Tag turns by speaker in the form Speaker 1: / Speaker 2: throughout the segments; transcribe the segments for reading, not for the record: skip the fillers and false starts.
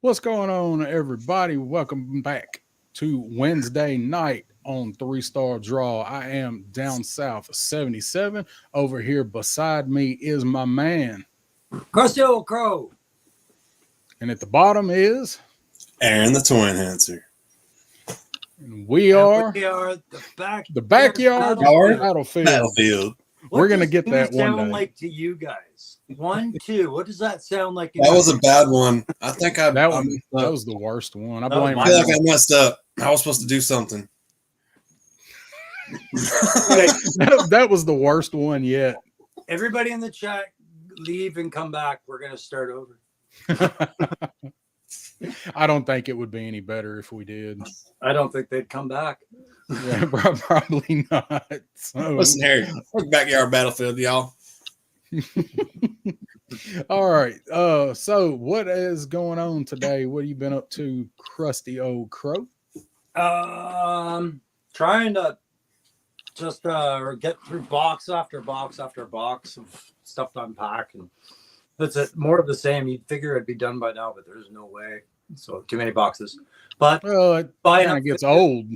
Speaker 1: What's going on, everybody? Welcome back to Wednesday night on Three Star Draw. I am down south 77. Over here beside me is my man.
Speaker 2: Crusty old crow.
Speaker 1: And at the bottom is.
Speaker 3: Aaron the Toy Enhancer.
Speaker 1: And we are
Speaker 2: the
Speaker 1: backyard battlefield. We're going to get that one day.
Speaker 2: Sound like to you guys? 1, 2. What does that sound like?
Speaker 3: That was a bad one. I think
Speaker 1: that was the worst one. I blame.
Speaker 3: I feel like I messed up. I was supposed to do something.
Speaker 1: that was the worst one yet.
Speaker 2: Everybody in the chat, leave and come back. We're going to start over.
Speaker 1: I don't think it would be any better if we did.
Speaker 2: I don't think they'd come back.
Speaker 1: Yeah, probably not. So.
Speaker 3: Listen here, backyard battlefield, y'all.
Speaker 1: All right. So what is going on today? What have you been up to, crusty old crow?
Speaker 2: Trying to just get through box after box after box of stuff to unpack, and that's it. More of the same. You'd figure it'd be done by now, but there's no way. So too many boxes. But
Speaker 1: it kind of gets old.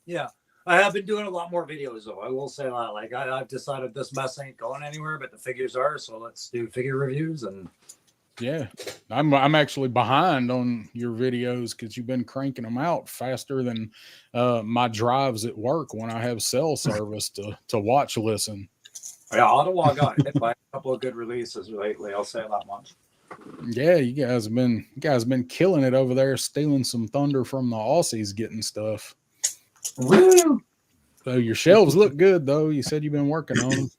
Speaker 2: Yeah. I have been doing a lot more videos, though. I will say that. Like, I've decided this mess ain't going anywhere, but the figures are. So let's do figure reviews. And
Speaker 1: yeah, I'm actually behind on your videos because you've been cranking them out faster than my drives at work when I have cell service to watch listen.
Speaker 2: Yeah, Ottawa got hit by a couple of good releases lately. I'll say that much.
Speaker 1: Yeah, you guys have been killing it over there, stealing some thunder from the Aussies, getting stuff.
Speaker 2: Woo!
Speaker 1: So your shelves look good, though. You said you've been working on them.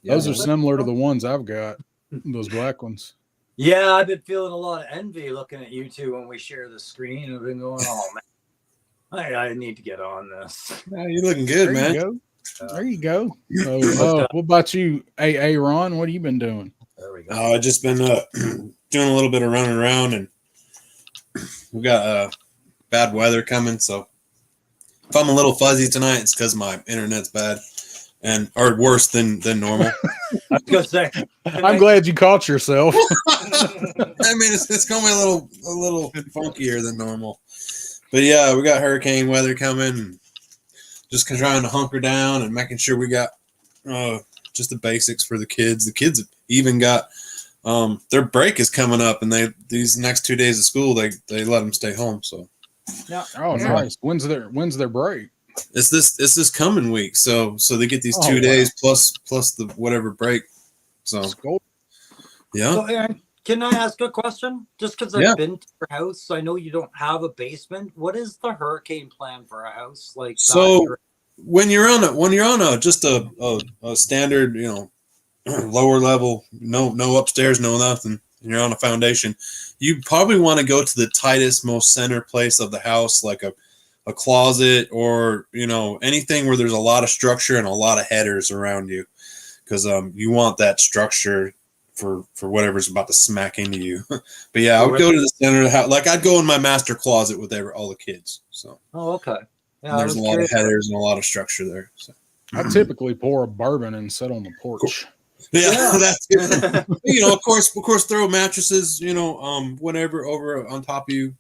Speaker 1: Those are similar to the ones I've got, those black ones.
Speaker 2: Yeah, I've been feeling a lot of envy looking at you two when we share the screen. I've been going, oh, man, I need to get on this.
Speaker 3: Yeah, you're looking good, man.
Speaker 1: There you go. So, what about you, AA Ron? What have you been doing?
Speaker 2: There we go.
Speaker 3: I've just been doing a little bit of running around, and we got bad weather coming, so if I'm a little fuzzy tonight, it's because my internet's bad or worse than normal.
Speaker 2: I was gonna say,
Speaker 1: I'm glad you caught yourself.
Speaker 3: I mean, it's going to be a little funkier than normal, but yeah, we got hurricane weather coming. Just trying to hunker down and making sure we got just the basics for the kids. The kids even got their break is coming up, and these next 2 days of school they let them stay home. So.
Speaker 2: Yeah.
Speaker 1: Oh, nice. When's their break?
Speaker 3: It's this coming week. So they get these 2 days plus the whatever break. So yeah.
Speaker 2: So, Aaron, can I ask a question? Just because I've been to your house, I know you don't have a basement. What is the hurricane plan for a house like?
Speaker 3: So when you're on a standard, lower level, no upstairs, no nothing. You're on a foundation, you probably want to go to the tightest, most center place of the house, like a closet or, anything where there's a lot of structure and a lot of headers around you. Because you want that structure for whatever's about to smack into you. But yeah, I would go to the center of the house. Like I'd go in my master closet with all the kids. So.
Speaker 2: Oh, okay.
Speaker 3: Yeah, there's a lot of headers and a lot of structure there. So.
Speaker 1: I typically pour a bourbon and sit on the porch.
Speaker 3: Yeah, that's good. Of course, throw mattresses, whatever over on top of you.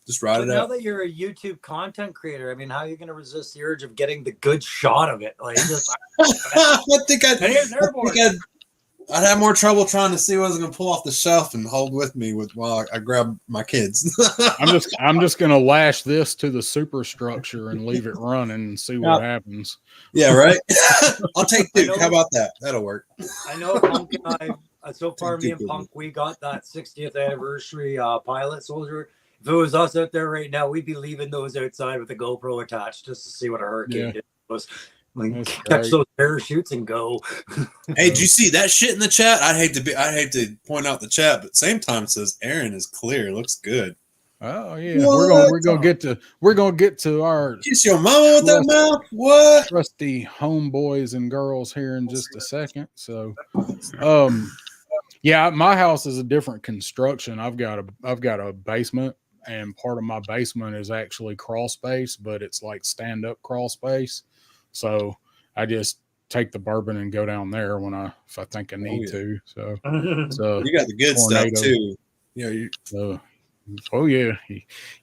Speaker 3: Just ride it
Speaker 2: now
Speaker 3: out.
Speaker 2: Now that you're a YouTube content creator, I mean, how are you going to resist the urge of getting the good shot of it? Like, just,
Speaker 3: I'd have more trouble trying to see what I was going to pull off the shelf and hold with me while I grab my kids.
Speaker 1: I'm just going to lash this to the superstructure and leave it running and see what happens.
Speaker 3: Yeah, right. I'll take two. How about that? That'll work.
Speaker 2: I know Punk and I, so far, me and Punk, we got that 60th anniversary pilot soldier. If it was us out there right now, we'd be leaving those outside with a GoPro attached just to see what a hurricane did. Like, catch those parachutes and go.
Speaker 3: Hey, did you see that shit in the chat? I hate to point out the chat, but at the same time it says Aaron is clear. Looks good.
Speaker 1: Oh yeah, we're gonna get to our
Speaker 3: kiss your mama with that mouth. What?
Speaker 1: Trusty homeboys and girls here in just a second. So, yeah, my house is a different construction. I've got a basement, and part of my basement is actually crawl space, but it's like stand up crawl space. So I just take the bourbon and go down there if I think I need to. So
Speaker 3: you got the good stuff too.
Speaker 1: Oh yeah,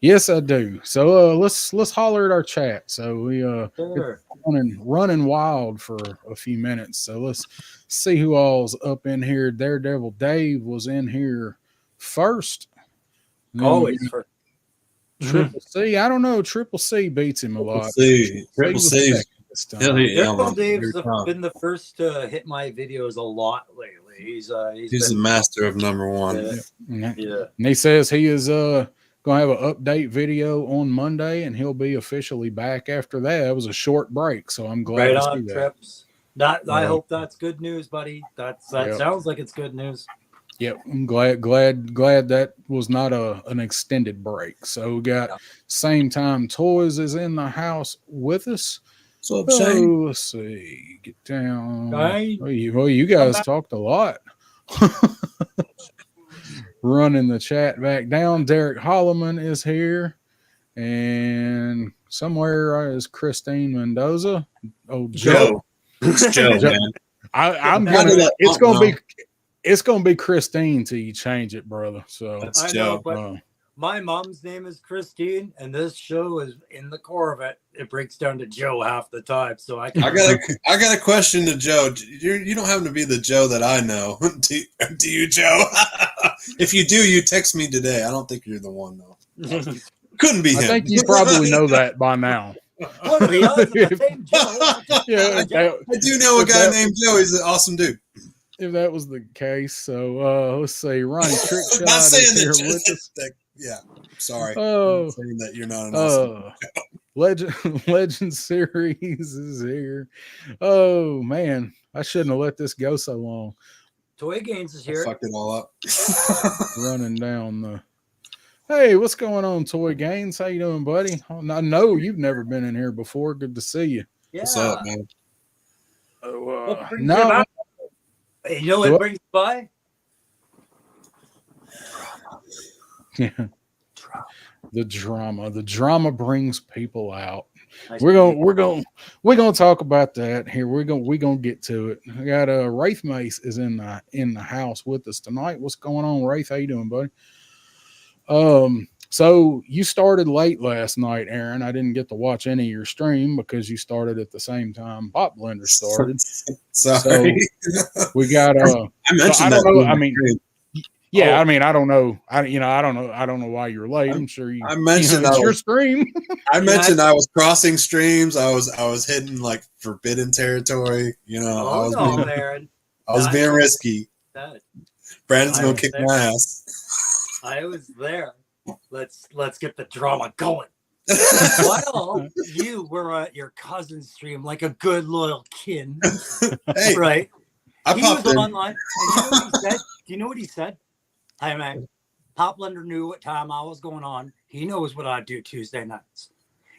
Speaker 1: yes I do. So let's holler at our chat. So we
Speaker 2: Sure.
Speaker 1: running wild for a few minutes. So let's see who all's up in here. Daredevil Dave was in here first. And then we
Speaker 2: Always
Speaker 1: got
Speaker 2: for
Speaker 1: Triple C. I don't know. Triple C beats him a lot.
Speaker 3: Triple
Speaker 1: was
Speaker 3: C.
Speaker 1: second this time.
Speaker 2: Daredevil Dave's
Speaker 3: every time.
Speaker 2: been the first to hit my videos a lot lately. He's
Speaker 3: He's the
Speaker 2: been,
Speaker 3: master of number one.
Speaker 2: yeah.
Speaker 1: And he says he is gonna have an update video on Monday, and he'll be officially back after that. It was a short break, so I'm glad
Speaker 2: Right
Speaker 1: to see
Speaker 2: on
Speaker 1: that.
Speaker 2: trips. I hope that's good news, buddy. That
Speaker 1: Yep.
Speaker 2: sounds like it's good news.
Speaker 1: Yep, I'm glad that was not an extended break. So we got Same Time Toys is in the house with us.
Speaker 3: So Shane.
Speaker 1: Let's see. Get down.
Speaker 2: Right.
Speaker 1: Well, you guys talked a lot. Running the chat back down. Derek Holloman is here. And somewhere is Christine Mendoza. Oh, Joe.
Speaker 3: It's Joe, man.
Speaker 1: I'm
Speaker 3: How
Speaker 1: gonna.
Speaker 3: did that-
Speaker 1: It's gonna be Christine till you change it, brother. So
Speaker 3: That's
Speaker 2: I
Speaker 3: Joe.
Speaker 2: know, but my mom's name is Christine, and this show is in the core of it. It breaks down to Joe half the time. So I
Speaker 3: I got a question to Joe. You don't happen to be the Joe that I know, do you, Joe? If you do, you text me today. I don't think you're the one though. Couldn't be him.
Speaker 1: I think you probably know that by now.
Speaker 2: What are we on the same Joe?
Speaker 1: Yeah,
Speaker 3: I do know a guy named Joe. He's an awesome dude.
Speaker 1: if that was the case. So let's see. Ronnie Trickshot
Speaker 3: Not saying
Speaker 1: is here
Speaker 3: that.
Speaker 1: with us.
Speaker 3: Yeah, sorry.
Speaker 1: Oh,
Speaker 3: I'm saying that you're not an awesome.
Speaker 1: Legend series is here. Oh man, I shouldn't have let this go so long.
Speaker 2: Toy Gaines is
Speaker 3: I
Speaker 2: here.
Speaker 3: fucked it all up.
Speaker 1: Running down the. Hey, what's going on, Toy Gaines? How you doing, buddy? I know you've never been in here before. Good to see you.
Speaker 2: Yeah.
Speaker 3: What's up, man?
Speaker 2: What brings you
Speaker 1: No,
Speaker 2: by? Hey, you know what
Speaker 1: What?
Speaker 2: brings you by?
Speaker 1: yeah. The drama brings people out.
Speaker 2: Nice
Speaker 1: We're
Speaker 2: to meet
Speaker 1: gonna talk about that here. We're gonna get to it. I got Wraith Mace is in the house with us tonight. What's going on, Wraith? How you doing, buddy? So you started late last night, Aaron. I didn't get to watch any of your stream because you started at the same time Pop Blender started.
Speaker 3: Sorry.
Speaker 1: So we got
Speaker 3: I mentioned
Speaker 1: I don't
Speaker 3: that.
Speaker 1: know. I mean, yeah,
Speaker 2: Oh.
Speaker 1: I mean, I don't know. I don't know why you're late. I'm sure you.
Speaker 3: I mentioned
Speaker 1: it's
Speaker 3: I
Speaker 1: your
Speaker 3: was-
Speaker 1: stream.
Speaker 3: I mentioned I was crossing streams. I was hitting like forbidden territory. You know, I
Speaker 2: Oh
Speaker 3: was
Speaker 2: no,
Speaker 3: being,
Speaker 2: Aaron.
Speaker 3: I was being risky.
Speaker 2: That
Speaker 3: Brandon's
Speaker 2: I
Speaker 3: gonna
Speaker 2: was
Speaker 3: kick
Speaker 2: there.
Speaker 3: my ass.
Speaker 2: I was there. Let's get the drama going. While you were at your cousin's stream like a good loyal kin,
Speaker 3: Hey,
Speaker 2: right?
Speaker 3: I
Speaker 2: He
Speaker 3: popped
Speaker 2: was
Speaker 3: in.
Speaker 2: online. And you know what he said? Do you know what he said? Hey man, Pop Blender knew what time I was going on. He knows what I do Tuesday nights.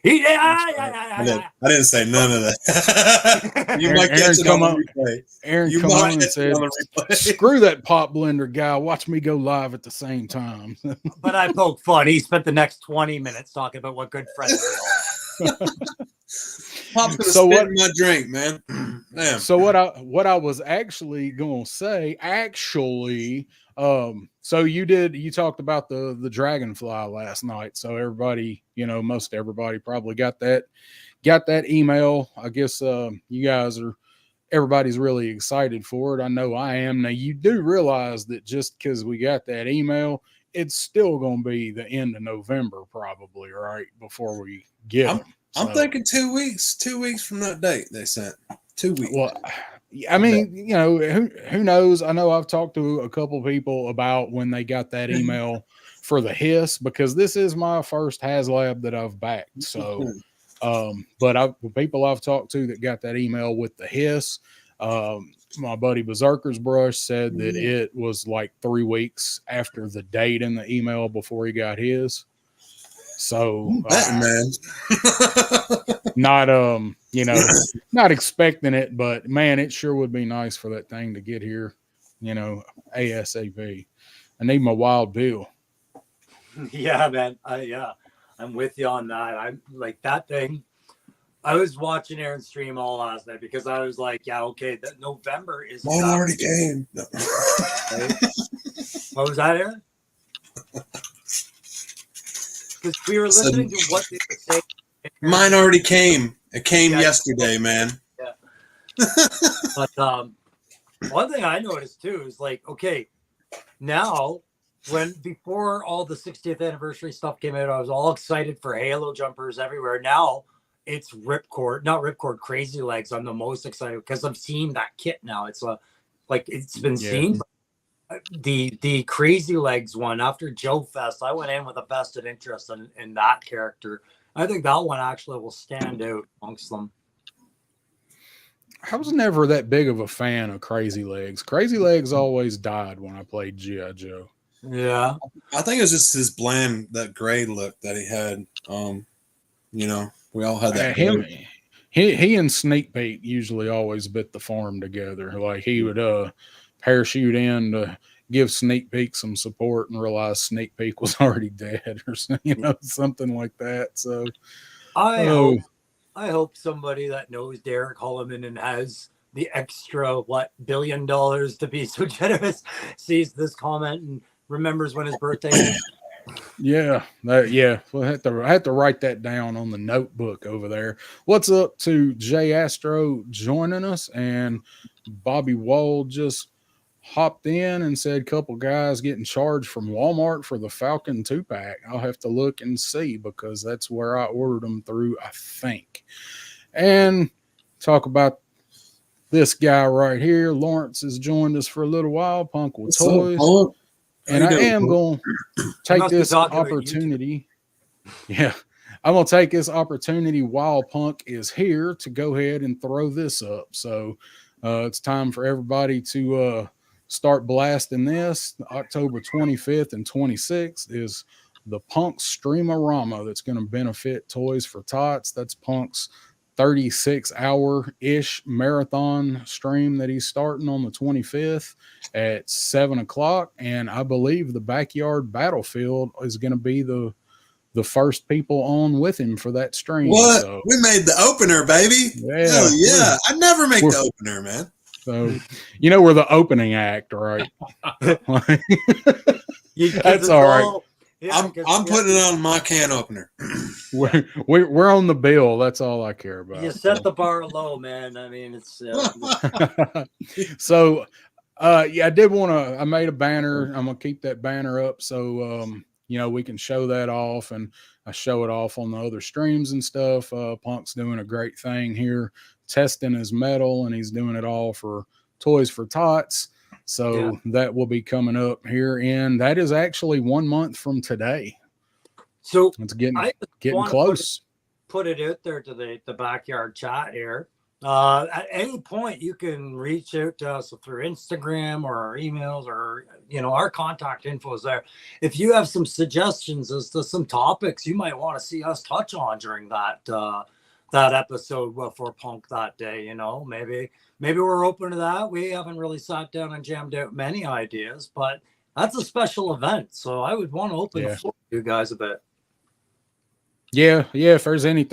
Speaker 3: I didn't say none of that. You might
Speaker 1: Aaron
Speaker 3: catch it
Speaker 1: come
Speaker 3: on
Speaker 1: up-
Speaker 3: the replay.
Speaker 1: Aaron
Speaker 3: You
Speaker 1: come on
Speaker 3: might
Speaker 1: and
Speaker 3: catch
Speaker 1: said,
Speaker 3: it on the replay.
Speaker 1: "Screw that Pop Blender guy. Watch me go live at the same time."
Speaker 2: But I poked fun. He spent the next 20 minutes talking about what good friends we are.
Speaker 3: Pop's gonna
Speaker 1: So
Speaker 3: spit
Speaker 1: what-
Speaker 3: in my drink, man. Damn.
Speaker 1: So what I was actually going to say, so you talked about the Dragonfly last night. So everybody, most everybody probably got that email. I guess everybody's really excited for it. I know I am. Now you do realize that just because we got that email, it's still going to be the end of November probably, right? Before we get them.
Speaker 3: I'm
Speaker 1: So-
Speaker 3: thinking 2 weeks. 2 weeks from that date they sent. 2 weeks.
Speaker 1: Well, I mean, who knows? I know I've talked to a couple people about when they got that email for the Hiss, because this is my first HasLab that I've backed. So, but the people I've talked to that got that email with the Hiss, my buddy Berserker's Brush said that it was like 3 weeks after the date in the email before he got his. So,
Speaker 3: man.
Speaker 1: not not expecting it, but man, it sure would be nice for that thing to get here, ASAP. I need my Wild Bill.
Speaker 2: Yeah, man. I'm with you on that. I'm like that thing. I was watching Aaron's stream all last night because I was like, yeah, okay, that November is
Speaker 3: Mine
Speaker 2: not-
Speaker 3: already came. No.
Speaker 2: Right? What was that, Aaron? because we were listening to what they were saying.
Speaker 3: Mine already came. It came
Speaker 2: Yeah.
Speaker 3: yesterday, man.
Speaker 2: Yeah. But one thing I noticed too is like, okay, now before all the 60th anniversary stuff came out, I was all excited for Halo jumpers everywhere. Now it's not Crazy Legs. I'm the most excited because I'm seeing that kit now. It's it's been seen. The Crazy Legs one after Joe Fest, I went in with a vested interest in that character. I think that one actually will stand out amongst them.
Speaker 1: I was never that big of a fan of Crazy Legs. Crazy Legs always died when I played G.I. Joe.
Speaker 2: Yeah.
Speaker 3: I think it was just his bland, that gray look that he had. We all had that.
Speaker 1: He and Sneak Pete usually always bit the farm together. Like he would parachute in to give Sneak Peek some support and realize Sneak Peek was already dead or something like that. So
Speaker 2: I hope somebody that knows Derek Holloman and has the extra $1 billion to be so generous sees this comment and remembers when his birthday is.
Speaker 1: Yeah. We'll have to write that down on the notebook over there. What's up to Jay Astro joining us, and Bobby Wall just hopped in and said couple guys getting charged from Walmart for the Falcon 2-pack. I'll have to look and see because that's where I ordered them through, I think. And talk about this guy right here. Lawrence has joined us for a little while. Punk with Toys. And I am going to take this opportunity. Yeah. I'm going to take this opportunity while Punk is here to go ahead and throw this up. So it's time for everybody to start blasting this. October 25th and 26th is the Punk Streamarama that's going to benefit Toys for Tots. That's Punk's 36-hour-ish marathon stream that he's starting on the 25th at 7 o'clock. And I believe the Backyard Battlefield is going to be the first people on with him for that stream.
Speaker 3: What?
Speaker 1: So,
Speaker 3: we made the opener, baby.
Speaker 1: Yeah.
Speaker 3: Hell yeah. I never make the opener, man.
Speaker 1: So, we're the opening act, right? That's all right.
Speaker 2: Yeah,
Speaker 3: I'm putting it on my can opener.
Speaker 1: We're on the bill. That's all I care about.
Speaker 2: You set the bar low, man. I mean, it's
Speaker 1: so. I did want to. I made a banner. I'm gonna keep that banner up so we can show that off, and I show it off on the other streams and stuff. Punk's doing a great thing here, testing his metal, and he's doing it all for Toys for Tots. So that will be coming up here, and that is actually 1 month from today.
Speaker 2: So
Speaker 1: it's getting close.
Speaker 2: Put it out there to the backyard chat here. At any point, you can reach out to us through Instagram or our emails, or our contact info is there. If you have some suggestions as to some topics you might want to see us touch on during that episode for Punk that day, maybe we're open to that. We haven't really sat down and jammed out many ideas, but that's a special event, so I would want to open the floor to you guys a bit. Yeah.
Speaker 1: If there's any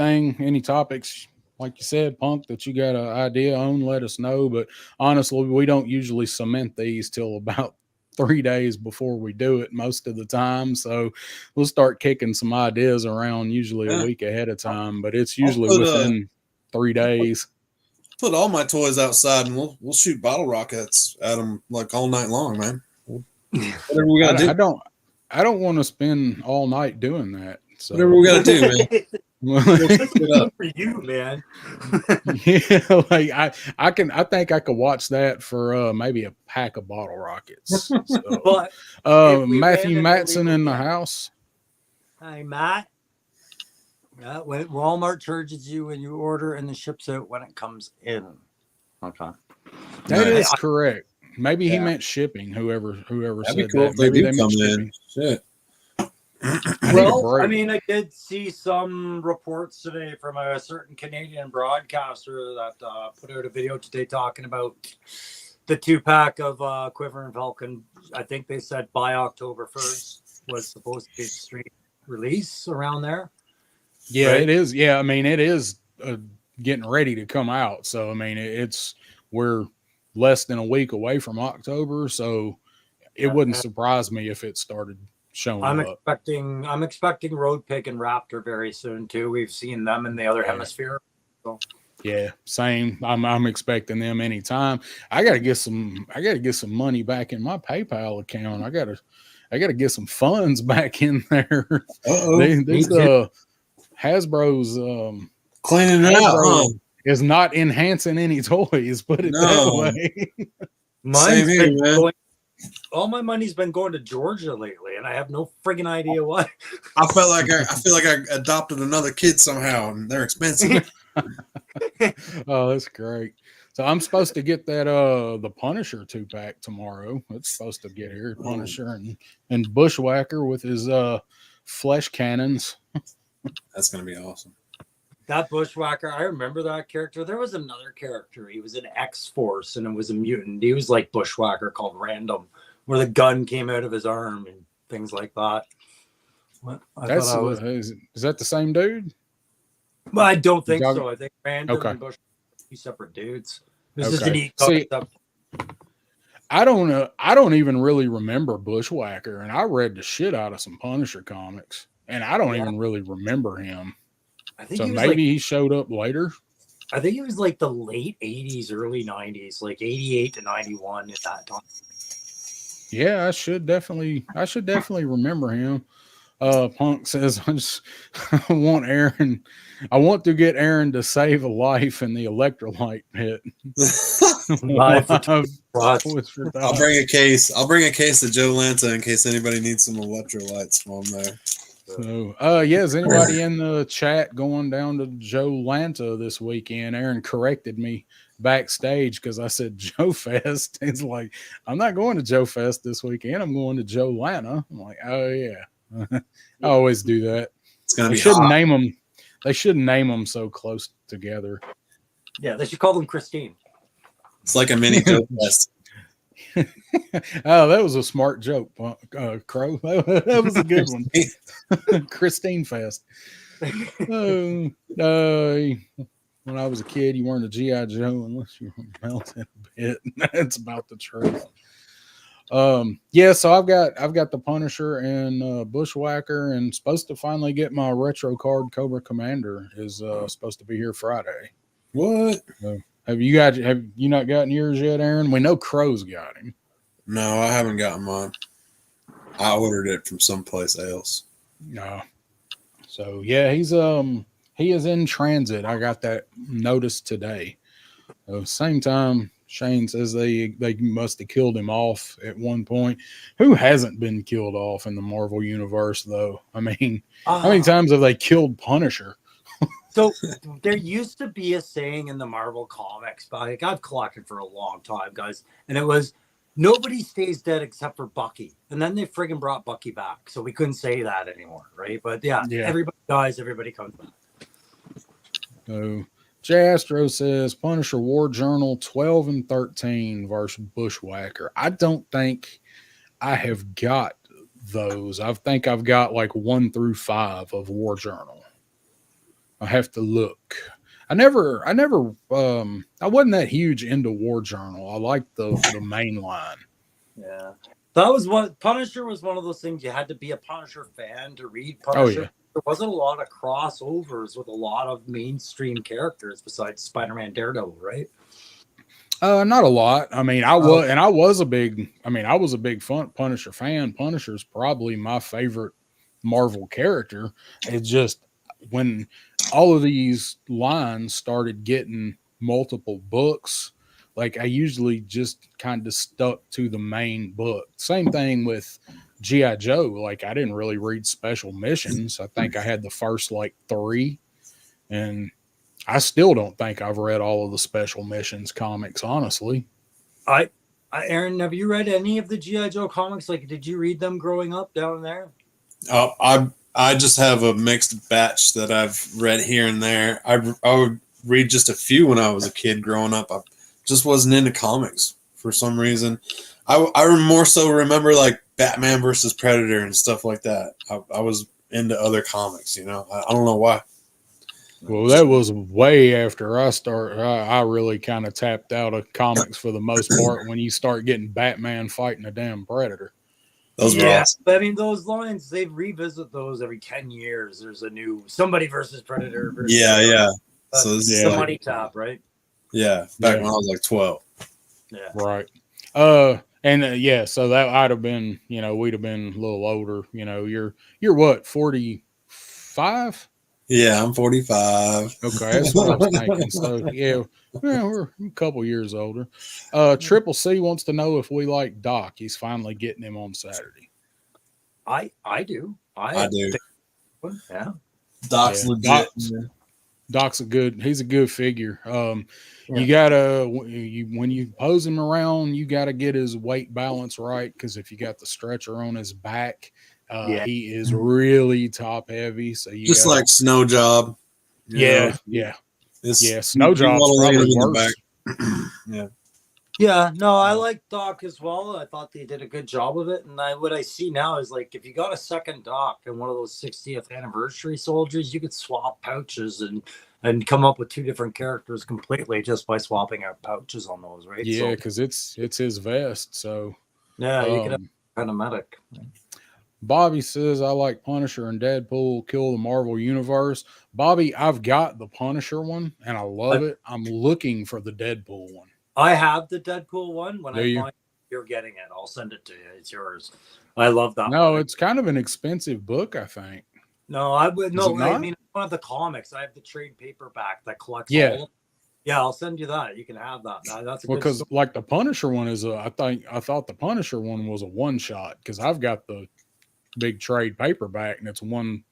Speaker 1: topics, like you said, Punk, that you got an idea on, let us know. But honestly, we don't usually cement these till about 3 days before we do it most of the time. So we'll start kicking some ideas around usually a week ahead of time, but it's usually within 3 days.
Speaker 3: Put all my toys outside and we'll shoot bottle rockets at them like all night long, man. Whatever we gotta do.
Speaker 1: I don't want to spend all night doing that. So.
Speaker 3: Whatever we gotta do, man.
Speaker 2: For you, man.
Speaker 1: I think I could watch that for maybe a pack of bottle rockets. So,
Speaker 2: but
Speaker 1: Matthew Matson in the house.
Speaker 2: Hi, Matt. When Walmart charges you when you order and it ships out when it comes in. Okay.
Speaker 1: That is correct. Maybe he meant shipping. Whoever
Speaker 3: That'd
Speaker 1: said
Speaker 3: be cool
Speaker 1: that. Maybe they meant
Speaker 3: shipping.
Speaker 1: Shit.
Speaker 2: Well, I mean, I did see some reports today from a certain Canadian broadcaster that put out a video today talking about the 2-pack of Quiver and Falcon. I think they said by October 1st was supposed to be the street release around there.
Speaker 1: Yeah, right? It is. Yeah, I mean, it is getting ready to come out. So, I mean, we're less than a week away from October. So, it wouldn't surprise me if it started showing
Speaker 2: I'm
Speaker 1: up.
Speaker 2: expecting Road Pig and Raptor very soon too. We've seen them in the other hemisphere. So.
Speaker 1: Yeah, same. I'm expecting them anytime. I gotta get some money back in my PayPal account. I gotta get some funds back in there. These Hasbro's
Speaker 3: cleaning it out, huh?
Speaker 1: Is not enhancing any toys, put it that way.
Speaker 3: Same here, man.
Speaker 2: All my money's been going to Georgia lately, and I have no friggin' idea why.
Speaker 3: I feel like I adopted another kid somehow, and they're expensive.
Speaker 1: Oh, that's great. So I'm supposed to get that the Punisher 2-pack tomorrow. It's supposed to get here. Punisher and Bushwhacker with his flesh cannons.
Speaker 3: That's gonna be awesome.
Speaker 2: That Bushwhacker, I remember that character. There was another character. He was an X-Force, and it was a mutant. He was like Bushwhacker called Random, where the gun came out of his arm and things like that.
Speaker 1: Is that the same dude?
Speaker 2: Well, I don't think so. I think Random and Bushwhacker are two separate dudes. This is a neat concept.
Speaker 1: I don't even really remember Bushwhacker, and I read the shit out of some Punisher comics, and I don't even really remember him.
Speaker 2: I think
Speaker 1: so maybe he showed up later.
Speaker 2: I think it was like the late 80s, early 90s, like 88 to 91 at that time.
Speaker 1: Yeah, I should definitely remember him. Punk says, I want to get Aaron to save a life in the electrolyte pit.
Speaker 3: I'll bring a case to Joe Lanta in case anybody needs some electrolytes from there.
Speaker 1: So, is anybody in the chat going down to Joe Lanta this weekend? Aaron corrected me backstage because I said Joe Fest. He's like, I'm not going to Joe Fest this weekend. I'm going to Joe Lanta. I'm like, oh yeah. I always do that.
Speaker 3: It's gonna
Speaker 1: be shouldn't name them. They shouldn't name them so close together.
Speaker 2: Yeah, they should call them Christine.
Speaker 3: It's like a mini Joe Fest.
Speaker 1: Oh, that was a smart joke, Crow. That was a good one. Christine Fest. When I was a kid, you weren't a G.I. Joe unless you were melted a bit. That's about the truth. So I've got the Punisher and Bushwhacker, and supposed to finally get my retro card. Cobra Commander is supposed to be here Friday.
Speaker 3: What?
Speaker 1: Have you not gotten yours yet, Aaron? We know Crow's got him.
Speaker 3: No, I haven't gotten mine. I ordered it from someplace else.
Speaker 1: No. So yeah, he is in transit. I got that notice today. Same time, Shane says they must have killed him off at one point. Who hasn't been killed off in the Marvel universe, though? I mean, how many times have they killed Punisher?
Speaker 2: So there used to be a saying in the Marvel comics, but like, I've collected for a long time, guys, and it was nobody stays dead except for Bucky. And then they friggin' brought Bucky back, so we couldn't say that anymore, right? But yeah. Everybody dies, everybody comes back.
Speaker 1: So J Astro says Punisher War Journal 12 and 13 versus Bushwhacker. I don't think I have got those. I think I've got like 1 through 5 of War Journal. I have to look. I wasn't that huge into War Journal. I liked the main line.
Speaker 2: Yeah. That was Punisher was one of those things you had to be a Punisher fan to read Punisher.
Speaker 1: Oh, yeah.
Speaker 2: There wasn't a lot of crossovers with a lot of mainstream characters besides Spider-Man, Daredevil, right?
Speaker 1: Not a lot. I mean, I was a big Punisher fan. Punisher's probably my favorite Marvel character. It's just when all of these lines started getting multiple books, like I usually just kind of stuck to the main book. Same thing with G.I. Joe. Like I didn't really read special missions. I think I had the first like 3, and I still don't think I've read all of the special missions comics, honestly.
Speaker 2: Aaron, have you read any of the G.I. Joe comics? Like, did you read them growing up down there?
Speaker 3: I just have a mixed batch that I've read here and there. I would read just a few when I was a kid growing up. I just wasn't into comics for some reason. I more so remember like Batman versus Predator and stuff like that. I was into other comics, you know. I don't know why.
Speaker 1: Well, that was way after I started. I really kind of tapped out of comics for the most part when you start getting Batman fighting a damn Predator.
Speaker 3: Those were
Speaker 2: Yeah,
Speaker 3: awesome.
Speaker 2: but I mean, those lines, they revisit those every 10 years. There's a new somebody versus Predator. Versus
Speaker 3: Yeah. So this is
Speaker 2: the
Speaker 1: Yeah.
Speaker 2: money tap, right?
Speaker 3: back
Speaker 1: Yeah.
Speaker 3: when I was like 12.
Speaker 2: Yeah.
Speaker 1: Right. Yeah, so that I'd have been, we'd have been a little older. You're what, 45?
Speaker 3: Yeah, I'm 45.
Speaker 1: Okay, that's what I was thinking. So we're a couple years older. Triple C wants to know if we like Doc. He's finally getting him on Saturday.
Speaker 2: I do.
Speaker 3: I do.
Speaker 2: Yeah.
Speaker 3: Doc's
Speaker 1: Yeah,
Speaker 3: legit.
Speaker 1: Doc's he's a good figure.
Speaker 2: Yeah.
Speaker 1: You gotta when you pose him around, you gotta get his weight balance right, because if you got the stretcher on his back, he is really top heavy. So you
Speaker 3: Just
Speaker 1: gotta,
Speaker 3: like Snow Job.
Speaker 1: yeah. Snow
Speaker 3: you
Speaker 1: Job's
Speaker 3: wanna lay him
Speaker 1: probably
Speaker 3: in the
Speaker 1: worse.
Speaker 3: back. Yeah.
Speaker 2: Yeah, no, I like Doc as well. I thought they did a good job of it. And what I see now is like if you got a second Doc and one of those 60th anniversary soldiers, you could swap pouches and come up with two different characters completely just by swapping out pouches on those, right?
Speaker 1: Yeah,
Speaker 2: So,
Speaker 1: because it's his vest. So
Speaker 2: yeah, you could have
Speaker 1: um,
Speaker 2: kind of medic.
Speaker 1: Bobby says, I like Punisher and Deadpool kill the Marvel Universe. Bobby, I've got the Punisher one and I love it. I'm looking for the Deadpool one.
Speaker 2: I have the Deadpool one. When
Speaker 1: Do
Speaker 2: I
Speaker 1: you?
Speaker 2: find you're getting it, I'll send it to you. It's yours. I love that
Speaker 1: No,
Speaker 2: one.
Speaker 1: it's kind of an expensive book, I think.
Speaker 2: No, I would
Speaker 1: Is
Speaker 2: no.
Speaker 1: it
Speaker 2: I
Speaker 1: not?
Speaker 2: mean, one of the comics. I have the trade paperback that collects
Speaker 1: Yeah.
Speaker 2: all of them. Yeah, I'll send you that. You can have that. That's a good
Speaker 1: Because
Speaker 2: story.
Speaker 1: like the Punisher one is I thought the Punisher one was a one shot, because I've got the big trade paperback and it's one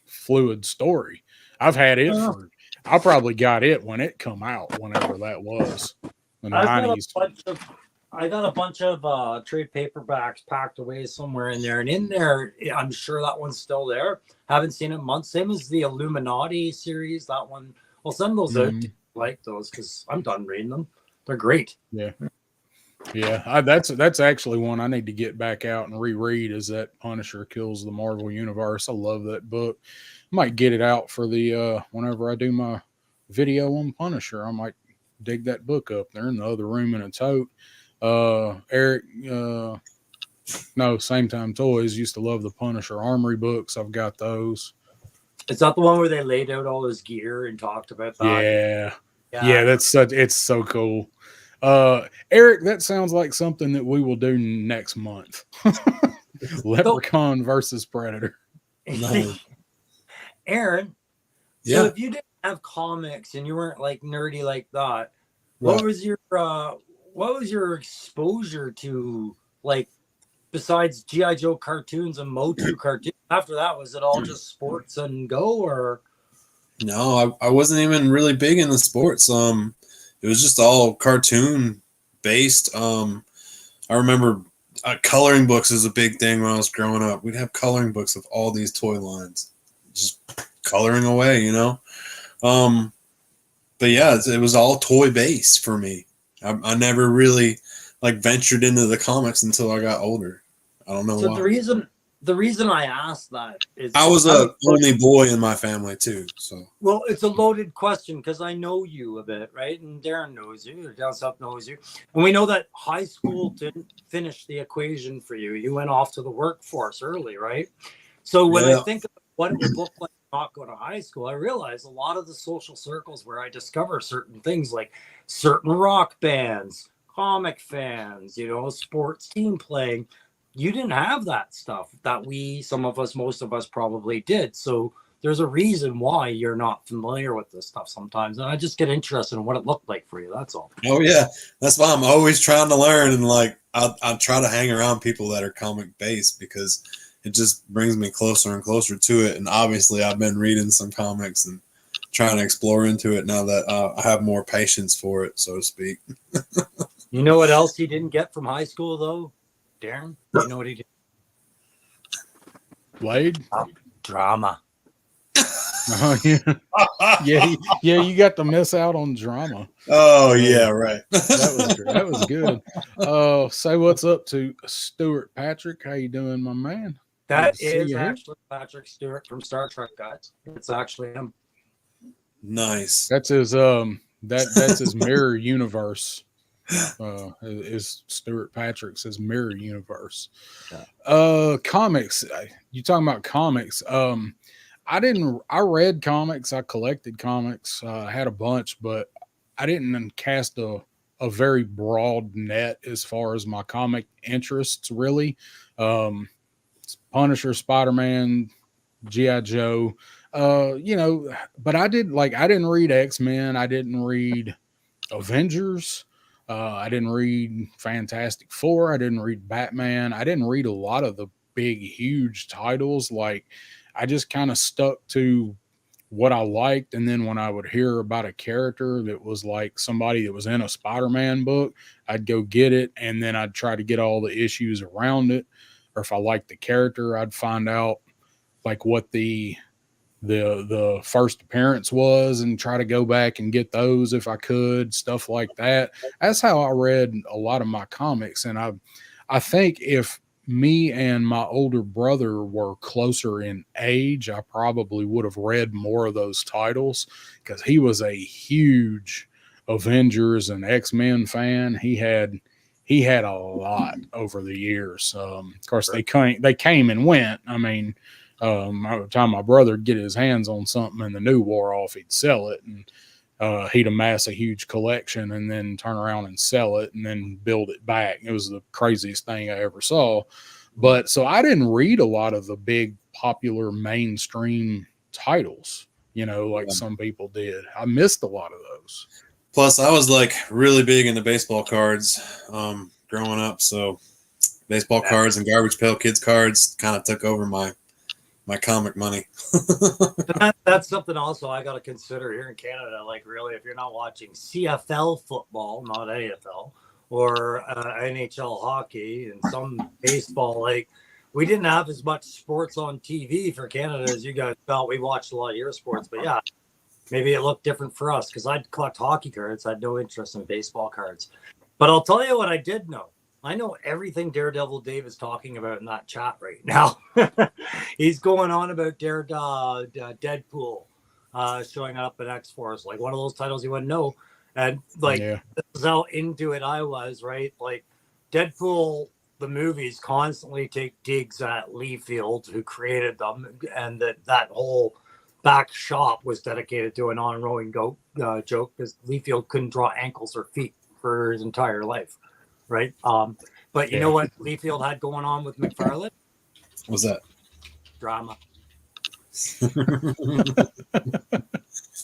Speaker 1: fluid story. I've had it I probably got it when it come out, whenever that was, in the
Speaker 2: I
Speaker 1: 90s.
Speaker 2: got a bunch of trade paperbacks packed away somewhere in there, and in there, I'm sure that one's still there. Haven't seen it in months. Same as the Illuminati series. That one, I'll send those out.
Speaker 1: Mhm.
Speaker 2: If you like those, because I'm done reading them. They're great.
Speaker 1: Yeah, that's actually one I need to get back out and reread. Is that Punisher Kills the Marvel Universe? I love that book. Might get it out for the whenever I do my video on Punisher. I might dig that book up. They're in the other room in a tote. Eric, no, Same Time Toys used to love the Punisher Armory books. I've got those.
Speaker 2: Is that the one where they laid out all his gear and talked about that?
Speaker 1: Yeah, it's so cool. Eric, that sounds like something that we will do next month. Leprechaun versus Predator.
Speaker 3: No.
Speaker 2: Aaron,
Speaker 3: Yeah.
Speaker 2: so if you didn't have comics and you weren't like nerdy like that,
Speaker 3: Right.
Speaker 2: what was your exposure to, like, besides G.I. Joe cartoons and Motu cartoons? After that, was it all just sports and go, or?
Speaker 3: No, I wasn't even really big into sports. It was just all cartoon based. I remember coloring books is a big thing when I was growing up. We'd have coloring books of all these toy lines, just coloring away, you know. But yeah, it was all toy based for me. I never really like ventured into the comics until I got older. I don't know
Speaker 2: So
Speaker 3: why.
Speaker 2: the reason I asked that is
Speaker 3: I was a only boy in my family too, so
Speaker 2: well, it's a loaded question because I know you a bit, right? And Darren knows you, or Down South knows you, and we know that high school didn't finish the equation for you. You went off to the workforce early, right? So when I think of what it would look like to not go to high school, I realize a lot of the social circles where I discover certain things, like certain rock bands, comic fans, sports team playing. You didn't have that stuff that most of us probably did. So there's a reason why you're not familiar with this stuff sometimes. And I just get interested in what it looked like for you. That's all.
Speaker 3: oh yeah, that's why I'm always trying to learn, and like I try to hang around people that are comic based because it just brings me closer and closer to it. And obviously, I've been reading some comics and trying to explore into it now that I have more patience for it, so to speak.
Speaker 2: You know what else he didn't get from high school, though, Darren? You know what he did?
Speaker 1: Blade?
Speaker 2: Drama.
Speaker 1: Yeah, you got to miss out on drama.
Speaker 3: Oh yeah, right.
Speaker 1: That was good. Say what's up to Stuart Patrick. How you doing, my man?
Speaker 2: That
Speaker 1: Good to see
Speaker 2: is
Speaker 1: you here.
Speaker 2: actually Patrick Stewart from Star Trek, guys. It's actually him.
Speaker 3: Nice.
Speaker 1: That's his that's his mirror universe Is Stuart Patrick's his Mirror Universe.
Speaker 2: Yeah.
Speaker 1: Comics. You talking about comics? I read comics. I collected comics. I had a bunch, but I didn't cast a very broad net as far as my comic interests. Really, um, Punisher, Spider Man, GI Joe. But I didn't read X-Men. I didn't read Avengers. I didn't read Fantastic Four. I didn't read Batman. I didn't read a lot of the big, huge titles. Like, I just kind of stuck to what I liked. And then when I would hear about a character that was like somebody that was in a Spider-Man book, I'd go get it. And then I'd try to get all the issues around it. Or if I liked the character, I'd find out like what the first appearance was and try to go back and get those if I could, stuff like that. That's how I read a lot of my comics. And I think if me and my older brother were closer in age, I probably would have read more of those titles because he was a huge Avengers and X-Men fan. He had a lot over the years. Of course, they came and went. I mean, by the time my brother would get his hands on something and the new wore off, he'd sell it, and he'd amass a huge collection and then turn around and sell it and then build it back. It was the craziest thing I ever saw. But so I didn't read a lot of the big popular mainstream titles, like some people did. I missed a lot of those.
Speaker 3: Plus, I was like really big into baseball cards growing up. So baseball cards and Garbage Pail Kids cards kind of took over my comic money.
Speaker 2: That's something also I got to consider here in Canada. Like, really, if you're not watching CFL football, not AFL, or NHL hockey and some baseball, like, we didn't have as much sports on TV for Canada as you guys felt. We watched a lot of your sports, but yeah, maybe it looked different for us because I'd collect hockey cards. I had no interest in baseball cards. But I'll tell you what I did know. I know everything Daredevil Dave is talking about in that chat right now. He's going on about Deadpool showing up in X-Force, like one of those titles you wouldn't know. And like, This is how into it I was, right? Like, Deadpool, the movies constantly take digs at Liefeld, who created them, and that whole back shop was dedicated to an on-rolling joke because Liefeld couldn't draw ankles or feet for his entire life. Right. But you know what Liefeld had going on with McFarlane?
Speaker 3: What's that?
Speaker 2: Drama.
Speaker 3: I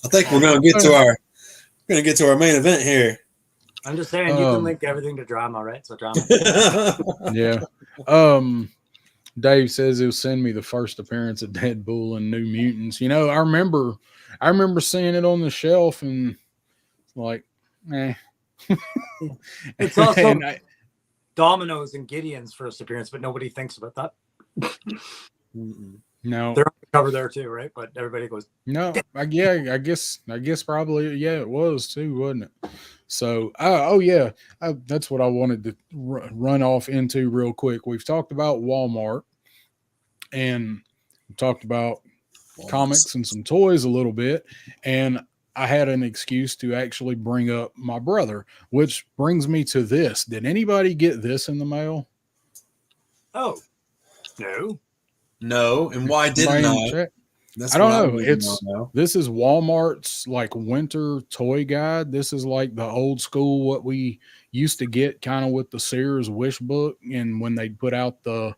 Speaker 3: think we're gonna get to our main event here.
Speaker 2: I'm just saying you can link everything to drama, right? So drama.
Speaker 1: Yeah. Dave says he'll send me the first appearance of Deadpool and New Mutants. I remember seeing it on the shelf and like,
Speaker 2: It's also Domino's and Gideon's first appearance, but nobody thinks about that.
Speaker 1: No,
Speaker 2: they're on the cover there too, right? But everybody goes,
Speaker 1: no. I guess probably it was too, wasn't it? So, that's what I wanted to run off into real quick. We've talked about Walmart and we talked about comics and some toys a little bit, and I had an excuse to actually bring up my brother, which brings me to this. Did anybody get this in the mail?
Speaker 2: Oh, no.
Speaker 3: No. And why didn't I?
Speaker 1: I don't know. This is Walmart's like winter toy guide. This is like the old school, what we used to get kind of with the Sears wish book. And when they put out the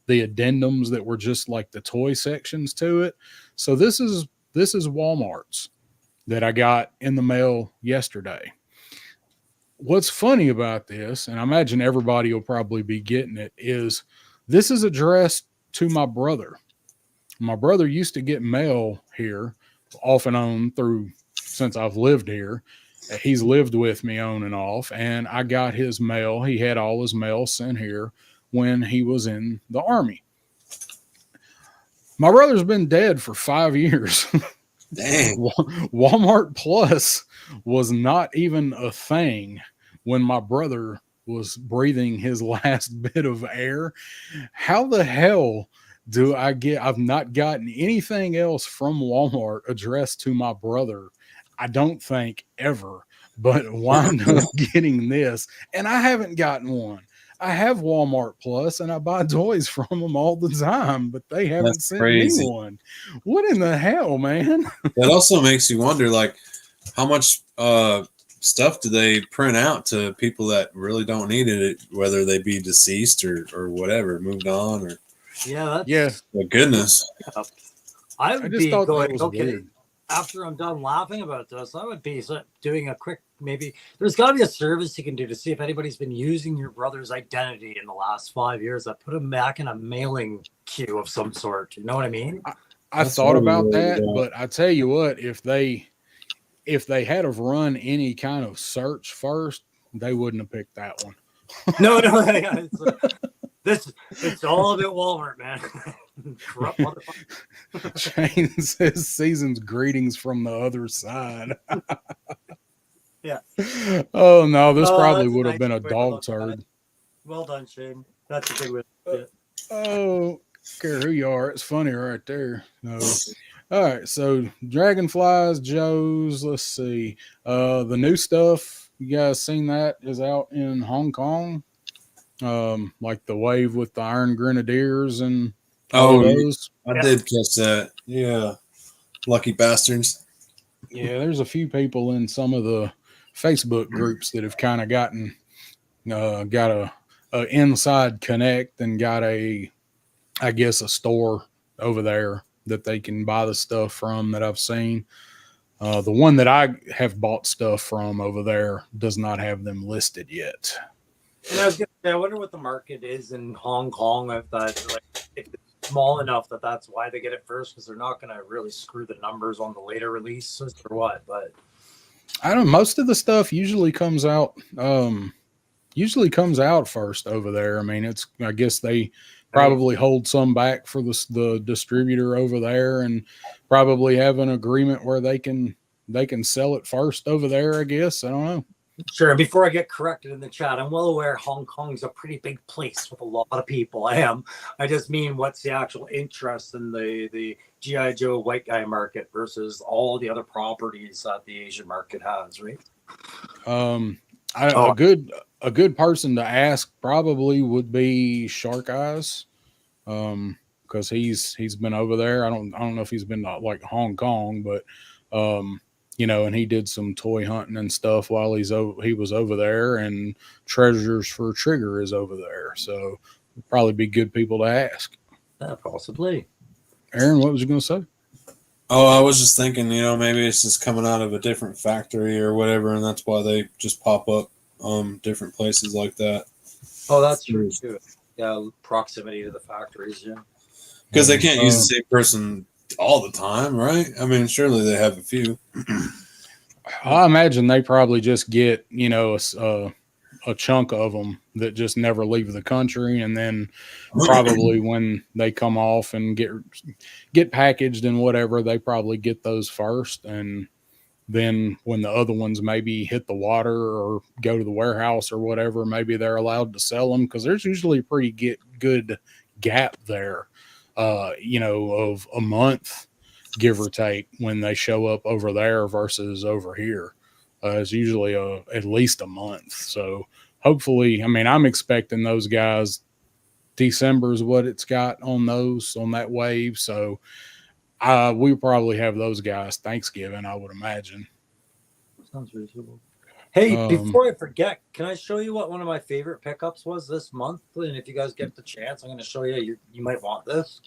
Speaker 1: addendums that were just like the toy sections to it. So this is Walmart's that I got in the mail yesterday. What's funny about this, and I imagine everybody will probably be getting it, is this is addressed to my brother. My brother used to get mail here off and on since I've lived here. He's lived with me on and off, and I got his mail. He had all his mail sent here when he was in the Army. My brother's been dead for 5 years.
Speaker 3: Dang.
Speaker 1: Walmart Plus was not even a thing when my brother was breathing his last bit of air. How the hell do I've not gotten anything else from Walmart addressed to my brother? I don't think ever, but wind up getting this. And I haven't gotten one. I have Walmart Plus and I buy toys from them all the time, but they haven't
Speaker 3: That's
Speaker 1: sent
Speaker 3: crazy.
Speaker 1: me one. What in the hell, man?
Speaker 3: That also makes you wonder, like, how much stuff do they print out to people that really don't need it, whether they be deceased or whatever, moved on, or
Speaker 2: Yeah, that's
Speaker 1: Yeah.
Speaker 3: oh, goodness.
Speaker 2: I
Speaker 1: I
Speaker 2: would
Speaker 1: just
Speaker 2: be
Speaker 1: thought that
Speaker 2: going,
Speaker 1: was
Speaker 2: okay,
Speaker 1: weird.
Speaker 2: after I'm done laughing about this, I would be doing a quick, maybe there's got to be a service you can do to see if anybody's been using your brother's identity in the last 5 years. I put him back in a mailing queue of some sort. You know what I mean?
Speaker 1: I
Speaker 3: That's
Speaker 1: thought
Speaker 3: what we
Speaker 1: about
Speaker 3: worried
Speaker 1: that,
Speaker 3: about.
Speaker 1: but I tell you what, if they had have run any kind of search first, they wouldn't have picked that one.
Speaker 2: No, yeah, it's all about Walmart, man. Corrupt motherfucker.
Speaker 1: Shane says season's greetings from the other side.
Speaker 2: Yeah.
Speaker 1: Oh no, this
Speaker 2: Oh,
Speaker 1: probably
Speaker 2: that's a
Speaker 1: would have
Speaker 2: nice
Speaker 1: been a
Speaker 2: way to
Speaker 1: dog
Speaker 2: look at
Speaker 1: turd.
Speaker 2: it. Well done, Shane. That's a good way to do it.
Speaker 1: Oh, care who you are. It's funny right there. No. All right, so Dragonflies, Joe's, let's see. The new stuff, you guys seen that is out in Hong Kong. Like the wave with the Iron Grenadiers and all
Speaker 3: Oh,
Speaker 1: those.
Speaker 3: I did catch that. Yeah. Lucky bastards.
Speaker 1: Yeah, there's a few people in some of the Facebook groups that have kind of got a inside connect and got I guess a store over there that they can buy the stuff from that I've seen. The one that I have bought stuff from over there does not have them listed yet.
Speaker 2: And I was gonna say, I wonder what the market is in Hong Kong, if that's like if it's small enough that's why they get it first, because they're not gonna really screw the numbers on the later releases or what. But
Speaker 1: I don't know. Most of the stuff usually comes out first over there. I mean, I guess they probably hold some back for the distributor over there and probably have an agreement where they can sell it first over there, I guess. I don't know.
Speaker 2: sure. And before I get corrected in the chat, I'm well aware Hong Kong's a pretty big place with a lot of people. I just mean, what's the actual interest in the G.I. Joe white guy market versus all the other properties that the Asian market has, right?
Speaker 1: A good person to ask probably would be Shark Eyes, because he's been over there. I don't know if he's been to like Hong Kong, but and he did some toy hunting and stuff while he was over there, and Treasures for Trigger is over there, so probably be good people to ask.
Speaker 2: Possibly.
Speaker 1: Aaron, what was you going to say?
Speaker 3: Oh, I was just thinking, maybe it's just coming out of a different factory or whatever, and that's why they just pop up different places like that.
Speaker 2: Oh, that's true too. Yeah, proximity to the factories. Yeah,
Speaker 3: because they can't use the same person all the time, right? I mean, surely they have a few.
Speaker 1: I imagine they probably just get a chunk of them that just never leave the country, and then probably when they come off and get packaged and whatever, they probably get those first, and then when the other ones maybe hit the water or go to the warehouse or whatever, maybe they're allowed to sell them, because there's usually a pretty good gap there, of a month, give or take, when they show up over there versus over here. It's usually at least a month. So hopefully, I mean, I'm expecting those guys, December is what it's got on that wave. So we probably have those guys Thanksgiving, I would imagine.
Speaker 2: Sounds reasonable. Hey, before I forget, can I show you what one of my favorite pickups was this month? And if you guys get the chance, I'm going to show you. You might want this.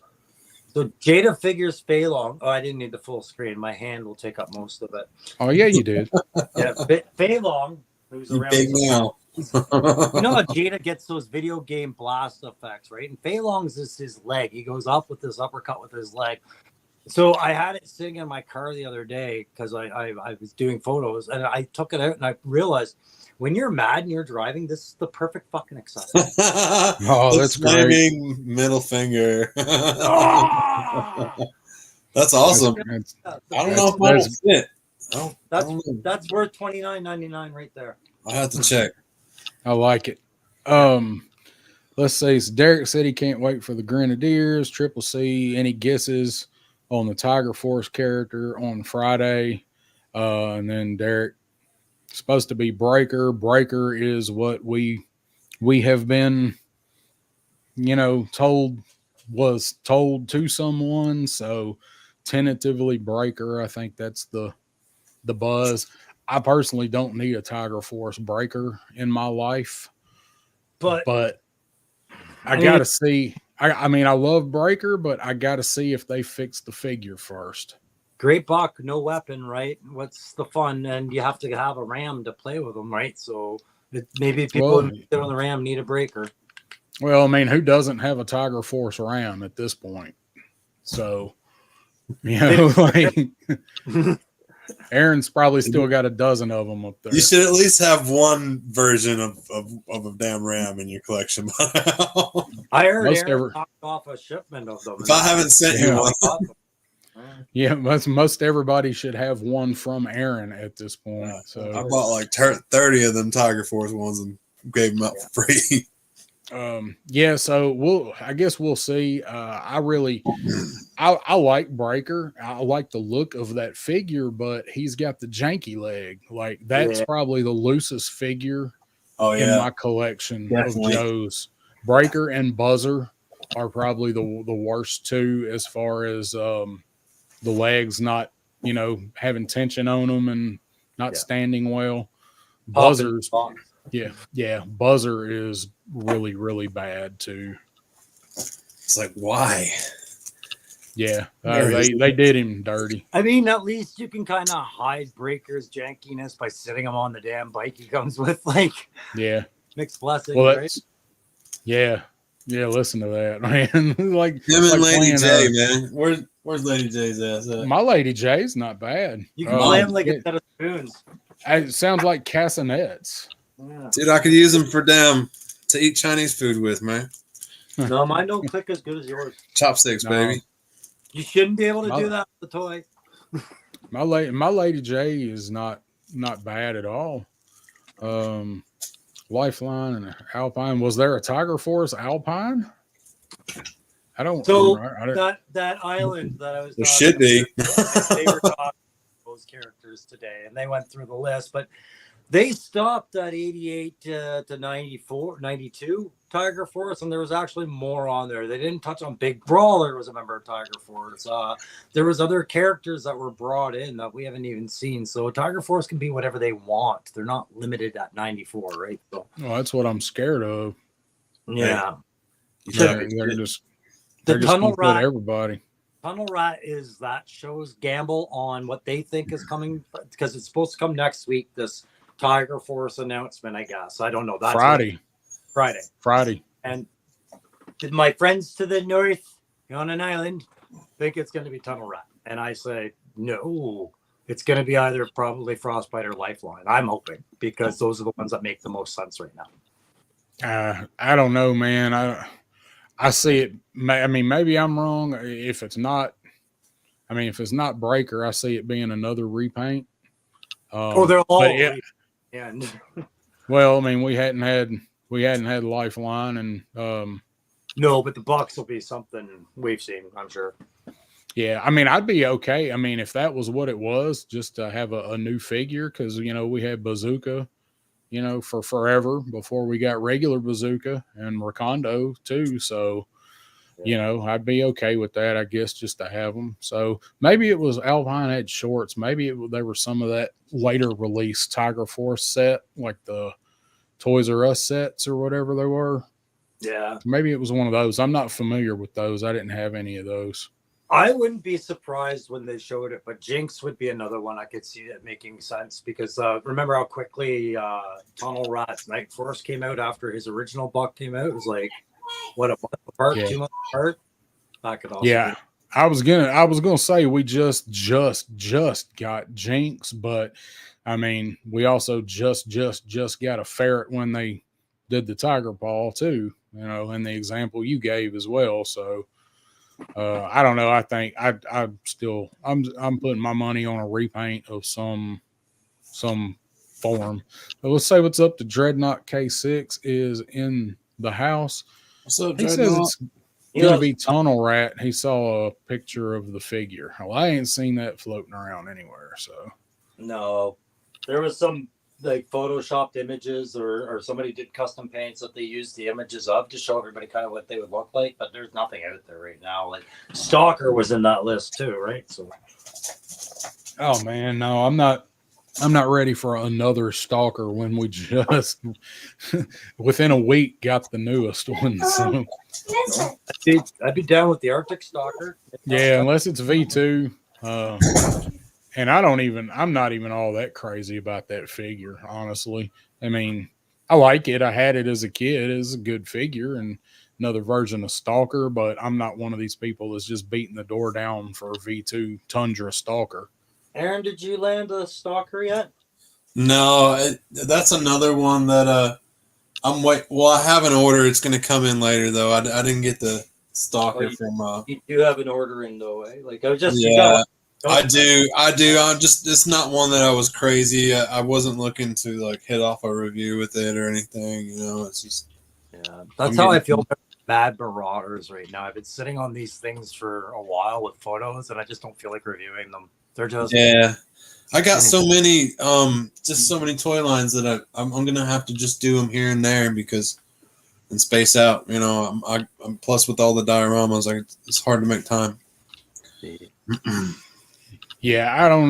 Speaker 2: So Jada Figures Fei Long. Oh, I didn't need the full screen. My hand will take up most of it.
Speaker 1: Oh yeah, you did.
Speaker 2: Yeah, Fei Long, who's around.
Speaker 3: Big now.
Speaker 2: You know how Jada gets those video game blast effects, right? And Fei Long's is his leg. He goes up with this uppercut with his leg. So I had it sitting in my car the other day because I was doing photos, and I took it out and I realized when you're mad and you're driving, this is the perfect fucking accessory.
Speaker 1: Oh, that's great.
Speaker 3: Middle finger.
Speaker 2: Oh!
Speaker 3: That's awesome. I don't know if that'll fit.
Speaker 2: That's worth $29.99 right there.
Speaker 3: I have to check.
Speaker 1: I like it. Let's see. So Derek said he can't wait for the Grenadiers. Triple C. Any guesses on the Tiger Force character on Friday? And then Derek supposed to be Breaker. Breaker is what we have been, told to someone. So tentatively Breaker. I think that's the buzz. I personally don't need a Tiger Force Breaker in my life, but I gotta see. I mean, I love Breaker, but I gotta see if they fix the figure first.
Speaker 2: Great buck, no weapon, right? What's the fun? And you have to have a ram to play with them, right? So maybe people on the ram need a Breaker.
Speaker 1: Well, I mean, who doesn't have a Tiger Force ram at this point? So, like Aaron's probably still got a dozen of them up there.
Speaker 3: You should at least have one version of a damn ram in your collection.
Speaker 2: I heard Aaron knocked off a shipment of them.
Speaker 3: If I haven't sent you one.
Speaker 1: Yeah, most everybody should have one from Aaron at this point. So
Speaker 3: I bought like 30 of them Tiger Force ones and gave them out for free.
Speaker 1: So I guess we'll see. I like Breaker. I like the look of that figure, but he's got the janky leg. Like that's probably the loosest figure in my collection of Joe's. Breaker and Buzzer are probably the worst two as far as the legs not having tension on them and not standing well. Buzzers. Buzzer is really, really bad too.
Speaker 3: It's like, why?
Speaker 1: Yeah, they did him dirty.
Speaker 2: I mean, at least you can kind of hide Breaker's jankiness by sitting him on the damn bike he comes with. Like, mixed blessings, right?
Speaker 1: Yeah, listen to that, man. like
Speaker 3: him and Lady J, man. Where's Lady J's ass at?
Speaker 1: My Lady J's not bad.
Speaker 2: You can play him like a set of spoons.
Speaker 1: It sounds like castanets.
Speaker 2: Yeah.
Speaker 3: Dude, I could use them to eat Chinese food with, man.
Speaker 2: No, mine don't click as good as yours.
Speaker 3: Chopsticks, baby.
Speaker 2: You shouldn't be able to do that with the toy.
Speaker 1: My Lady J is not bad at all. Lifeline and Alpine. Was there a Tiger Force Alpine? I don't.
Speaker 2: So that island that I was.
Speaker 3: There should be.
Speaker 2: They were talking those characters today, and they went through the list, but they stopped at 88 to 94, 92 Tiger Force, and there was actually more on there. They didn't touch on Big Brawler was a member of Tiger Force. There was other characters that were brought in that we haven't even seen. So Tiger Force can be whatever they want. They're not limited at 94, right? So,
Speaker 1: well, that's what I'm scared of.
Speaker 2: Yeah.
Speaker 1: They're just Tunnel Rat. Everybody.
Speaker 2: Tunnel Rat is that show's gamble on what they think is coming because it's supposed to come next week. This Tiger Force announcement, I guess. I don't know. That's Friday. And my friends to the north on an island think it's going to be Tunnel Rat. And I say, no, it's going to be either probably Frostbite or Lifeline. I'm hoping because those are the ones that make the most sense right now.
Speaker 1: I don't know, man. I see it. I mean, maybe I'm wrong. If it's not Breaker, I see it being another repaint.
Speaker 2: They're all.
Speaker 1: Well, I mean, we hadn't had Lifeline, and
Speaker 2: no, but the box will be something we've seen, I'm sure.
Speaker 1: Yeah, I mean, I'd be okay. I mean, if that was what it was, just to have a new figure, because we had Bazooka, for forever before we got regular Bazooka and Rakondo too. So, I'd be okay with that, I guess, just to have them. So maybe it was Alpine had shorts. Maybe there were some of that later release Tiger Force set, like the Toys R Us sets or whatever they were.
Speaker 2: Yeah.
Speaker 1: Maybe it was one of those. I'm not familiar with those. I didn't have any of those.
Speaker 2: I wouldn't be surprised when they showed it, but Jinx would be another one I could see it making sense because remember how quickly Tunnel Rat's Night Force came out after his original buck came out? It was like, what, a month apart, 2 months apart? That could also be.
Speaker 1: I was gonna say we just got Jinx, but I mean we also just got a ferret when they did the Tiger Paw too, and the example you gave as well. So I don't know. I think I'm putting my money on a repaint of some form. But let's say what's up to Dreadnought K6 is in the house.
Speaker 3: What's up,
Speaker 1: he
Speaker 3: Dreadnought?
Speaker 1: says it's gonna be Tunnel Rat. He saw a picture of the figure. Well, I ain't seen that floating around anywhere. So
Speaker 2: no, there was some like photoshopped images or somebody did custom paints that they used the images of to show everybody kind of what they would look like, but there's nothing out there right now. Like Stalker was in that list too, right? So
Speaker 1: Oh man, no, I'm not ready for another Stalker when we just within a week got the newest one. So
Speaker 2: I'd be down with the Arctic Stalker.
Speaker 1: yeah, unless it's V2. And I'm not even all that crazy about that figure, honestly. I mean, I like it. I had it as a kid. It's a good figure and another version of Stalker, but I'm not one of these people that's just beating the door down for V2 Tundra Stalker.
Speaker 2: Aaron, did you land a Stalker yet?
Speaker 3: No, that's another one that well, I have an order. It's going to come in later though. I didn't get the Stalker from.
Speaker 2: You do have an order in though, eh? Like I was just
Speaker 3: I do. I'm just. It's not one that I was crazy. I wasn't looking to like hit off a review with it or anything. You know, it's just.
Speaker 2: Yeah, that's how I feel about Mad Marauders right now. I've been sitting on these things for a while with photos, and I just don't feel like reviewing them. They're just
Speaker 3: I got so many, just so many toy lines that I'm gonna have to just do them here and there because and space out. You know, I'm plus with all the dioramas, it's hard to make time.
Speaker 1: Yeah, I don't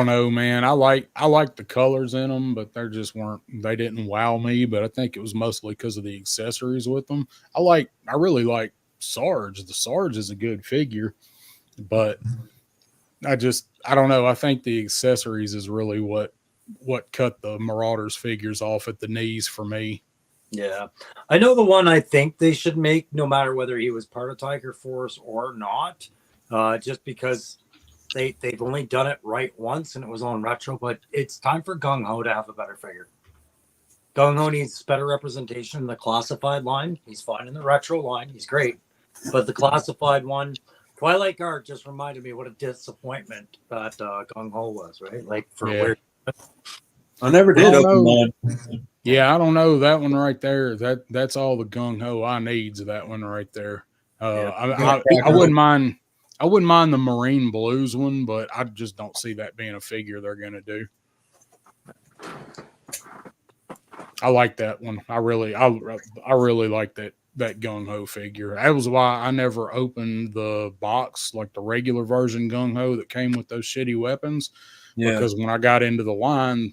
Speaker 1: know, man. I like the colors in them, but they didn't wow me. But I think it was mostly because of the accessories with them. I really like Sarge. The Sarge is a good figure, but I don't know. I think the accessories is really what cut the Marauders figures off at the knees for me.
Speaker 2: Yeah. I know the one I think they should make, no matter whether he was part of Tiger Force or not, just because they've only done it right once and it was on retro, but it's time for Gung Ho to have a better figure. Gung Ho needs better representation in the classified line. He's fine in the retro line. He's great. But the classified one, Twilight Guard just reminded me what a disappointment that Gung Ho was, right? Like where
Speaker 3: I never did open one.
Speaker 1: Yeah, I don't know that one right there. That's all the Gung Ho I needs. That one right there. I wouldn't mind. I wouldn't mind the Marine Blues one, but I just don't see that being a figure they're going to do. I like that one. I really like that Gung Ho figure. That was why I never opened the box, like the regular version Gung Ho that came with those shitty weapons. Yeah. Because when I got into the line,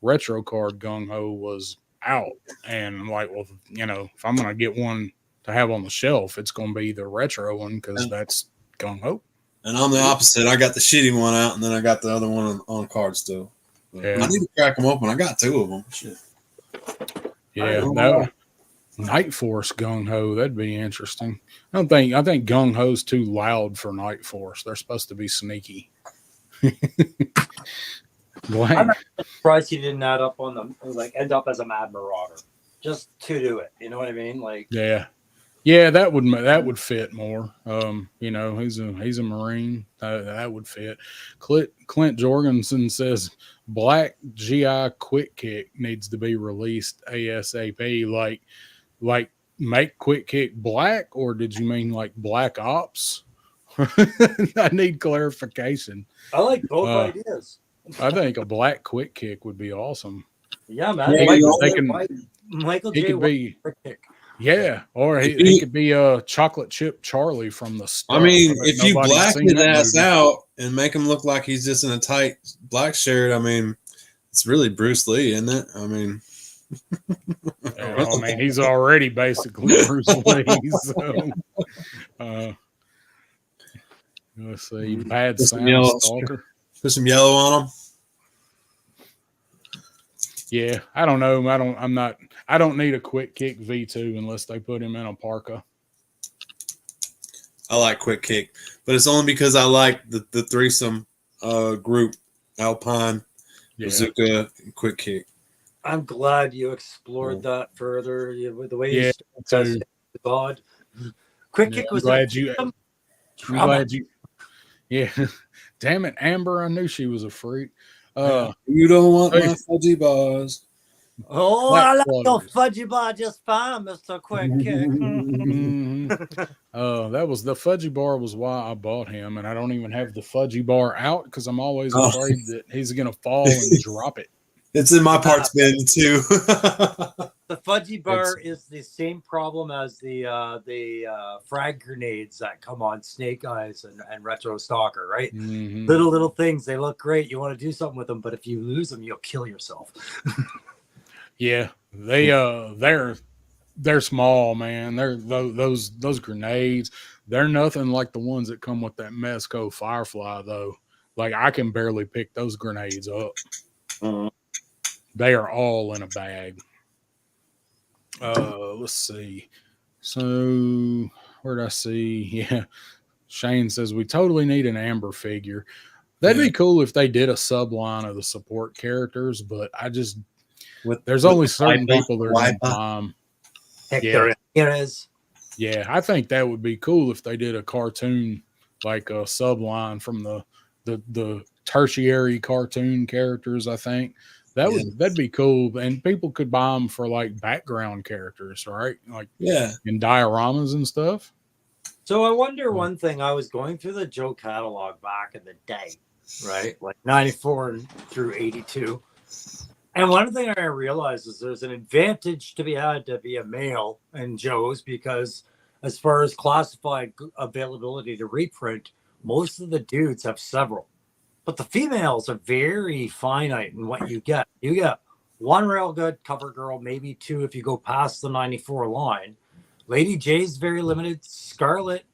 Speaker 1: retro card Gung Ho was out, and I'm like, well, you know, if I'm going to get one to have on the shelf, it's going to be the retro one because that's Gung Ho.
Speaker 3: And I'm the opposite. I got the shitty one out, and then I got the other one on card still. Yeah. I need to crack them open. I got two of them. Shit.
Speaker 1: Yeah, Night Force Gung Ho, that'd be interesting. I think Gung Ho's too loud for Night Force. They're supposed to be sneaky.
Speaker 2: I'm surprised he didn't end up as a Mad Marauder, just to do it. You know what I mean? Like,
Speaker 1: yeah, that would fit more. You know, he's a Marine. That would fit. Clint Jorgensen says Black GI Quick Kick needs to be released ASAP. Like make Quick Kick black, or did you mean like Black Ops? I need clarification.
Speaker 2: I like both ideas.
Speaker 1: I think a black Quick Kick would be awesome.
Speaker 2: Yeah, man. Michael J.
Speaker 1: Could be, Quick Kick. Yeah, or he could be a chocolate chip Charlie from the start.
Speaker 3: I mean, if you black his ass out and make him look like he's just in a tight black shirt, I mean, it's really Bruce Lee, isn't it? I mean,
Speaker 1: he's already basically Bruce Lee. So, let's see, bad sound stalker.
Speaker 3: Put some yellow on him.
Speaker 1: Yeah, I don't know. I don't need a Quick Kick V2 unless they put him in a parka.
Speaker 3: I like Quick Kick, but it's only because I like the threesome group: Alpine, Bazooka, and Quick Kick.
Speaker 2: I'm glad you explored that further. The way you started God. Quick Kick was
Speaker 1: glad you. Yeah, damn it, Amber! I knew she was a freak.
Speaker 3: You don't want my fudgy bars.
Speaker 2: Oh, I like your fudgy bar just fine, Mr. Quick Kick.
Speaker 1: That was the fudgy bar was why I bought him, and I don't even have the fudgy bar out because I'm always afraid that he's gonna fall and drop it.
Speaker 3: It's in my parts bin too.
Speaker 2: The fudgy bar is the same problem as the frag grenades that come on Snake Eyes and Retro Stalker, right?
Speaker 1: Mhm.
Speaker 2: Little things, they look great. You want to do something with them, but if you lose them, you'll kill yourself.
Speaker 1: Yeah, they're small, man. They're those grenades. They're nothing like the ones that come with that Mesco Firefly, though. Like I can barely pick those grenades up. They are all in a bag. Let's see. So where did I see? Yeah, Shane says we totally need an Amber figure. That'd be cool if they did a subline of the support characters, but there's only certain people that are going to buy them.
Speaker 2: Hector Ramirez.
Speaker 1: Yeah, I think that would be cool if they did a cartoon, like a subline from the tertiary cartoon characters. I think that'd be cool, and people could buy them for like background characters, right? Like in dioramas and stuff.
Speaker 2: So I wonder one thing. I was going through the Joe catalog back in the day, right? Like 94 through 82. And one thing I realized is there's an advantage to be had to be a male in Joe's, because as far as classified availability to reprint, most of the dudes have several. But the females are very finite in what you get. You get one real good cover girl, maybe two if you go past the 94 line. Lady J's very limited. Scarlet,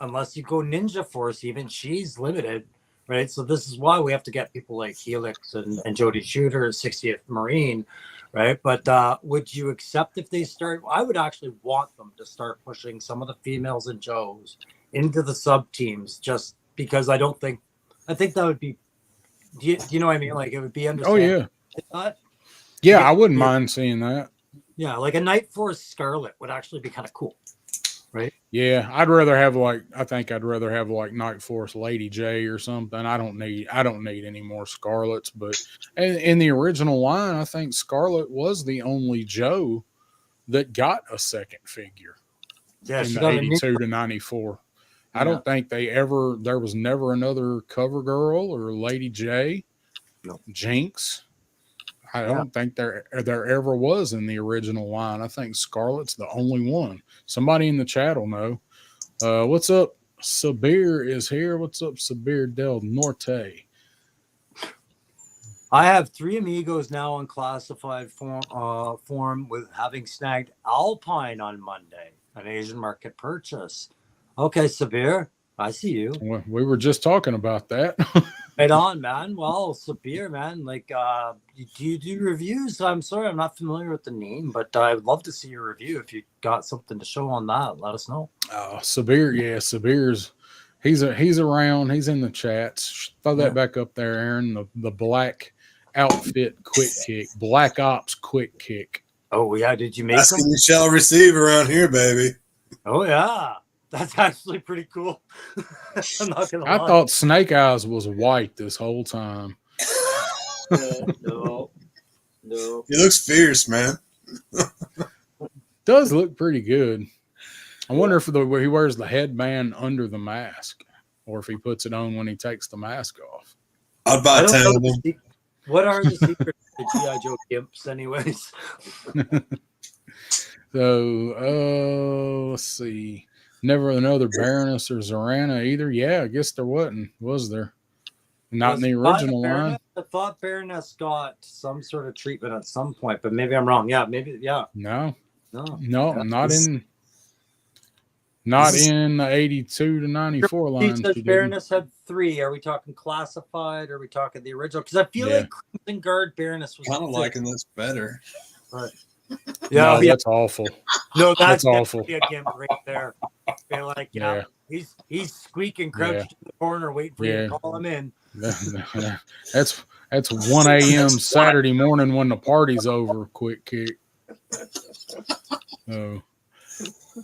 Speaker 2: unless you go Ninja Force, even she's limited, right? So this is why we have to get people like Helix and Jody Shooter, 60th Marine, right? But would you accept if they start? I would actually want them to start pushing some of the females and Joes into the sub teams, just because I think that would be. Do you know what I mean? Like it would be understandable.
Speaker 1: Oh yeah. I wouldn't mind seeing that.
Speaker 2: Yeah, like a Night Force Scarlet would actually be kind of cool, right?
Speaker 1: Yeah, I'd rather have like Night Force Lady J or something. I don't need any more Scarlets, but in the original line, I think Scarlet was the only Joe that got a second figure.
Speaker 2: Yeah,
Speaker 1: in the 82 to 94. I don't think there was never another Cover Girl or Lady J, Jinx. I don't think there ever was in the original line. I think Scarlet's the only one. Somebody in the chat will know. What's up? Sabir is here. What's up, Sabir Del Norte?
Speaker 2: I have 3 Amigos now in classified form with having snagged Alpine on Monday, an Asian market purchase. Okay, Sabir, I see you.
Speaker 1: We were just talking about that.
Speaker 2: Right on, man. Well, Sabir, man, like, do you do reviews? I'm sorry, I'm not familiar with the name, but I'd love to see your review. If you got something to show on that, let us know.
Speaker 1: Sabir's he's around. He's in the chats. Throw that back up there, Aaron. The black outfit quick kick, Black Ops quick kick.
Speaker 2: Oh yeah, did you make them?
Speaker 3: You shall receive around here, baby.
Speaker 2: Oh yeah. That's actually pretty cool. I'm not gonna lie.
Speaker 1: I thought Snake Eyes was white this whole time.
Speaker 2: No.
Speaker 3: He looks fierce, man.
Speaker 1: Does look pretty good. I wonder if he wears the headband under the mask, or if he puts it on when he takes the mask off.
Speaker 3: I'd buy 10 of them.
Speaker 2: What are the secrets of the G.I. Joe Gimps, anyways?
Speaker 1: So, let's see. Never another Baroness or Zorana either. Yeah, I guess there wasn't. Was there? Not in the original line.
Speaker 2: I thought Baroness got some sort of treatment at some point, but maybe I'm wrong. Yeah, maybe. Yeah.
Speaker 1: No, not in the 82 to 94 line.
Speaker 2: Baroness had 3. Are we talking classified? Or are we talking the original? Because I feel like Crimson Guard Baroness was
Speaker 3: kind of liking this better.
Speaker 2: Right.
Speaker 1: Yeah, that's awful.
Speaker 2: No, that's
Speaker 1: awful.
Speaker 2: A gimp right there. I feel like he's squeaking, crouched in the corner, waiting for you to call him in.
Speaker 1: That's 1 a.m. Saturday morning when the party's over. Quick kick. So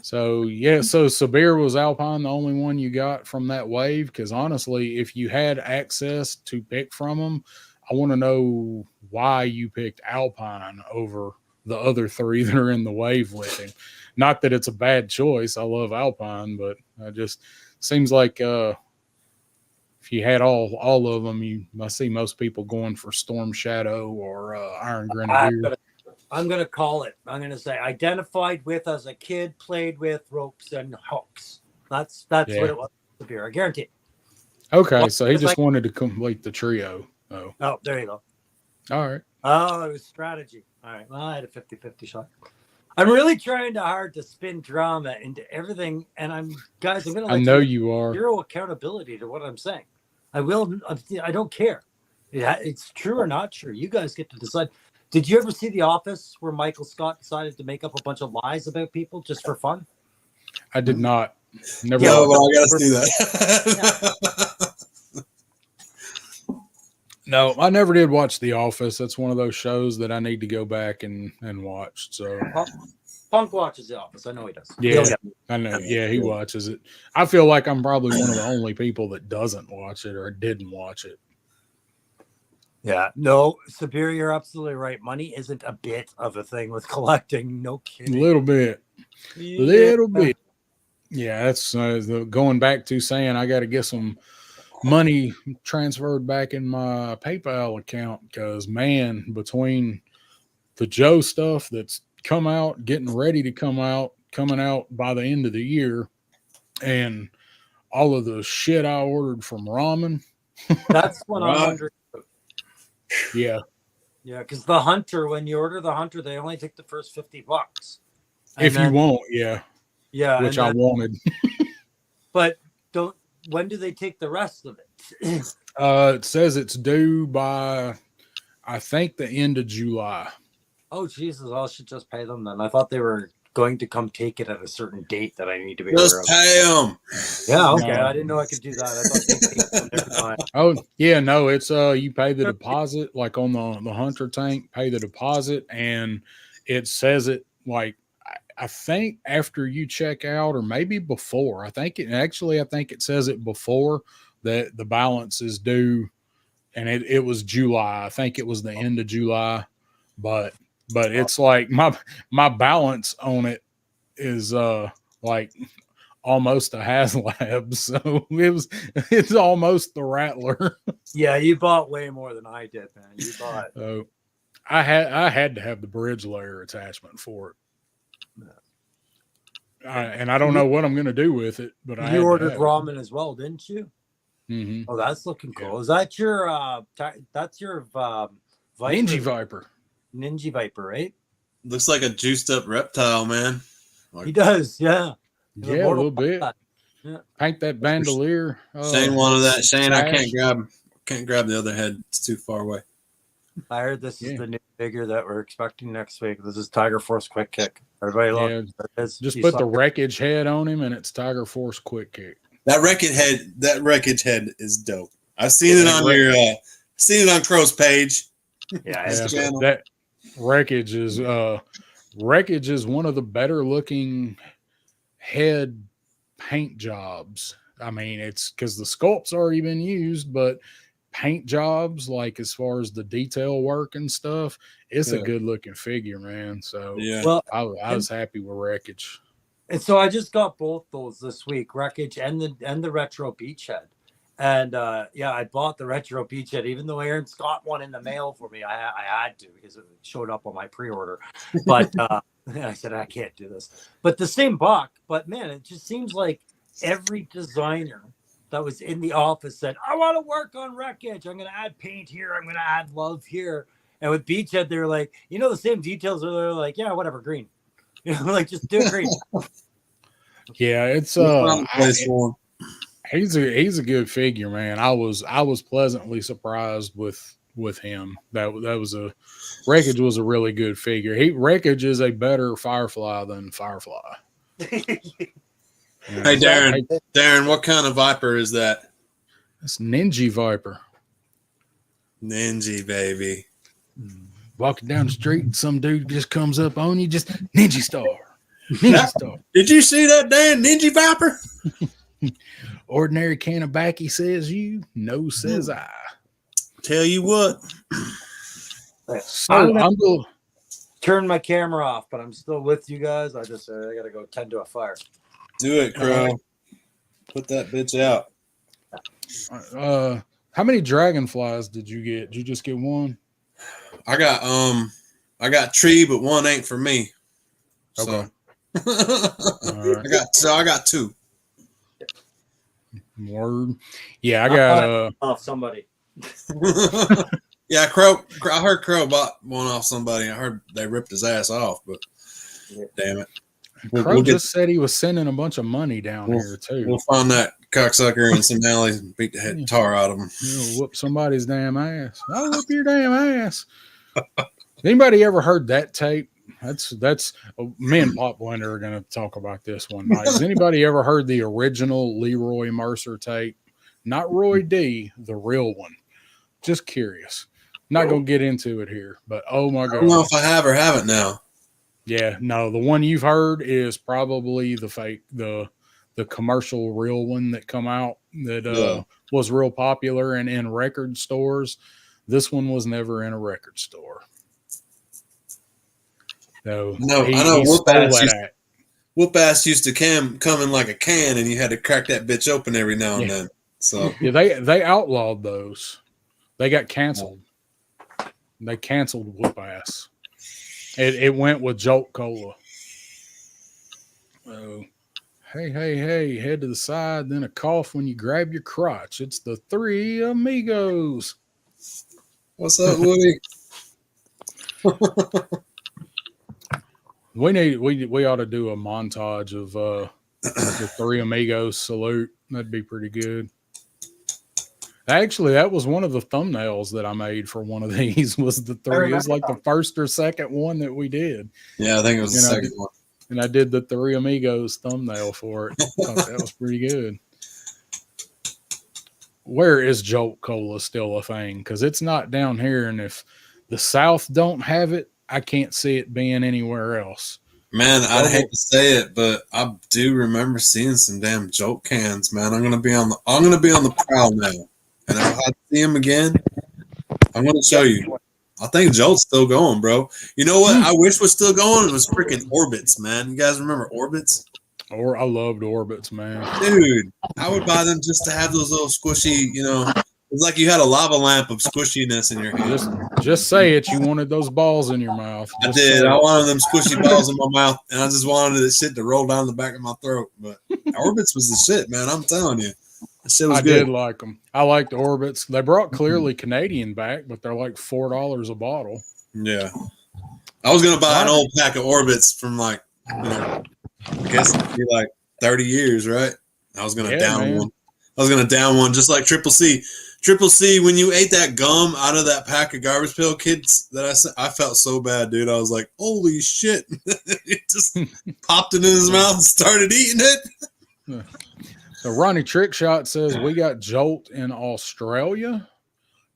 Speaker 1: Sabir was Alpine the only one you got from that wave? Because honestly, if you had access to pick from them, I want to know why you picked Alpine over the other 3 that are in the wave with him. Not that it's a bad choice. I love Alpine, but it just seems like if you had all of them, I see most people going for Storm Shadow or Iron Grenadier.
Speaker 2: I'm gonna call it. I'm gonna say identified with as a kid, played with ropes and hooks. That's what it was. I guarantee.
Speaker 1: Okay,
Speaker 2: Well,
Speaker 1: so he
Speaker 2: it's
Speaker 1: just
Speaker 2: like-
Speaker 1: wanted to complete the trio. Oh,
Speaker 2: Oh, there you go.
Speaker 1: all right.
Speaker 2: Oh, it was strategy. All right. Well, I had a 50-50 shot. I'm really trying hard to spin drama into everything, and I'm gonna.
Speaker 1: I know you are.
Speaker 2: Zero accountability to what I'm saying. I don't care. It's true or not true. You guys get to decide. Did you ever see The Office where Michael Scott decided to make up a bunch of lies about people just for fun?
Speaker 1: I did not. Never.
Speaker 3: No,
Speaker 1: watched
Speaker 3: but
Speaker 1: it.
Speaker 3: I gotta see that.
Speaker 1: No, I never did watch The Office. That's one of those shows that I need to go back and watch. So
Speaker 2: Punk watches The Office. I know he does.
Speaker 1: yeah, I know. Yeah, he watches it. I feel like I'm probably one of the only people that doesn't watch it or didn't watch it.
Speaker 2: Yeah, no, Sabir, you're absolutely right. Money isn't a bit of a thing with collecting. No
Speaker 1: A
Speaker 2: kidding.
Speaker 1: little bit. Little bit. Yeah, that's going back to saying I got to get some money transferred back in my PayPal account because, man, between the Joe stuff that's come out, getting ready to come out, coming out by the end of the year, and all of the shit I ordered from ramen.
Speaker 2: That's what I'm
Speaker 3: Right.
Speaker 2: wondering.
Speaker 1: Yeah.
Speaker 2: Yeah, because the Hunter, when you order the Hunter, they only take the first $50. And
Speaker 1: If you
Speaker 2: then-
Speaker 1: want, yeah.
Speaker 2: yeah,
Speaker 1: Which
Speaker 2: and
Speaker 1: I
Speaker 2: then-
Speaker 1: wanted.
Speaker 2: but don't. When do they take the rest of it?
Speaker 1: It says it's due by, I think, the end of July.
Speaker 2: Oh Jesus! I should just pay them then. I thought they were going to come take it at a certain date that I need to be aware
Speaker 3: Just
Speaker 2: of.
Speaker 3: pay them.
Speaker 2: Yeah, okay.
Speaker 1: No.
Speaker 2: I didn't know I could do that. I thought they paid them every time.
Speaker 1: Oh yeah, no, it's you pay the deposit like on the Hunter tank, pay the deposit, and it says it like I think after you check out or maybe before. I think it says it before that the balance is due, and it was July. I think it was the end of July, but it's like my balance on it is like almost a HasLab, so it's almost the Rattler.
Speaker 2: Yeah, you bought way more than I did, man. You bought.
Speaker 1: So I had to have the bridge layer attachment for it. And I don't know what I'm going to do with it, but
Speaker 2: You ordered ramen as well, didn't you?
Speaker 1: Mm-hmm.
Speaker 2: Oh, that's looking cool. Is that your that's your Viper?
Speaker 1: Ninja Viper.
Speaker 2: Ninja Viper, right?
Speaker 3: Looks like a juiced up reptile, man.
Speaker 2: He does, yeah. The
Speaker 1: Yeah, a
Speaker 2: Mortal
Speaker 1: little bit.
Speaker 2: Kombat. Yeah.
Speaker 1: Paint that bandolier.
Speaker 3: Shane wanted that. Shane, I
Speaker 1: sash.
Speaker 3: can't grab the other head. It's too far away.
Speaker 2: I heard this
Speaker 1: Yeah.
Speaker 2: is the new figure that we're expecting next week. This is Tiger Force Quick Kick. Everybody look.
Speaker 1: Yeah,
Speaker 2: There it is.
Speaker 1: just
Speaker 2: You
Speaker 1: put
Speaker 2: saw
Speaker 1: the
Speaker 2: it.
Speaker 1: wreckage head on him, and it's Tiger Force Quick Kick.
Speaker 3: That wreckage head is dope. I've seen it on your seen it on Crow's page.
Speaker 2: Yeah,
Speaker 3: His
Speaker 2: it's
Speaker 1: Yeah,
Speaker 3: channel.
Speaker 1: that wreckage is one of the better looking head paint jobs. I mean, it's because the sculpt's already been used, but paint jobs, like as far as the detail work and stuff, it's a
Speaker 3: Yeah.
Speaker 1: good looking figure, man. So
Speaker 3: Yeah.
Speaker 2: well,
Speaker 1: I was happy with wreckage.
Speaker 2: and so I just got both those this week, Wreckage and the retro beachhead. And yeah, I bought the retro beachhead, even though Aaron's got one in the mail for me. I had to because it showed up on my pre-order. But I said I can't do this. But the same buck. But man, it just seems like every designer that was in the office said, "I want to work on Wreckage. I'm going to add paint here. I'm going to add love here." And with beachhead, they were like, the same details. They're like, "Yeah, whatever, green." Like just do green.
Speaker 1: Yeah, it's
Speaker 3: Place for him.
Speaker 1: he's a good figure, man. I was pleasantly surprised with him. That was a wreckage was a really good figure. Wreckage is a better Firefly than Firefly.
Speaker 3: Hey, Darren, what kind of Viper is that?
Speaker 1: It's Ninja Viper.
Speaker 3: Ninja, baby.
Speaker 1: Walking down the street, some dude just comes up on you, just Ninja Star. Ninja Star.
Speaker 3: Did you see that, Darren? Ninja Viper?
Speaker 1: Ordinary can of backy says you, no says I.
Speaker 3: Tell you what.
Speaker 1: So
Speaker 2: I'm gonna
Speaker 1: I'm going
Speaker 2: turn my camera off, but I'm still with you guys. I gotta go tend to a fire.
Speaker 3: Do it, Crow. Put that bitch out.
Speaker 1: How many dragonflies did you get? Did you just get one?
Speaker 3: I got tree, but one ain't for me. So
Speaker 1: Okay. Right.
Speaker 3: I got two.
Speaker 1: Word. Yeah, I got
Speaker 2: off somebody.
Speaker 3: Yeah, I heard Crow bought one off somebody. I heard they ripped his ass off, but damn it.
Speaker 1: Crow just said he was sending a bunch of money down here too.
Speaker 3: We'll find that cocksucker in some alleys and beat the head tar out of him.
Speaker 1: You'll whoop somebody's damn ass. I'll whoop your damn ass. Anybody ever heard that tape? That's me and Pop Blender are going to talk about this one night. Has anybody ever heard the original Leroy Mercer tape? Not Roy D, the real one. Just curious. Not going to get into it here, but oh my God.
Speaker 3: I don't know if I have or haven't now.
Speaker 1: Yeah, no, the one you've heard is probably the fake, the commercial real one that come out that was real popular and in record stores. This one was never in a record store. So
Speaker 3: no, I know Whoop Ass used to come in like a can, and you had to crack that bitch open every now and then. So
Speaker 1: yeah, they outlawed those. They got canceled. They canceled Whoop Ass. It went with Jolt Cola. Oh, hey, head to the side, then a cough when you grab your crotch. It's the Three Amigos.
Speaker 3: What's up, Woody?
Speaker 1: We ought to do a montage of the Three Amigos salute. That'd be pretty good. Actually, that was one of the thumbnails that I made for one of these. Was the three? It was like the first or second one that we did.
Speaker 3: Yeah, I think it was the second one.
Speaker 1: And I did the Three Amigos thumbnail for it. I thought that was pretty good. Where is Jolt Cola still a thing? Because it's not down here, and if the South don't have it, I can't see it being anywhere else.
Speaker 3: Man, I'd hate to say it, but I do remember seeing some damn Jolt cans. Man, I'm gonna be on the prowl now. And if I see him again, I'm going to show you. I think Jolt's still going, bro. You know what I wish was still going? It was freaking Orbits, man. You guys remember Orbits?
Speaker 1: Or I loved Orbits, man.
Speaker 3: Dude, I would buy them just to have those little squishy, it's like you had a lava lamp of squishiness in your hand.
Speaker 1: Just say it. You wanted those balls in your mouth.
Speaker 3: I did. I wanted them squishy balls in my mouth, and I just wanted this shit to roll down the back of my throat. But Orbits was the shit, man. I'm telling you.
Speaker 1: I did like them. I liked the Orbits. They brought Clearly Canadian back, but they're like $4 a bottle.
Speaker 3: Yeah. I was going to buy an old pack of Orbits from I guess it'd be like 30 years, right? I was going to down one. I was going to down one just like Triple C. Triple C, when you ate that gum out of that pack of Garbage Pail Kids that I felt so bad, dude. I was like, holy shit. He just popped it in his mouth and started eating it.
Speaker 1: So Ronnie Trickshot says we got Jolt in Australia,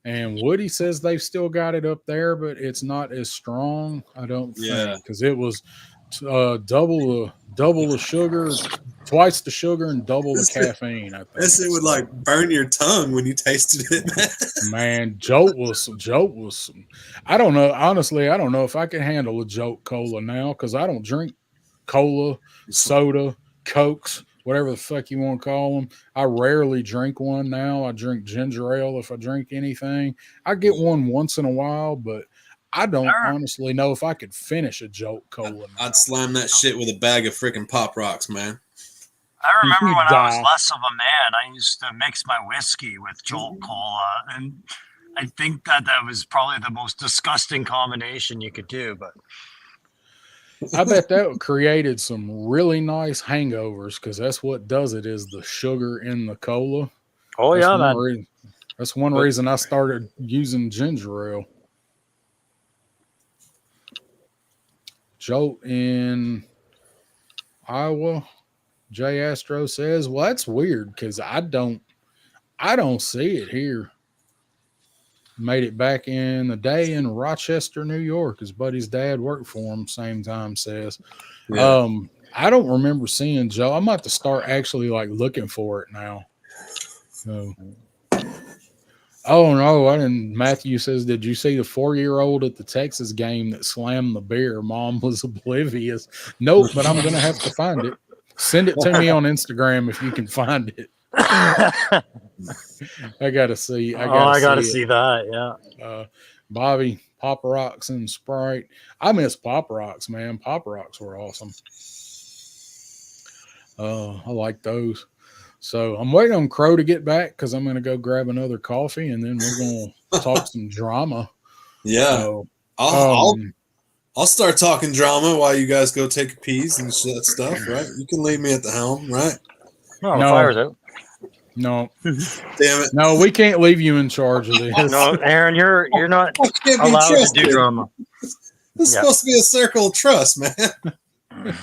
Speaker 1: and Woody says they've still got it up there, but it's not as strong. I don't think because it was double the sugar, twice the sugar, and double the caffeine. I think
Speaker 3: this it would like burn your tongue when you tasted it.
Speaker 1: Man, Jolt was. I don't know. Honestly, I don't know if I can handle a Jolt Cola now because I don't drink cola, soda, Cokes. Whatever the fuck you want to call them. I rarely drink one now. I drink ginger ale if I drink anything. I get one once in a while, but I don't honestly know if I could finish a Jolt Cola.
Speaker 3: I'd slam that shit with a bag of freaking Pop Rocks, man.
Speaker 4: I remember when I was less of a man, I used to mix my whiskey with Jolt Cola, and I think that was probably the most disgusting combination you could do, but
Speaker 1: I bet that created some really nice hangovers because that's what does it is the sugar in the cola.
Speaker 4: Oh, man.
Speaker 1: That's one reason I started using ginger ale. Jolt in Iowa, Jay Astro says, well, that's weird because I don't see it here. Made it back in the day in Rochester, New York. His buddy's dad worked for him. Same time says, I don't remember seeing Joe. I'm about to start actually like looking for it now. So, oh no, I didn't. Matthew says, did you see the 4-year-old at the Texas game that slammed the beer? Mom was oblivious. Nope, but I'm gonna have to find it. Send it to me on Instagram if you can find it. I gotta see.
Speaker 4: I gotta
Speaker 1: see
Speaker 4: see that. Yeah.
Speaker 1: Bobby, Pop Rocks and Sprite. I miss Pop Rocks, man. Pop Rocks were awesome. I like those. So I'm waiting on Crow to get back because I'm going to go grab another coffee and then we're going to talk some drama.
Speaker 3: Yeah.
Speaker 1: So,
Speaker 3: I'll start talking drama while you guys go take a piece and that stuff, right? You can leave me at the helm, right?
Speaker 4: No,
Speaker 1: No.
Speaker 4: fire's out.
Speaker 1: No,
Speaker 3: Damn it.
Speaker 1: no, we can't leave you in charge of this.
Speaker 4: No, Aaron, you're not
Speaker 3: I can't be
Speaker 4: allowed to
Speaker 3: trusted.
Speaker 4: do drama.
Speaker 3: This is
Speaker 4: Yeah.
Speaker 3: supposed to be a circle of trust, man.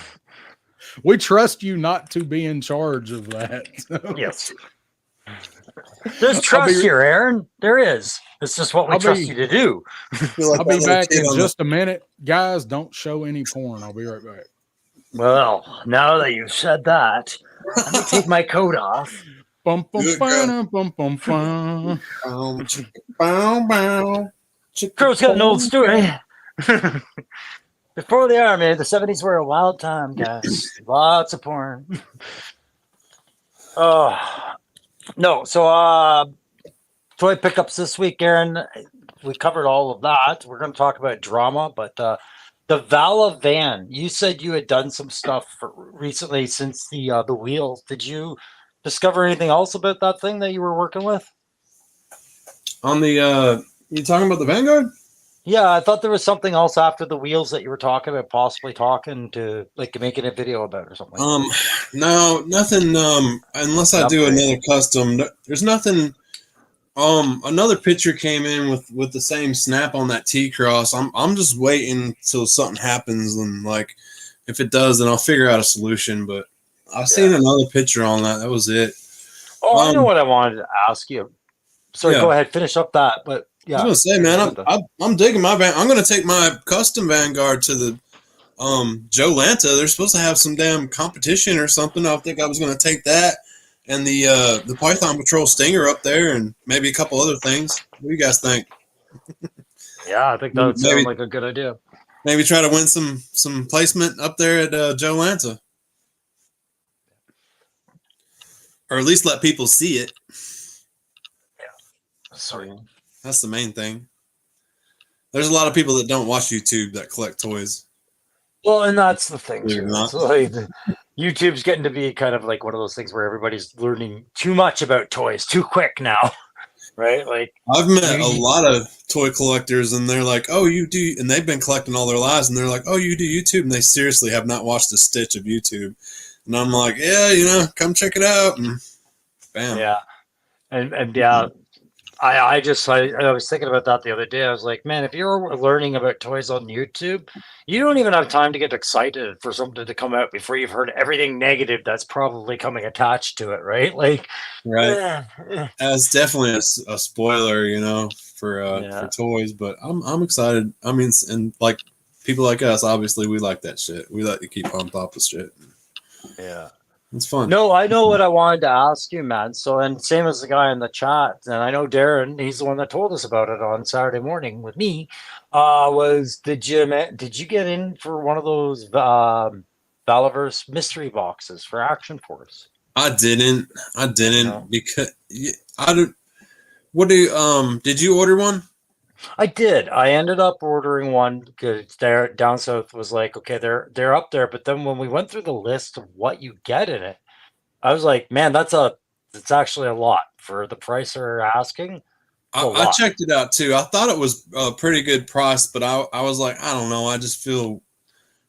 Speaker 1: We trust you not to be in charge of that.
Speaker 4: Yes. There's trust here, Aaron. There is. It's just what we
Speaker 1: I'll
Speaker 4: trust
Speaker 1: be-
Speaker 4: you to do.
Speaker 3: Feel like
Speaker 1: I'll
Speaker 3: that
Speaker 1: be
Speaker 3: little
Speaker 1: back
Speaker 3: kid
Speaker 1: in
Speaker 3: on
Speaker 1: just a minute. Guys, don't show any porn. I'll be right back.
Speaker 4: Well, now that you've said that, let me take my coat off.
Speaker 1: Bum, bum,
Speaker 3: Good
Speaker 1: bum, bum, bum, bum.
Speaker 3: chicka, bow, bow, chicka,
Speaker 4: Crow's got an old
Speaker 3: bow.
Speaker 4: story. Before the army, the 70s were a wild time, guys. Lots of porn. Oh, no. So, toy pickups this week, Aaron. We covered all of that. We're going to talk about drama, but the Vala van, you said you had done some stuff recently since the wheels. Did you discover anything else about that thing that you were working with?
Speaker 3: On the, you talking about the Vanguard?
Speaker 4: Yeah, I thought there was something else after the wheels that you were talking about, possibly talking to, like, making a video about or something.
Speaker 3: No, nothing. Unless I do another custom, there's nothing. Another picture came in with the same snap on that T-Cross. I'm just waiting till something happens, and like, if it does, then I'll figure out a solution. But I've seen another picture on that. That was it.
Speaker 4: Oh, I know what I wanted to ask you. Sorry,
Speaker 3: Yeah.
Speaker 4: go ahead, finish up that. But yeah,
Speaker 3: I was gonna say, man, I'm digging my van. I'm gonna take my custom Vanguard to the Joe Lanta. They're supposed to have some damn competition or something. I think I was gonna take that and the Python Patrol Stinger up there, and maybe a couple other things. What do you guys think?
Speaker 4: yeah, I think that would sound
Speaker 3: Maybe-
Speaker 4: like a good idea.
Speaker 3: Maybe try to win some placement up there at Joe Lanta, or at least let people see it.
Speaker 4: Sorry.
Speaker 3: That's the main thing. There's a lot of people that don't watch YouTube that collect toys.
Speaker 4: Well, and that's the thing
Speaker 3: Believe it
Speaker 4: too.
Speaker 3: or not.
Speaker 4: It's like YouTube's getting to be kind of like one of those things where everybody's learning too much about toys too quick now, right? Like
Speaker 3: I've met a lot of toy collectors, and they're like, "Oh, you do," and they've been collecting all their lives, and they're like, "Oh, you do YouTube," and they seriously have not watched a stitch of YouTube. And I'm like, "Yeah, come check it out." And bam.
Speaker 4: yeah, and yeah. I was thinking about that the other day. I was like, man, if you're learning about toys on YouTube, you don't even have time to get excited for something to come out before you've heard everything negative that's probably coming attached to it, right? Like,
Speaker 3: Right. That's definitely a spoiler, for toys. But I'm excited. I mean, and like people like us, obviously, we like that shit. We like to keep on top of shit.
Speaker 4: yeah.
Speaker 3: It's fun.
Speaker 4: No, I know what I wanted to ask you, man. So, and same as the guy in the chat, and I know Darren, he's the one that told us about it on Saturday morning with me. Did you get in for one of those Valaverse mystery boxes for Action Force?
Speaker 3: I didn't
Speaker 4: No.
Speaker 3: because I don't. What do you, did you order one?
Speaker 4: I did. I ended up ordering one because there down south was like, okay, they're up there. But then when we went through the list of what you get in it, I was like, man, it's actually a lot for the price they're asking.
Speaker 3: I checked it out too. I thought it was a pretty good price, but I was like, I don't know. I just feel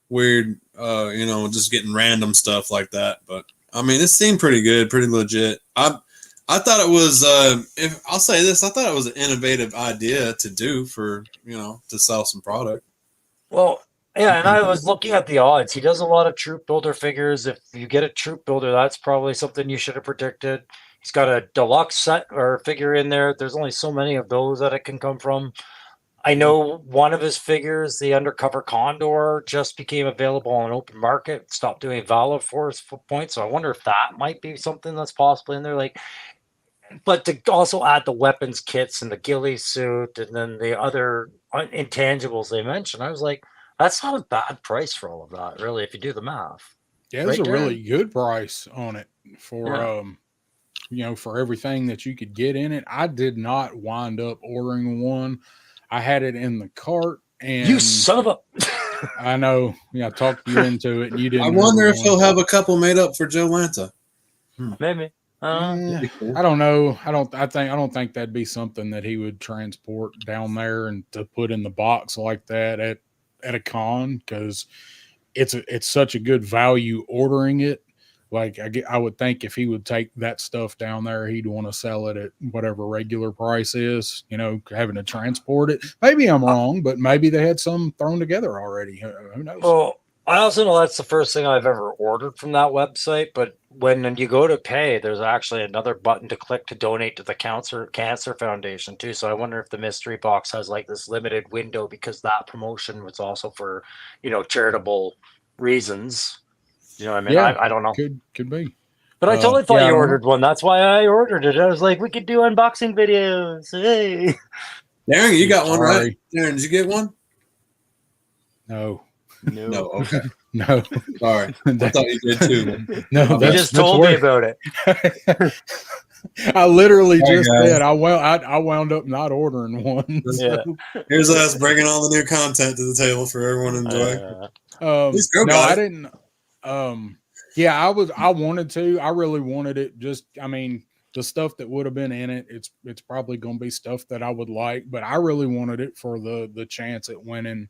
Speaker 3: weird, just getting random stuff like that. But I mean, it seemed pretty good, pretty legit. I thought it was, if I'll say this, I thought it was an innovative idea to do for, to sell some product.
Speaker 4: Well, yeah, and I was looking at the odds. He does a lot of troop builder figures. If you get a troop builder, that's probably something you should have predicted. He's got a deluxe set or figure in there. There's only so many of those that it can come from. I know one of his figures, the Undercover Condor, just became available on open market. Stopped doing Vala Force points. So I wonder if that might be something that's possibly in there. Like, but to also add the weapons kits and the ghillie suit and then the other intangibles they mentioned, I was like, that's not a bad price for all of that, really, if you do the math.
Speaker 1: Yeah, it was
Speaker 4: Right,
Speaker 1: a really good price on it for
Speaker 4: Yeah.
Speaker 1: for everything that you could get in it. I did not wind up ordering one. I had it in the cart, and
Speaker 4: You son of a.
Speaker 1: I know, I talked you into it, and you didn't.
Speaker 3: I wonder
Speaker 1: order
Speaker 3: if he'll
Speaker 1: one.
Speaker 3: have a couple made up for Joe Lanta.
Speaker 4: Maybe.
Speaker 1: Eh, I don't know. I don't think that'd be something that he would transport down there and to put in the box like that at a con, because it's such a good value ordering it. Like I would think if he would take that stuff down there, he'd want to sell it at whatever regular price is, having to transport it. Maybe I'm wrong, but maybe they had some thrown together already. Who knows?
Speaker 4: Well, I also know that's the first thing I've ever ordered from that website. But when you go to pay, there's actually another button to click to donate to the Cancer Foundation too. So I wonder if the mystery box has like this limited window because that promotion was also for, charitable reasons. You know what I mean?
Speaker 1: Yeah,
Speaker 4: I don't know.
Speaker 1: Could be.
Speaker 4: But I totally thought
Speaker 1: yeah, I
Speaker 4: you
Speaker 1: don't
Speaker 4: ordered one. That's why I ordered it. I was like, we could do unboxing videos. Hey.
Speaker 3: Darren, you got one, right?
Speaker 1: Sorry.
Speaker 3: Darren, did you get one?
Speaker 1: No.
Speaker 3: No. Okay.
Speaker 1: No.
Speaker 3: Sorry. I thought you did too.
Speaker 1: No,
Speaker 4: You
Speaker 1: that's,
Speaker 4: just told me
Speaker 1: worse.
Speaker 4: about it.
Speaker 1: I literally
Speaker 3: Sorry,
Speaker 1: just
Speaker 3: guys.
Speaker 1: did. I wound up not ordering one.
Speaker 4: Yeah.
Speaker 3: Here's us bringing all the new content to the table for everyone to enjoy. Please go,
Speaker 1: No,
Speaker 3: guys.
Speaker 1: I didn't. Yeah, I wanted to. I really wanted it. The stuff that would have been in it, it's probably going to be stuff that I would like, but I really wanted it for the chance at winning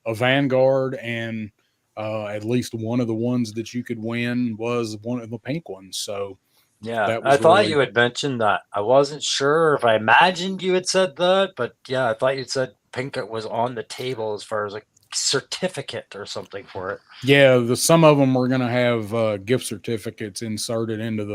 Speaker 1: a Vanguard, and at least one of the ones that you could win was one of the pink ones. So
Speaker 4: Yeah,
Speaker 1: that was
Speaker 4: I thought
Speaker 1: really-
Speaker 4: you had mentioned that. I wasn't sure if I imagined you had said that, but yeah, I thought you said Pinkett was on the table as far as a certificate or something for it.
Speaker 1: Yeah, some of them were going to have gift certificates inserted into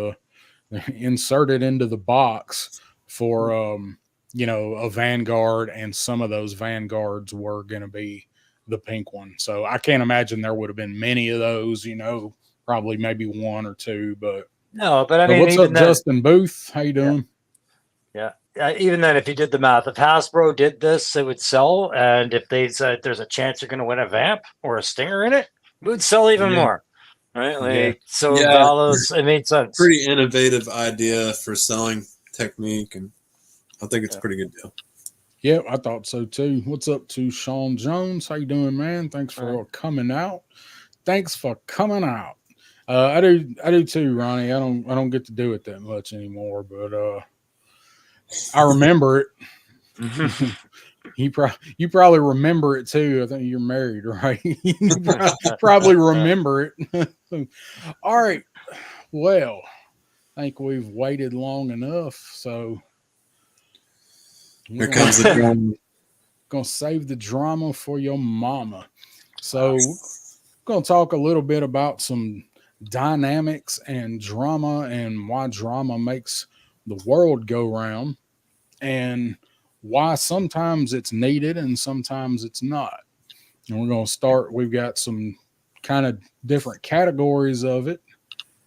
Speaker 1: the box for a Vanguard, and some of those Vanguards were going to be the pink one. So I can't imagine there would have been many of those. Probably maybe one or two. But
Speaker 4: No, but I
Speaker 1: but
Speaker 4: mean,
Speaker 1: what's
Speaker 4: even
Speaker 1: up,
Speaker 4: then,
Speaker 1: Justin Booth? How you doing?
Speaker 4: even then, if you did the math, if Hasbro did this, it would sell. And if they said there's a chance you're going to win a Vamp or a Stinger in it, it would sell even
Speaker 1: Yeah.
Speaker 4: more. Right? Like,
Speaker 1: Yeah.
Speaker 4: so
Speaker 3: Yeah.
Speaker 4: Valos, it made sense.
Speaker 3: Pretty innovative idea for selling technique, and I think it's a pretty good deal.
Speaker 1: Yeah, I thought so too. What's up to Sean Jones? How you doing, man? Thanks for coming out. Thanks for coming out. I do too, Ronnie. I don't get to do it that much anymore, but I remember it. You probably remember it too. I think you're married, right? You probably remember it. All right. Well, I think we've waited long enough, so
Speaker 3: Here comes the drum.
Speaker 1: gonna save the drama for your mama. So we're gonna talk a little bit about some dynamics and drama, and why drama makes the world go round, and why sometimes it's needed and sometimes it's not. And we're gonna start. We've got some kind of different categories of it,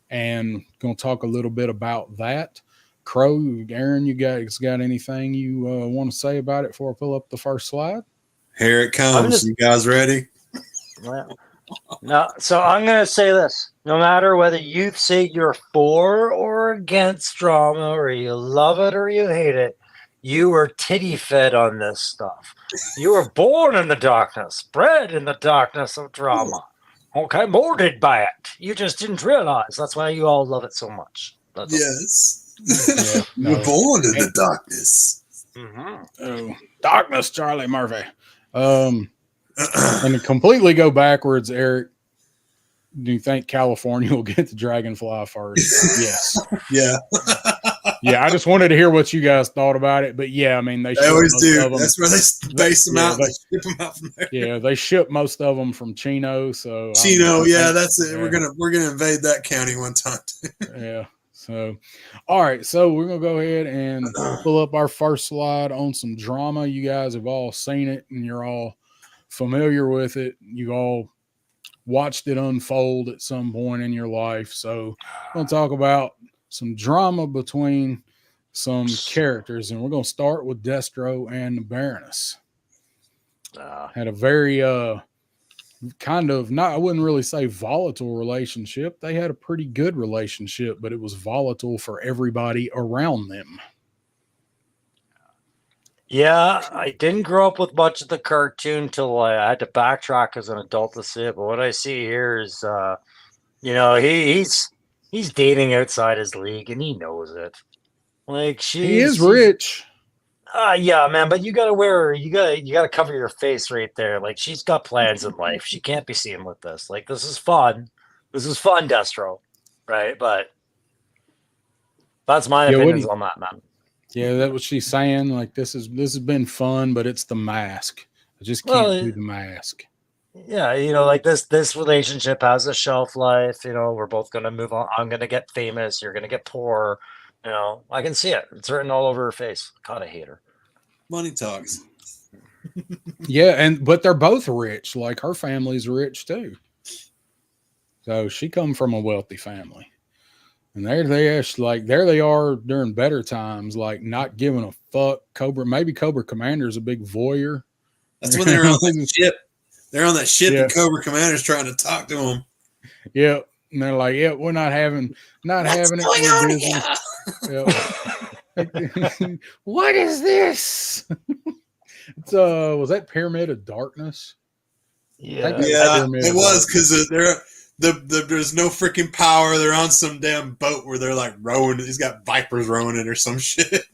Speaker 1: and gonna talk a little bit about that. Crow, Aaron, you guys got anything you want to say about it before I pull up the first slide?
Speaker 3: Here it comes. You guys ready?
Speaker 4: Well, no, so I'm going to say this. No matter whether you say you're for or against drama, or you love it or you hate it, you were titty fed on this stuff. You were born in the darkness, bred in the darkness of drama. Okay, molded by it. You just didn't realize. That's why you all love it so much. That's
Speaker 3: Yes.
Speaker 1: Yeah, no.
Speaker 3: We're born in the darkness.
Speaker 1: Oh, darkness, Charlie Murphy. And to completely go backwards, Eric, do you think California will get the Dragonfly first? Yes.
Speaker 3: Yeah.
Speaker 1: Yeah, I just wanted to hear what you guys thought about it. But yeah, I mean,
Speaker 3: They
Speaker 1: ship
Speaker 3: always
Speaker 1: most
Speaker 3: do.
Speaker 1: of 'em-
Speaker 3: That's where they base them
Speaker 1: Yeah,
Speaker 3: out. They ship them out from there.
Speaker 1: Yeah, they ship most of them from Chino. So
Speaker 3: Chino,
Speaker 1: I
Speaker 3: yeah,
Speaker 1: think-
Speaker 3: that's it.
Speaker 1: yeah.
Speaker 3: We're gonna invade that county one time.
Speaker 1: Yeah. So, all right. So we're gonna go ahead and pull up our first slide on some drama. You guys have all seen it, and you're all familiar with it. You all watched it unfold at some point in your life. So, we're gonna talk about some drama between some characters, and we're gonna start with Destro and the Baroness. Had a very kind of not, I wouldn't really say volatile relationship. They had a pretty good relationship, but it was volatile for everybody around them.
Speaker 4: Yeah, I didn't grow up with much of the cartoon till I had to backtrack as an adult to see it. But what I see here is, he's dating outside his league, and he knows it. Like
Speaker 1: He is rich.
Speaker 4: Yeah, man, but you gotta cover your face right there. Like she's got plans in life. She can't be seen with this. Like this is fun. This is fun, Destro. Right? But that's my opinions on that, man.
Speaker 1: Yeah, that's what she's saying. Like this has been fun, but it's the mask. I just can't do the mask.
Speaker 4: Yeah, like this relationship has a shelf life. We're both gonna move on. I'm gonna get famous. You're gonna get poor. I can see it. It's written all over her face. God, I hate her.
Speaker 3: Money talks.
Speaker 1: Yeah, but they're both rich. Like her family's rich too. So she come from a wealthy family. And there they are during better times, like not giving a fuck. Maybe Cobra Commander's a big voyeur.
Speaker 3: That's when they're on that ship. They're on that ship, and Cobra Commander's trying to talk to them.
Speaker 1: Yeah, and they're like, "Yeah, we're not having it." Yep. What is this? It's was that Pyramid of Darkness?
Speaker 3: Yeah, it was because there's no freaking power. They're on some damn boat where they're like rowing. He's got vipers rowing it or some shit.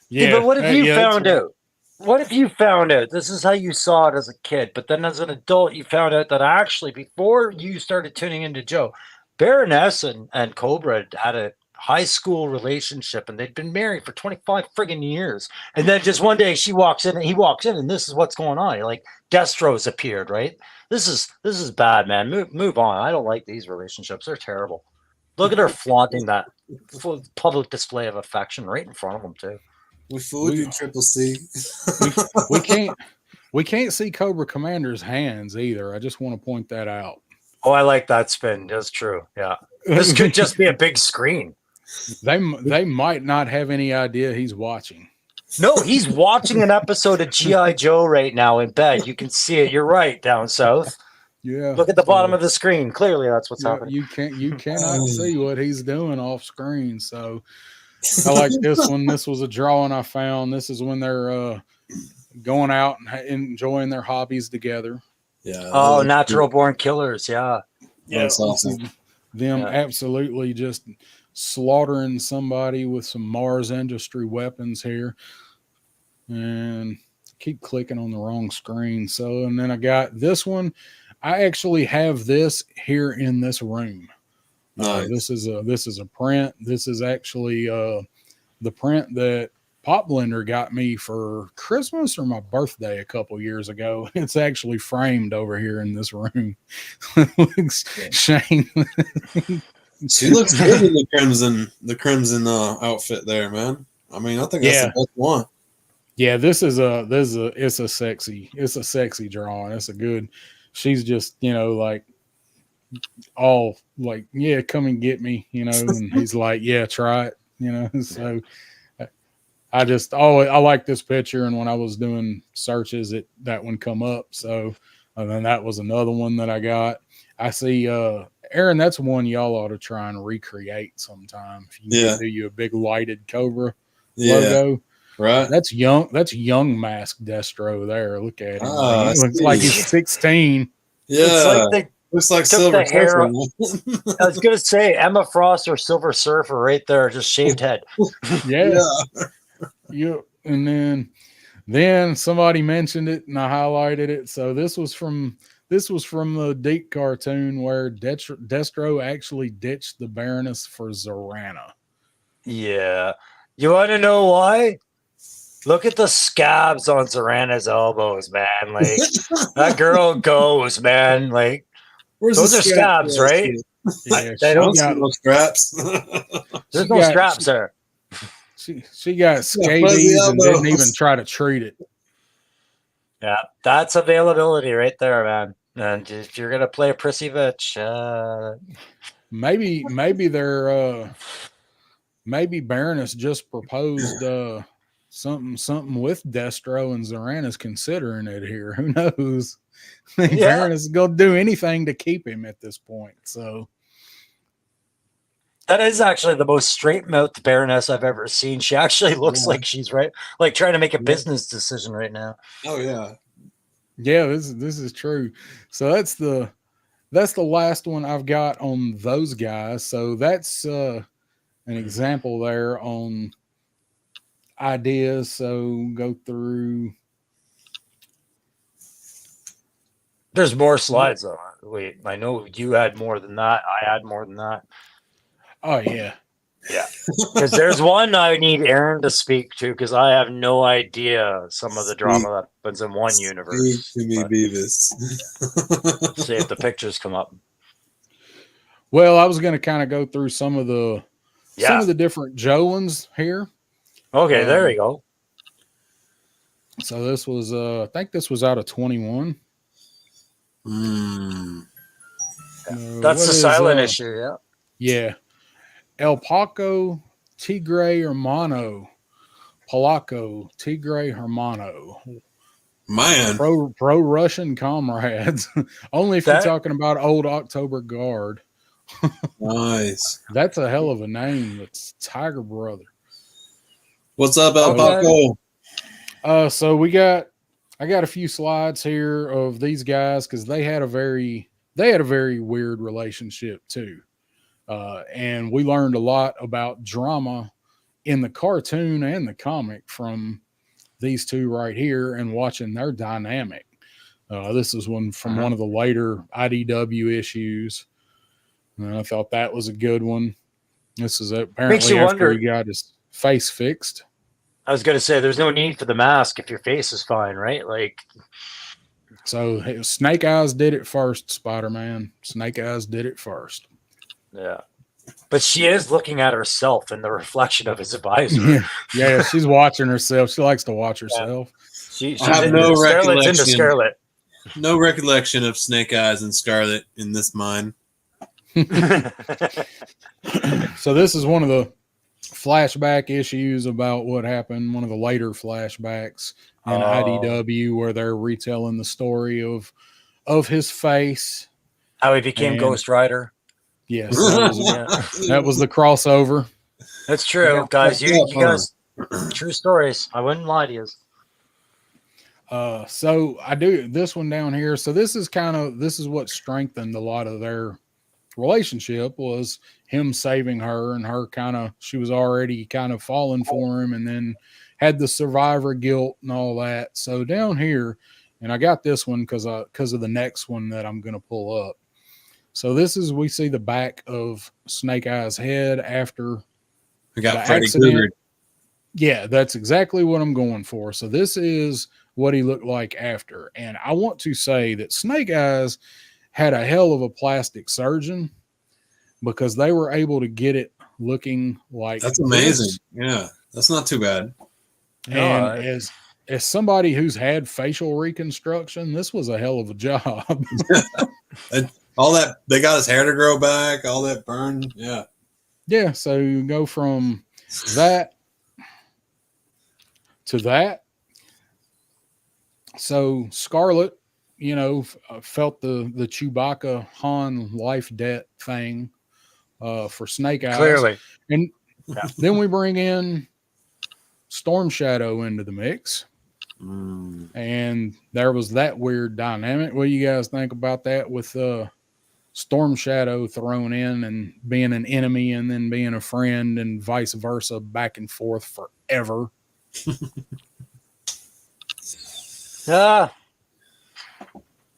Speaker 4: Yeah, but what if you found out? What if you found out this is how you saw it as a kid, but then as an adult you found out that actually before you started tuning into Joe, Baroness and Cobra had a high school relationship and they'd been married for 25 friggin' years. And then just one day he walks in and this is what's going on. You're like, Destro's appeared, right? This is bad, man. Move on. I don't like these relationships. They're terrible. Look at her flaunting that public display of affection right in front of them too.
Speaker 3: We fooled you, Triple C.
Speaker 1: we can't see Cobra Commander's hands either. I just want to point that out.
Speaker 4: Oh, I like that spin. That's true. Yeah. This could just be a big screen.
Speaker 1: They might not have any idea he's watching.
Speaker 4: No, he's watching an episode of G.I. Joe right now in bed. You can see it. You're right, down south.
Speaker 1: Yeah.
Speaker 4: Look at the bottom of the screen. Clearly that's what's happening.
Speaker 1: You cannot see what he's doing off screen. So I like this one. This was a drawing I found. This is when they're going out and enjoying their hobbies together.
Speaker 3: Yeah.
Speaker 4: Oh, Natural Born Killers. Yeah.
Speaker 3: Yeah, that's awesome.
Speaker 1: Them absolutely just slaughtering somebody with some Mars Industry weapons here. And keep clicking on the wrong screen. So, and then I got this one. I actually have this here in this room.
Speaker 3: Nice.
Speaker 1: This is a print. This is actually the print that Pop Blender got me for Christmas or my birthday a couple years ago. It's actually framed over here in this room. Shane.
Speaker 3: She looks good in the crimson outfit there, man. I mean, I think that's the best one.
Speaker 1: Yeah, it's a sexy drawing. It's a good. She's just, like all like, yeah, come and get me, and he's like, yeah, try it, so I like this picture, and when I was doing searches that one come up, so and then that was another one that I got. I see Aaron, that's one y'all ought to try and recreate sometime. If you can do you a big lighted Cobra logo.
Speaker 3: Right.
Speaker 1: That's young mask Destro there. Look at him. He looks like he's 16.
Speaker 3: Yeah.
Speaker 4: It's like
Speaker 3: looks like Silver
Speaker 4: Surfer. I was gonna say Emma Frost or Silver Surfer right there, just shaved head.
Speaker 1: Yeah. And then somebody mentioned it and I highlighted it. So this was from the Deke cartoon where Destro actually ditched the Baroness for Zorana.
Speaker 4: Yeah. You want to know why? Look at the scabs on Zorana's elbows, man. Like that girl goes, man. Like those are scabs, right?
Speaker 1: Yeah,
Speaker 3: they don't got no straps.
Speaker 4: There's no straps there.
Speaker 1: She got scabies and didn't even try to treat it.
Speaker 4: Yeah, that's availability right there, man. And if you're gonna play a prissy bitch,
Speaker 1: maybe they're maybe Baroness just proposed something with Destro and Zoranis considering it here. Who knows?
Speaker 4: Yeah.
Speaker 1: Baroness is going to do anything to keep him at this point. So
Speaker 4: That is actually the most straight-mouthed Baroness I've ever seen. She actually looks like she's right, like trying to make a business decision right now.
Speaker 3: Oh yeah.
Speaker 1: yeah, this is true. So that's the last one I've got on those guys. So that's an example there on ideas. So go through.
Speaker 4: There's more slides though. Wait, I know you had more than that. I had more than that.
Speaker 1: Oh yeah.
Speaker 4: Yeah. Because there's one I need Aaron to speak to because I have no idea some of the drama that happens in one universe.
Speaker 3: Speak to me,
Speaker 4: But
Speaker 3: Beavis.
Speaker 4: see if the pictures come up.
Speaker 1: Well, I was going to kind of go through some of the
Speaker 4: Yeah.
Speaker 1: different Joe ones here.
Speaker 4: Okay, there you go.
Speaker 1: So this was I think this was out of 21.
Speaker 3: Mm.
Speaker 4: That's
Speaker 1: what
Speaker 4: the
Speaker 1: is,
Speaker 4: silent issue, yeah.
Speaker 1: Yeah. El Paco Tigre Hermano. Polaco Tigre Hermano.
Speaker 3: Man.
Speaker 1: Pro Russian comrades. Only if you're
Speaker 4: That-
Speaker 1: talking about old October Guard.
Speaker 3: Nice.
Speaker 1: That's a hell of a name. It's Tiger Brother.
Speaker 3: What's up, El
Speaker 4: Okay.
Speaker 3: Paco?
Speaker 1: So I got a few slides here of these guys because they had a very weird relationship too. And we learned a lot about drama in the cartoon and the comic from these two right here and watching their dynamic. This is one from one of the later IDW issues. And I thought that was a good one. This is apparently
Speaker 4: you
Speaker 1: after
Speaker 4: wonder-
Speaker 1: he got his face fixed.
Speaker 4: I was going to say, there's no need for the mask if your face is fine, right? Like,
Speaker 1: So Snake Eyes did it first, Spider-Man. Snake Eyes did it first.
Speaker 4: yeah. But she is looking at herself in the reflection of his visor.
Speaker 1: Yeah, yeah, she's watching herself. She likes to watch herself.
Speaker 4: She's
Speaker 3: I have
Speaker 4: into
Speaker 3: no
Speaker 4: Scarlet's into
Speaker 3: recollection.
Speaker 4: Scarlet.
Speaker 3: No recollection of Snake Eyes and Scarlet in this mine.
Speaker 1: So this is one of the flashback issues about what happened, one of the later flashbacks in IDW where they're retelling the story of his face.
Speaker 4: How he became
Speaker 1: And-
Speaker 4: Ghost Rider.
Speaker 1: Yes,
Speaker 4: Yeah.
Speaker 1: that was the crossover.
Speaker 4: That's true,
Speaker 3: Yeah,
Speaker 4: guys.
Speaker 3: that's
Speaker 4: You
Speaker 3: fun.
Speaker 4: guys, true stories. I wouldn't lie to you.
Speaker 1: So I do this one down here. So this is what strengthened a lot of their relationship was him saving her and her she was already kind of falling for him and then had the survivor guilt and all that. So down here, and I got this one because of the next one that I'm going to pull up. So we see the back of Snake Eyes' head after
Speaker 3: I got
Speaker 1: the
Speaker 3: Freddy
Speaker 1: accident.
Speaker 3: Krueger.
Speaker 1: Yeah, that's exactly what I'm going for. So this is what he looked like after. And I want to say that Snake Eyes had a hell of a plastic surgeon because they were able to get it looking like
Speaker 3: That's
Speaker 1: this.
Speaker 3: amazing. Yeah, that's not too bad.
Speaker 1: And as somebody who's had facial reconstruction, this was a hell of a job.
Speaker 3: All that, they got his hair to grow back, all that burn. Yeah.
Speaker 1: Yeah, so you go from that to that. So Scarlet, felt the Chewbacca Han life debt thing for Snake Eyes.
Speaker 4: Clearly.
Speaker 1: And
Speaker 4: Yeah.
Speaker 1: then we bring in Storm Shadow into the mix.
Speaker 3: Mm.
Speaker 1: And there was that weird dynamic. What do you guys think about that with Storm Shadow thrown in and being an enemy and then being a friend and vice versa, back and forth forever?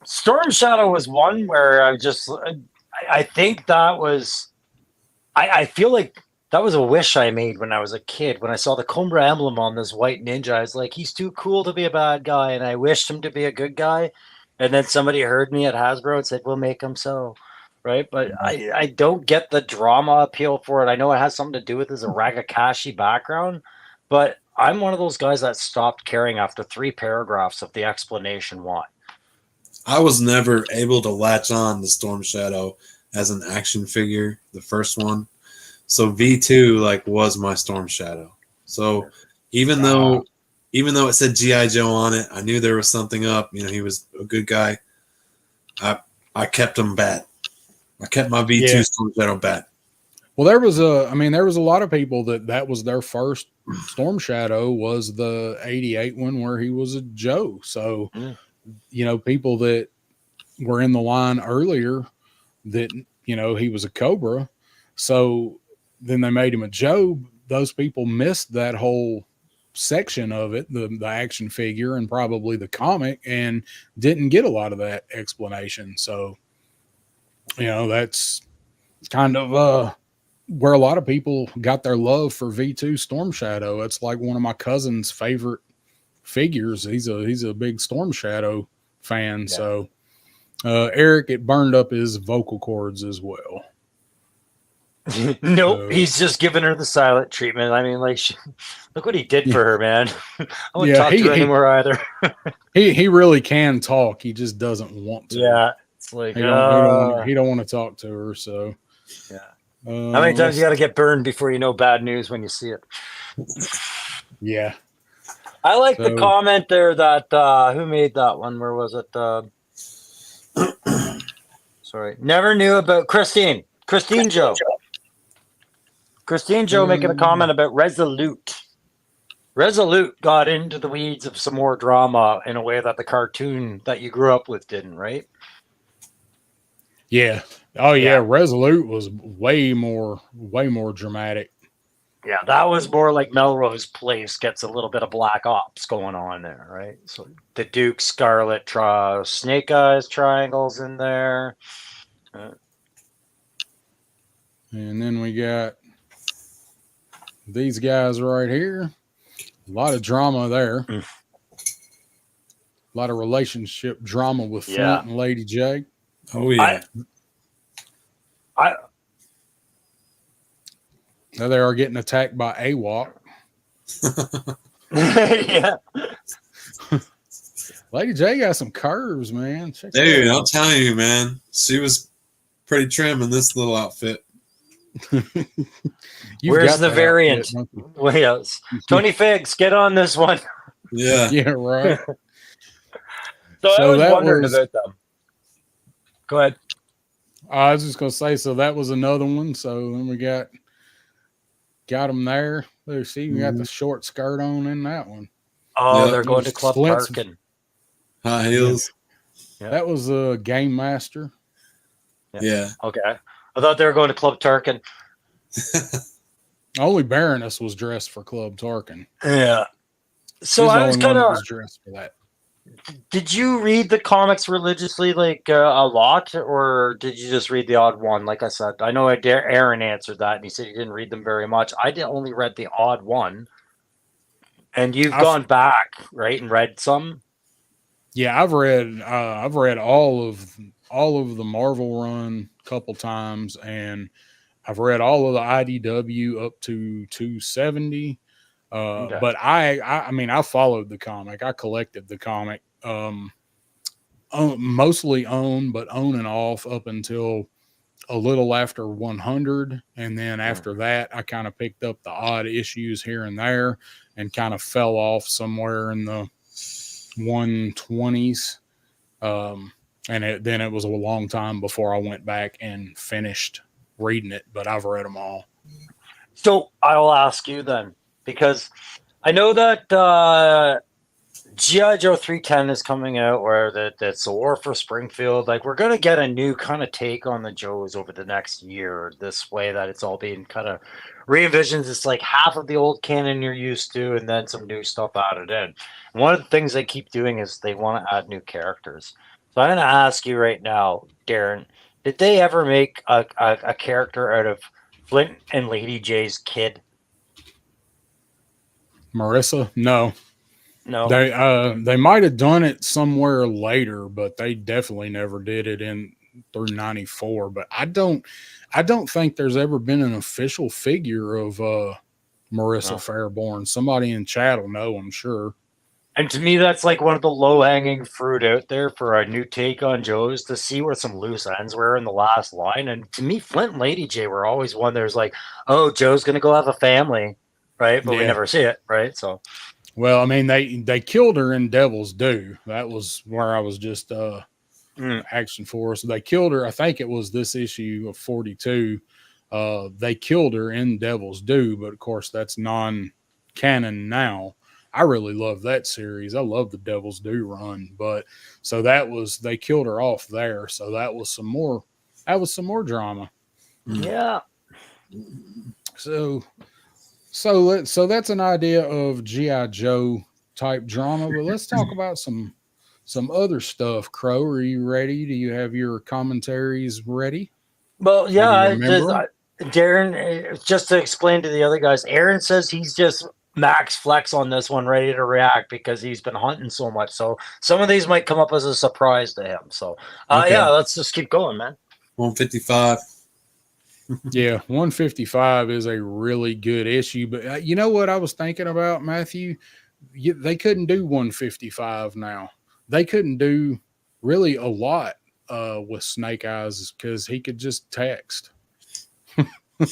Speaker 4: Storm Shadow was one where I think that was, I feel like that was a wish I made when I was a kid. When I saw the Cobra emblem on this white ninja, I was like, he's too cool to be a bad guy. And I wished him to be a good guy. And then somebody heard me at Hasbro and said, we'll make him so. Right. But I don't get the drama appeal for it. I know it has something to do with his Aragakashi background, but I'm one of those guys that stopped caring after 3 paragraphs of the explanation why.
Speaker 3: I was never able to latch on to Storm Shadow as an action figure, the first one. So V2 was my Storm Shadow. So even though it said GI Joe on it, I knew there was something up. You know, he was a good guy. I kept him bat. I kept my V2 Storm Shadow bat.
Speaker 1: Well, there was a lot of people that was their first Storm Shadow was the 88 one where he was a Joe. So, you know, people that were in the line earlier that, you know, he was a Cobra. So then they made him a Joe. Those people missed that whole section of it, the action figure and probably the comic, and didn't get a lot of that explanation. So, you know, that's kind of where a lot of people got their love for V2 Storm Shadow. It's like one of my cousin's favorite figures. He's a big Storm Shadow fan. Yeah. So Eric, it burned up his vocal cords as well.
Speaker 4: Nope, he's just giving her the silent treatment. I mean, like, look what he did for her, man. I won't talk to her anymore either.
Speaker 1: he really can talk. He just doesn't want to.
Speaker 4: Yeah, it's like
Speaker 1: he don't want to talk to her. So
Speaker 4: yeah. How many times you got to get burned before you know bad news when you see it?
Speaker 1: Yeah.
Speaker 4: I like the comment there that who made that one? Where was it? Sorry, never knew about Christine Joe. Christine Joe making a comment about Resolute. Resolute got into the weeds of some more drama in a way that the cartoon that you grew up with didn't, right?
Speaker 1: Yeah. Oh yeah. Resolute was way more dramatic.
Speaker 4: Yeah, that was more like Melrose Place gets a little bit of Black Ops going on there, right? So the Duke Scarlet Snake Eyes triangles in there.
Speaker 1: And then we got these guys right here. A lot of drama there. A lot of relationship drama with Flint and Lady J.
Speaker 3: Oh, yeah.
Speaker 1: Now they are getting attacked by AWOC.
Speaker 4: Yeah.
Speaker 1: Lady J got some curves, man.
Speaker 3: Dude, I'm telling you, man. She was pretty trim in this little outfit.
Speaker 4: Where's the variant? Well, yes. Tony Figs, get on this one.
Speaker 3: Yeah.
Speaker 1: Yeah, right.
Speaker 4: So I was wondering about them. Go ahead.
Speaker 1: I was just going to say, so that was another one. So then we got them there. Let's see, we got the short skirt on in that one.
Speaker 4: Oh, they're going to Club Tarkin.
Speaker 3: High heels.
Speaker 1: Yeah. That was a Game Master.
Speaker 3: Yeah.
Speaker 4: Okay. I thought they were going to Club Tarkin.
Speaker 1: Only Baroness was dressed for Club Tarkin.
Speaker 4: Yeah. So I was kind of
Speaker 1: dressed for that.
Speaker 4: Did you read the comics religiously, like a lot, or did you just read the odd one? Like I said, I know Aaron answered that, and he said he didn't read them very much. I only read the odd one, and you've gone back, right, and read some.
Speaker 1: Yeah, I've read all of the Marvel run a couple times, and I've read all of the IDW up to 270. Okay. But I mean, I followed the comic. I collected the comic, mostly on and off up until a little after 100. And then after that, I kind of picked up the odd issues here and there and kind of fell off somewhere in the 120s. And then it was a long time before I went back and finished reading it, but I've read them all.
Speaker 4: So I'll ask you then, because I know that G.I. Joe 310 is coming out, where that's the War for Springfield. Like, we're going to get a new kind of take on the Joes over the next year, this way that it's all being kind of re-envisioned. It's like half of the old canon you're used to, and then some new stuff added in. And one of the things they keep doing is they want to add new characters. So I'm going to ask you right now, Darren, did they ever make a character out of Flint and Lady J's kid?
Speaker 1: Marissa? No. They might have done it somewhere later, but they definitely never did it through 94. But I don't think there's ever been an official figure of Marissa Fairborn. Somebody in chat will know, I'm sure.
Speaker 4: And to me, that's like one of the low-hanging fruit out there for a new take on Joe's, to see where some loose ends were in the last line. And to me, Flint and Lady J were always one there's like, oh, Joe's going to go have a family. right? But we
Speaker 1: Yeah.
Speaker 4: never see it, right? So
Speaker 1: Well, I mean, they killed her in Devil's Due. That was where I was just Action Force. They killed her. I think it was this issue of 42. They killed her in Devil's Due, but of course that's non-canon now. I really love that series. I love the Devil's Due run, but so they killed her off there. So that was some more drama.
Speaker 4: yeah.
Speaker 1: So that's an idea of G.I. Joe type drama, but let's talk about some other stuff. Crow, are you ready? Do you have your commentaries ready?
Speaker 4: Well, yeah,
Speaker 1: Do you remember?
Speaker 4: Darren, just to explain to the other guys, Aaron says he's just max flex on this one, ready to react because he's been hunting so much. So some of these might come up as a surprise to him. So,
Speaker 1: Okay.
Speaker 4: yeah, let's just keep going, man.
Speaker 3: 155.
Speaker 1: Yeah, 155 is a really good issue, but you know what I was thinking about, Matthew? They couldn't do 155 now. They couldn't do really a lot with Snake Eyes because he could just text. he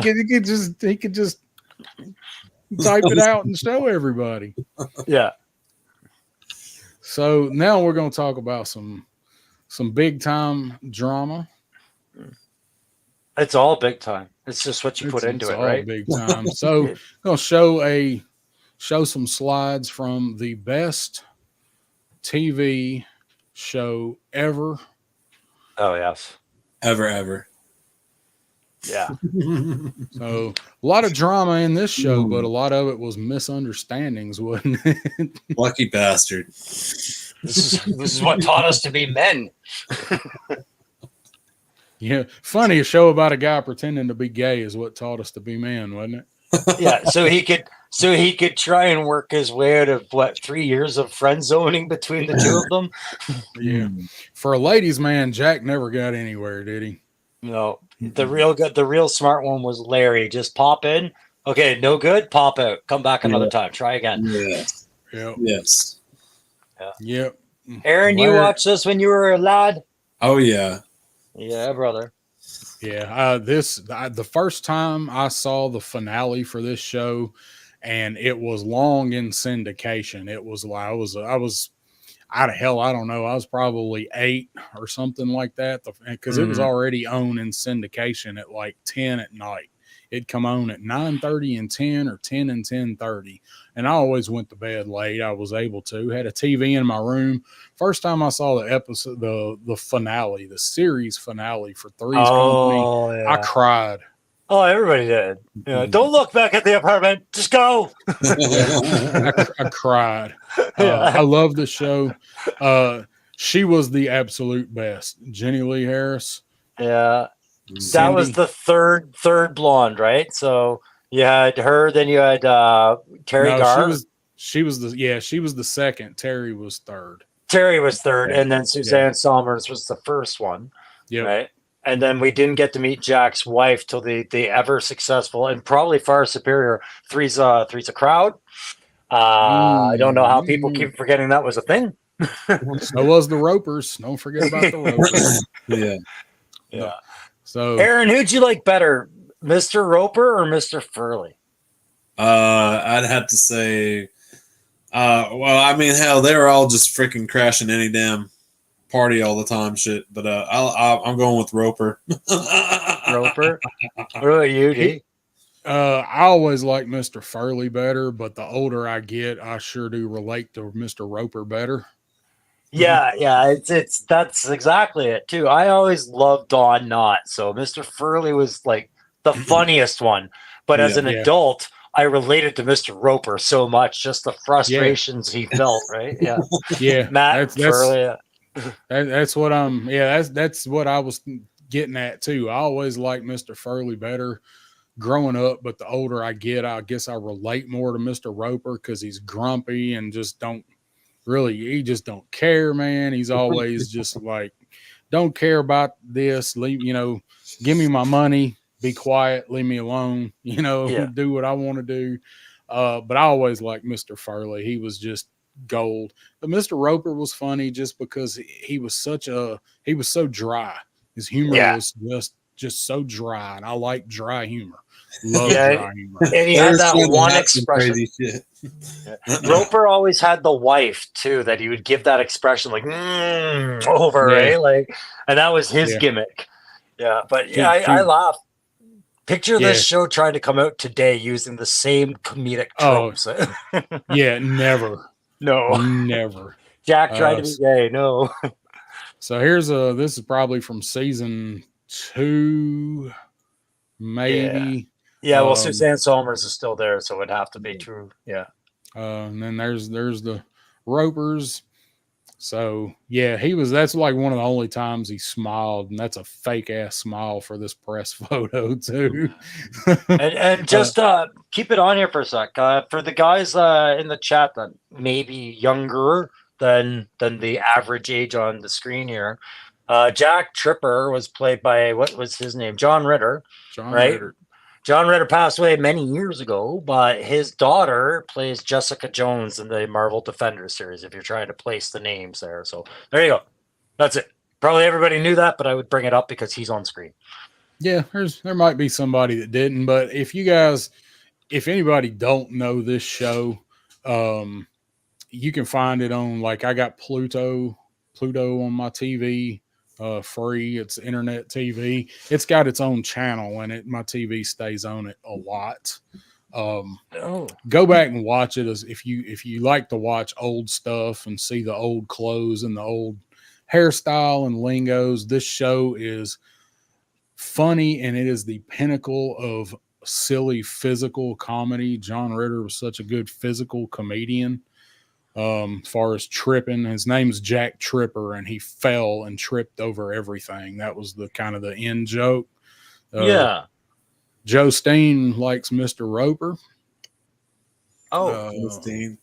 Speaker 1: could just type it out and show everybody.
Speaker 4: Yeah.
Speaker 1: So now we're going to talk about some big time drama.
Speaker 4: It's all big time. It's just what you put into
Speaker 1: It's
Speaker 4: it,
Speaker 1: all
Speaker 4: right?
Speaker 1: big time. So I'm going to show some slides from the best TV show ever.
Speaker 4: Oh, yes.
Speaker 3: Ever.
Speaker 4: Yeah.
Speaker 1: So a lot of drama in this show, but a lot of it was misunderstandings, wasn't it?
Speaker 3: Lucky bastard.
Speaker 4: This is what taught us to be men.
Speaker 1: Yeah, funny. A show about a guy pretending to be gay is what taught us to be men, wasn't it?
Speaker 4: Yeah, so he could try and work his way out of 3 years of friend zoning between the two of them.
Speaker 1: Yeah. For a ladies' man, Jack never got anywhere, did he?
Speaker 4: No, the real smart one was Larry. Just pop in. Okay, no good. Pop out. Come back another time. Try again.
Speaker 3: Yes.
Speaker 1: Yep.
Speaker 3: Yes.
Speaker 1: Yep.
Speaker 4: Aaron, you watched this when you were a lad?
Speaker 3: Oh yeah.
Speaker 4: Yeah, brother.
Speaker 1: Yeah. The first time I saw the finale for this show, and it was long in syndication. It was like I was out of hell. I don't know. I was probably 8 or something like that, because it was already on in syndication at like 10 at night. It'd come on at 9:30 and 10, or 10 and 10:30. And I always went to bed late. I was able to. Had a TV in my room. First time I saw the episode, the finale, the series finale for Three's Company,
Speaker 4: Yeah.
Speaker 1: I cried.
Speaker 4: Oh, everybody did. Yeah, don't look back at the apartment. Just go.
Speaker 1: I cried. I love the show. She was the absolute best. Jenny Lee Harris.
Speaker 4: Yeah.
Speaker 1: Cindy.
Speaker 4: That was the third blonde, right? So you had her, then you had Terry Garr.
Speaker 1: She was the second. Terry was third.
Speaker 4: Terry was third, and then Suzanne Somers was the first one.
Speaker 1: Yeah.
Speaker 4: Right. And then we didn't get to meet Jack's wife till the ever successful and probably far superior Three's a Crowd. I don't know how people keep forgetting that was a thing.
Speaker 1: So was the Ropers. Don't forget about the Ropers.
Speaker 4: Yeah.
Speaker 1: So
Speaker 4: Aaron, who'd you like better, Mr. Roper or Mr. Furley?
Speaker 3: I'd have to say, well, I mean, hell, they were all just freaking crashing any damn party all the time, shit. But I'm going with Roper.
Speaker 4: Roper. What about you, D?
Speaker 1: I always like Mr. Furley better, but the older I get, I sure do relate to Mr. Roper better.
Speaker 4: Yeah, it's that's exactly it too. I always loved Don Knott, so Mr. Furley was like the funniest one. But as an adult, I related to Mr. Roper so much, just the frustrations he felt. Right? Yeah,
Speaker 1: Yeah.
Speaker 4: Matt Furley.
Speaker 1: That's what I'm. Yeah, that's what I was getting at too. I always liked Mr. Furley better growing up, but the older I get, I guess I relate more to Mr. Roper because he's grumpy and just he just don't care, man. He's always just like, don't care about this. Give me my money, be quiet, leave me alone, do what I want to do. But I always liked Mr. Furley. He was just gold. But Mr. Roper was funny just because he was so dry. His humor was just just so dry, and I like dry humor. Love
Speaker 4: Yeah,
Speaker 1: dry humor.
Speaker 4: And he had
Speaker 3: There's
Speaker 4: that
Speaker 3: trying to
Speaker 4: one
Speaker 3: have some
Speaker 4: expression.
Speaker 3: crazy shit.
Speaker 4: Roper always had the wife too, that he would give that expression like over,
Speaker 1: Yeah.
Speaker 4: right? Like, and that was his
Speaker 1: Yeah.
Speaker 4: gimmick. Yeah, but
Speaker 1: He-
Speaker 4: yeah, I
Speaker 1: he-
Speaker 4: laugh. Picture
Speaker 1: Yeah.
Speaker 4: this show trying to come out today using the same comedic
Speaker 1: Oh.
Speaker 4: tropes.
Speaker 1: Yeah, never,
Speaker 4: No,
Speaker 1: never.
Speaker 4: Jack tried to be gay. No,
Speaker 1: So here's this is probably from season 2, maybe.
Speaker 4: yeah. Well,
Speaker 1: Um,
Speaker 4: Suzanne Somers is still there, so it'd have to be true. Yeah,
Speaker 1: And then there's the Ropers. So yeah, that's like one of the only times he smiled, and that's a fake ass smile for this press photo too.
Speaker 4: and just keep it on here for a sec. For the guys in the chat that may be younger than the average age on the screen here, Jack Tripper was played by, what was his name? John Ritter.
Speaker 1: John
Speaker 4: Right?
Speaker 1: Ritter.
Speaker 4: John Ritter passed away many years ago, but his daughter plays Jessica Jones in the Marvel Defenders series, if you're trying to place the names there. So there you go. That's it. Probably everybody knew that, but I would bring it up because he's on screen.
Speaker 1: Yeah, there might be somebody that didn't, but if anybody don't know this show, you can find it on, like, I got Pluto on my TV. Free. It's internet TV. It's got its own channel, and my TV stays on it a lot. Go back and watch it, as if you like to watch old stuff and see the old clothes and the old hairstyle and lingos. This show is funny, and it is the pinnacle of silly physical comedy. John Ritter was such a good physical comedian. As far as tripping, his name's Jack Tripper, and he fell and tripped over everything. That was the kind of the end joke.
Speaker 4: Yeah.
Speaker 1: Joe Steen likes Mr. Roper.
Speaker 3: Steen.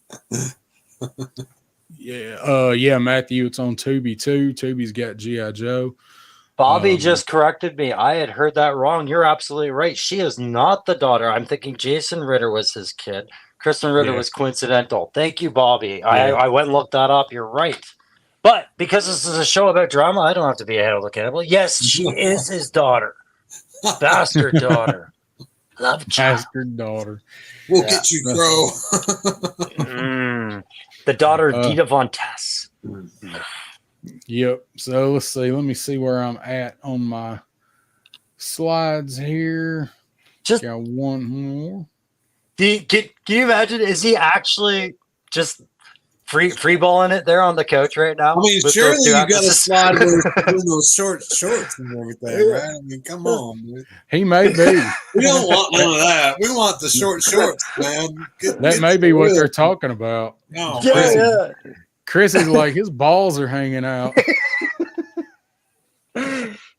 Speaker 1: Yeah, Matthew, it's on Tubi too. Tubi's got G.I. Joe.
Speaker 4: Bobby just corrected me. I had heard that wrong. You're absolutely right. She is not the daughter. I'm thinking Jason Ritter was his kid. Kristen Ritter was coincidental. Thank you, Bobby.
Speaker 1: Yeah.
Speaker 4: I went and looked that up. You're right. But because this is a show about drama, I don't have to be held accountable. Yes, she is his daughter. Bastard daughter. Love child.
Speaker 1: Bastard daughter.
Speaker 3: We'll get you, Crow.
Speaker 4: The daughter of Dita Von Tess.
Speaker 1: Yep. So let's see. Let me see where I'm at on my slides here.
Speaker 4: Just
Speaker 1: got one more.
Speaker 4: Can you imagine? Is he actually just free balling it there on the couch right now?
Speaker 3: I mean,
Speaker 4: with
Speaker 3: surely
Speaker 4: those two
Speaker 3: you got to
Speaker 4: actresses?
Speaker 3: slide with those short shorts and everything, right? I mean, come on, dude.
Speaker 1: He may be.
Speaker 3: We don't want none of that. We want the short shorts, man.
Speaker 1: That may be what they're talking about.
Speaker 3: No,
Speaker 4: Yeah,
Speaker 1: Chrissy's like, his balls are hanging out.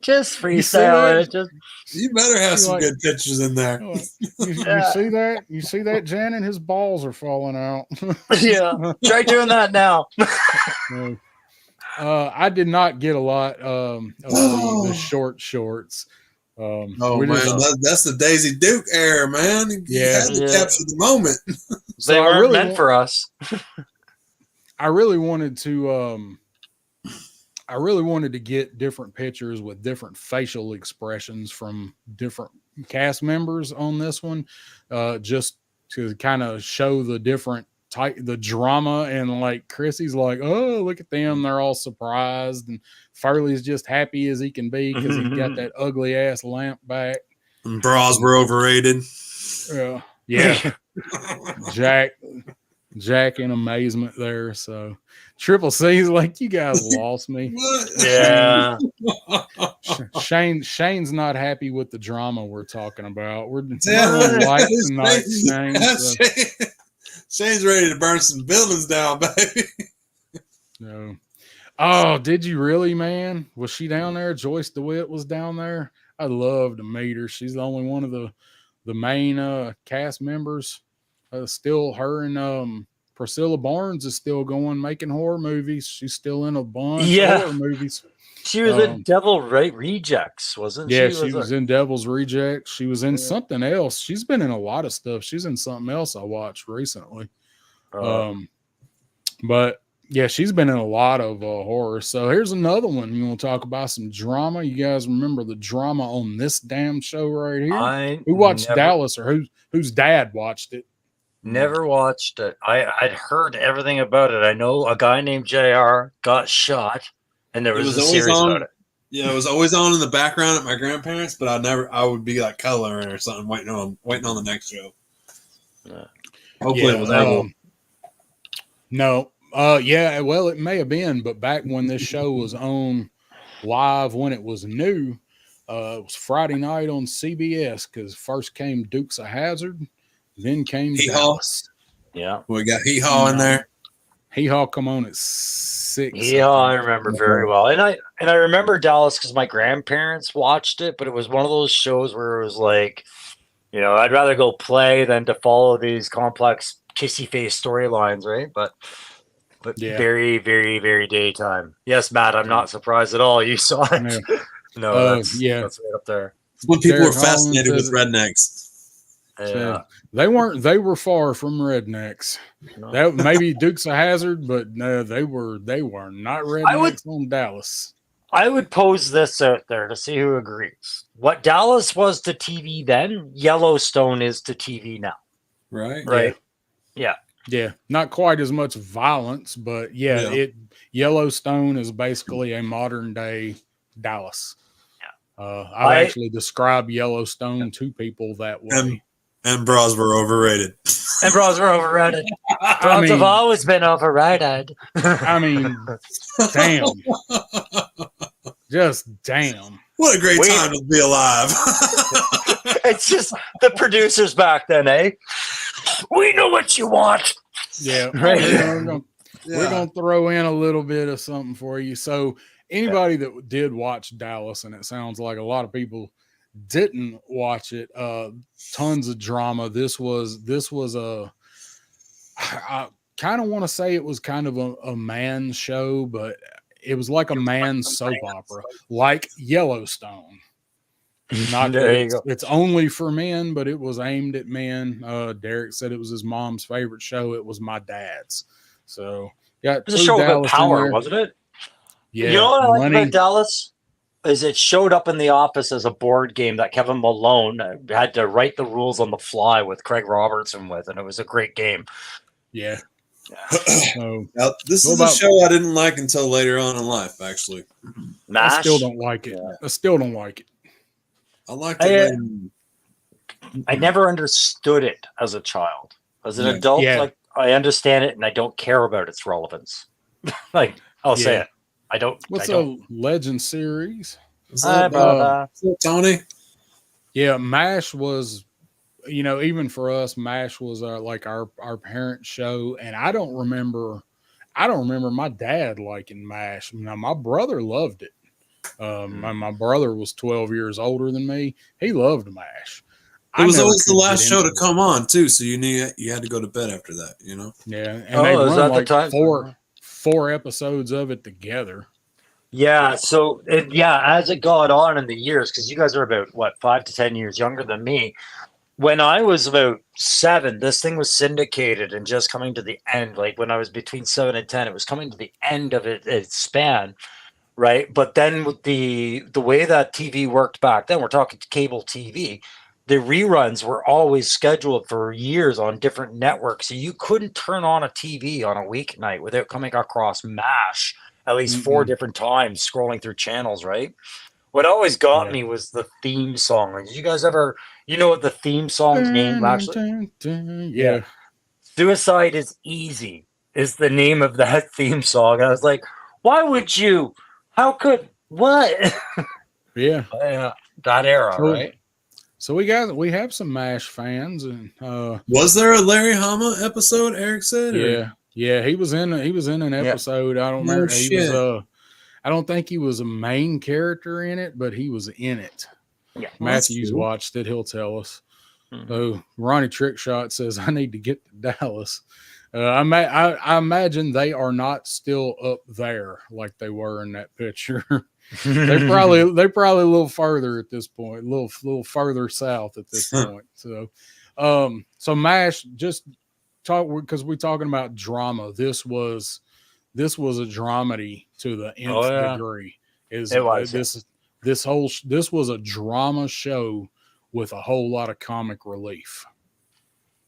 Speaker 4: just
Speaker 1: You see
Speaker 4: freestyle
Speaker 1: that?
Speaker 4: it. Just
Speaker 3: you better have some
Speaker 1: like-
Speaker 3: good pictures in there.
Speaker 1: You see that? You see that, Janet? His balls are falling out.
Speaker 4: yeah. Try doing that now.
Speaker 1: No. I did not get a lot of the short shorts.
Speaker 3: Oh
Speaker 1: we
Speaker 3: man,
Speaker 1: just-
Speaker 3: that's the Daisy Duke era, man. You
Speaker 1: Yeah.
Speaker 3: had to
Speaker 4: Yeah.
Speaker 3: capture the moment.
Speaker 1: So
Speaker 4: They
Speaker 1: I
Speaker 4: weren't
Speaker 1: really
Speaker 4: meant
Speaker 1: want-
Speaker 4: for us.
Speaker 1: I really wanted to get different pictures with different facial expressions from different cast members on this one, just to kind of show the different the drama. And like Chrissy's like, oh, look at them, they're all surprised, and Furley's just happy as he can be because he got that ugly ass lamp back.
Speaker 3: And bras were overrated.
Speaker 1: Yeah. Jack in amazement there. So Triple C's like, you guys lost me.
Speaker 3: What?
Speaker 4: Yeah.
Speaker 1: Shane's not happy with the drama we're talking about. We're
Speaker 3: Yeah.
Speaker 1: light tonight, Shane. So,
Speaker 3: Shane's ready to burn some buildings down, baby.
Speaker 1: no. Oh, did you really, man? Was she down there? Joyce DeWitt was down there. I'd love to meet her. She's the only one of the main cast members. Still, her and Priscilla Barnes is still going, making horror movies. She's still in a bunch of horror movies.
Speaker 4: She was in Devil Rejects, wasn't she?
Speaker 1: Yeah, she was in Devil's Rejects. She was in something else. She's been in a lot of stuff. She's in something else I watched recently. But Yeah, she's been in a lot of horror. So here's another one. You want to talk about some drama? You guys remember the drama on this damn show right here?
Speaker 4: I
Speaker 1: Who watched
Speaker 4: never,
Speaker 1: Dallas, or whose dad watched it?
Speaker 4: never watched it. I'd heard everything about it. I know a guy named JR got shot, and there
Speaker 3: It
Speaker 4: was
Speaker 3: was
Speaker 4: a
Speaker 3: always
Speaker 4: series
Speaker 3: on.
Speaker 4: about it.
Speaker 3: Yeah, it was always on in the background at my grandparents, but I would be like coloring or something, waiting on the next show.
Speaker 4: Yeah.
Speaker 3: Hopefully, it was able.
Speaker 1: No. Yeah, well, it may have been, but back when this show was on live, when it was new, it was Friday night on CBS, because first came Dukes of Hazzard, then came
Speaker 3: Hee Haw.
Speaker 1: Dallas.
Speaker 4: Yeah.
Speaker 3: We got Hee Haw in there.
Speaker 1: Hee Haw come on at 6.
Speaker 4: Yeah, I remember very well. And I remember Dallas because my grandparents watched it, but it was one of those shows where it was like, I'd rather go play than to follow these complex kissy face storylines, right? But
Speaker 1: Yeah.
Speaker 4: very, very, very daytime. Yes, Matt, I'm not surprised at all. You saw it.
Speaker 1: Yeah.
Speaker 4: No, that's right up there.
Speaker 3: It's when people
Speaker 1: Derek
Speaker 3: were fascinated
Speaker 1: Holland
Speaker 3: with
Speaker 1: says
Speaker 3: rednecks.
Speaker 4: Yeah.
Speaker 1: They were far from rednecks.
Speaker 4: No.
Speaker 1: That maybe Dukes of Hazzard, but no, they were not rednecks on Dallas.
Speaker 4: I would pose this out there to see who agrees. What Dallas was to TV then, Yellowstone is to TV now.
Speaker 3: Right.
Speaker 4: Right.
Speaker 1: Yeah, not quite as much violence, but
Speaker 3: Yeah.
Speaker 1: Yellowstone is basically a modern day Dallas.
Speaker 4: Yeah.
Speaker 1: I've actually described Yellowstone to people that way.
Speaker 3: And bras were overrated.
Speaker 4: And bras were overrated.
Speaker 1: I
Speaker 4: Bras have
Speaker 1: mean,
Speaker 4: always been overrated.
Speaker 1: I mean, damn, just damn.
Speaker 3: What a great
Speaker 4: Wait.
Speaker 3: time to be alive.
Speaker 4: It's just the producers back then, eh? We know what you want.
Speaker 1: Yeah,
Speaker 4: Right.
Speaker 1: we're gonna throw in a little bit of something for you. So anybody that did watch Dallas, and it sounds like a lot of people didn't watch it, tons of drama. This was I kind of want to say it was kind of a man show, but it was like a man soap opera, like Yellowstone. Not
Speaker 4: There
Speaker 1: that
Speaker 4: you
Speaker 1: it's,
Speaker 4: go.
Speaker 1: it's only for men, but it was aimed at men. Derek said it was his mom's favorite show. It was my dad's. So got
Speaker 4: It was a
Speaker 1: two
Speaker 4: show about
Speaker 1: Dallas in
Speaker 4: power,
Speaker 1: there.
Speaker 4: wasn't it?
Speaker 1: Yeah,
Speaker 4: You know what I like
Speaker 1: money.
Speaker 4: about Dallas? Is it showed up in the office as a board game that Kevin Malone had to write the rules on the fly with Craig Robertson with, and it was a great game.
Speaker 1: Yeah. So
Speaker 3: Now, this
Speaker 1: What
Speaker 3: is a
Speaker 1: about-
Speaker 3: show I didn't like until later on in life, actually.
Speaker 4: Mash.
Speaker 1: I still don't like it.
Speaker 4: Yeah.
Speaker 1: I still don't like it.
Speaker 3: I liked
Speaker 4: I,
Speaker 3: it.
Speaker 4: I never understood it as a child. As an
Speaker 3: Yeah.
Speaker 4: adult,
Speaker 1: Yeah.
Speaker 4: like I understand it and I don't care about its relevance. Like I'll say
Speaker 1: Yeah.
Speaker 4: it. I don't.
Speaker 1: What's
Speaker 4: I don't.
Speaker 1: a Legend series?
Speaker 3: Is that, Tony?
Speaker 1: Yeah, MASH was, even for us, MASH was like our parent show, and I don't remember my dad liking MASH. Now my brother loved it. My brother was 12 years older than me. He loved MASH.
Speaker 3: It was
Speaker 1: never
Speaker 3: always the
Speaker 1: could
Speaker 3: last
Speaker 1: get
Speaker 3: show to
Speaker 1: into it.
Speaker 3: come on, too, so you knew you had to go to bed after that,
Speaker 1: Yeah, and
Speaker 4: Oh,
Speaker 1: they
Speaker 4: is
Speaker 1: run
Speaker 4: that the
Speaker 1: like
Speaker 4: time?
Speaker 1: four episodes of it together.
Speaker 4: Yeah. So as it got on in the years, because you guys are about 5 to 10 years younger than me. When I was about 7, this thing was syndicated and just coming to the end. Like when I was between 7 and 10, it was coming to the end of its span. Right. But then with the way that TV worked back then, we're talking cable TV, the reruns were always scheduled for years on different networks. So you couldn't turn on a TV on a weeknight without coming across MASH at least 4 different times scrolling through channels, right? What always got me was the theme song. Like, did you guys ever, what the theme song's name actually?
Speaker 1: Yeah.
Speaker 4: Suicide is Easy is the name of that theme song. And I was like, why would you? How could what?
Speaker 1: Yeah.
Speaker 4: That era,
Speaker 1: Cool.
Speaker 4: right?
Speaker 1: So we have some MASH fans, and
Speaker 3: Was there a Larry Hama episode, Eric said? or-
Speaker 1: yeah, he was in an episode. I don't
Speaker 3: No
Speaker 1: remember. He
Speaker 3: shit.
Speaker 1: was I don't think he was a main character in it, but he was in it.
Speaker 4: Yeah.
Speaker 3: Well, that's
Speaker 1: Matthews
Speaker 3: cool.
Speaker 1: watched it. He'll tell us.
Speaker 4: Mhm.
Speaker 1: So Ronnie Trickshot says, "I need to get to Dallas." I imagine they are not still up there like they were in that picture. they're probably a little further at this point, a little further south at this point. So, so MASH, just talk because we're talking about drama. This was this was a dramedy to the nth
Speaker 4: Oh, yeah.
Speaker 1: degree. Is
Speaker 4: It was,
Speaker 1: this was a drama show with a whole lot of comic relief.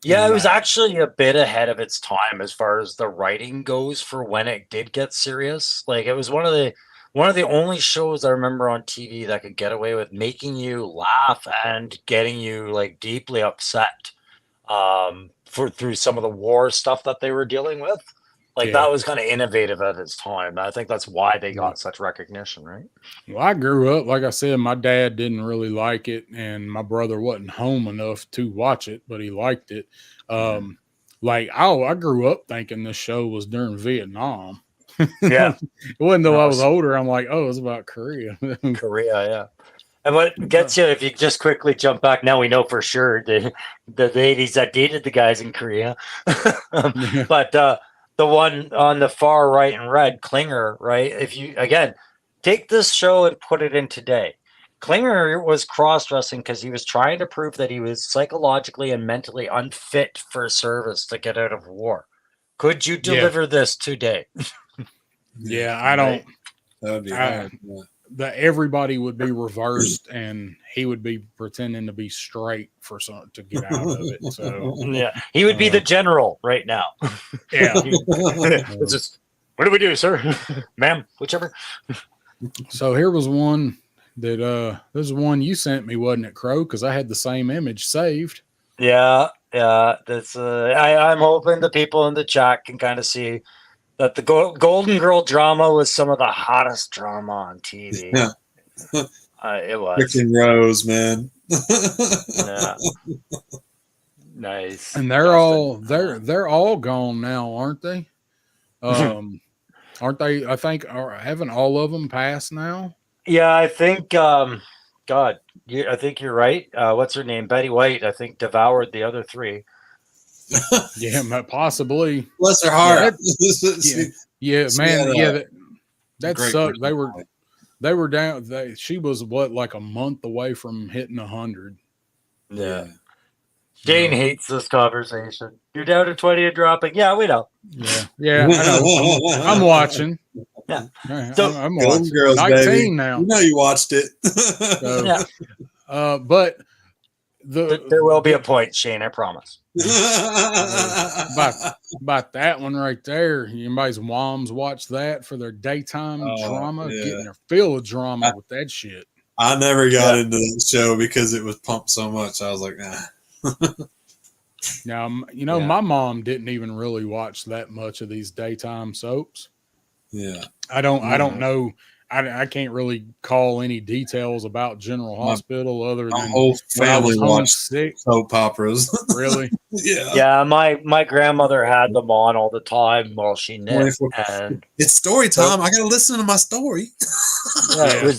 Speaker 4: Yeah, it was
Speaker 1: Wow.
Speaker 4: actually a bit ahead of its time as far as the writing goes for when it did get serious. Like it was one of the only shows I remember on TV that could get away with making you laugh and getting you like deeply upset for through some of the war stuff that they were dealing with. Like
Speaker 1: Yeah.
Speaker 4: that was kind of innovative at its time. I think that's why they got such recognition, right?
Speaker 1: Well, I grew up, like I said, my dad didn't really like it, and my brother wasn't home enough to watch it, but he liked it. I grew up thinking this show was during Vietnam.
Speaker 4: Yeah.
Speaker 1: It wasn't until I was
Speaker 4: Nice.
Speaker 1: older, I'm like, oh, it's about Korea.
Speaker 4: Korea, yeah. And what gets you, if you just quickly jump back, now we know for sure the ladies that dated the guys in Korea. But the one on the far right in red, Klinger, right? If you, again, take this show and put it in today. Klinger was cross-dressing because he was trying to prove that he was psychologically and mentally unfit for service to get out of war. Could you deliver this today?
Speaker 1: Yeah, I don't.
Speaker 3: That would be
Speaker 1: I-
Speaker 3: hard. Yeah.
Speaker 1: That everybody would be reversed, and he would be pretending to be straight for some to get out of it. So
Speaker 4: Yeah, he would be the general right now.
Speaker 1: yeah,
Speaker 4: It's just, what do we do, sir? Ma'am, whichever.
Speaker 1: so here was one that this is one you sent me, wasn't it, Crow? Because I had the same image saved.
Speaker 4: Yeah. That's I'm hoping the people in the chat can kind of see that the Golden Girl drama was some of the hottest drama on TV.
Speaker 3: Yeah.
Speaker 4: It was.
Speaker 3: Freaking Rose, man.
Speaker 4: Yeah. Nice.
Speaker 1: And they're all gone now, aren't they? Aren't they? I think haven't all of them passed now?
Speaker 4: Yeah, I think. God, I think you're right. What's her name? Betty White. I think devoured the other three.
Speaker 1: Yeah, possibly.
Speaker 3: Bless her heart.
Speaker 1: Yeah,
Speaker 3: She
Speaker 1: man.
Speaker 3: had
Speaker 1: Yeah, that
Speaker 3: Great
Speaker 1: sucked.
Speaker 3: personality.
Speaker 1: They were down. She was like a month away from hitting 100.
Speaker 3: Yeah.
Speaker 4: Jane hates this conversation. You're down to 20 and dropping. Yeah, we know.
Speaker 1: Yeah. I know. I'm watching.
Speaker 4: Yeah.
Speaker 1: I'm
Speaker 3: Golden
Speaker 1: watching.
Speaker 3: Girls,
Speaker 1: 19
Speaker 3: baby.
Speaker 1: now.
Speaker 3: You know you watched it.
Speaker 1: So,
Speaker 4: Yeah.
Speaker 1: but
Speaker 4: There will be a point, Shane. I promise.
Speaker 1: about that one right there. Anybody's moms watch that for their daytime drama,
Speaker 3: yeah.
Speaker 1: getting their fill of drama with that shit.
Speaker 3: I never got into the show because it was pumped so much. I was like, nah.
Speaker 1: Now,
Speaker 4: Yeah.
Speaker 1: my mom didn't even really watch that much of these daytime soaps.
Speaker 3: Yeah.
Speaker 1: I don't know. I can't really call any details about General Hospital other
Speaker 3: My
Speaker 1: than
Speaker 3: whole
Speaker 1: when I was
Speaker 3: family watched
Speaker 1: homesick.
Speaker 3: soap operas.
Speaker 1: Really?
Speaker 3: Yeah.
Speaker 4: Yeah, my grandmother had them on all the time while she knit,
Speaker 3: 24
Speaker 4: and
Speaker 3: It's story time. I gotta listen to my story.
Speaker 4: yeah,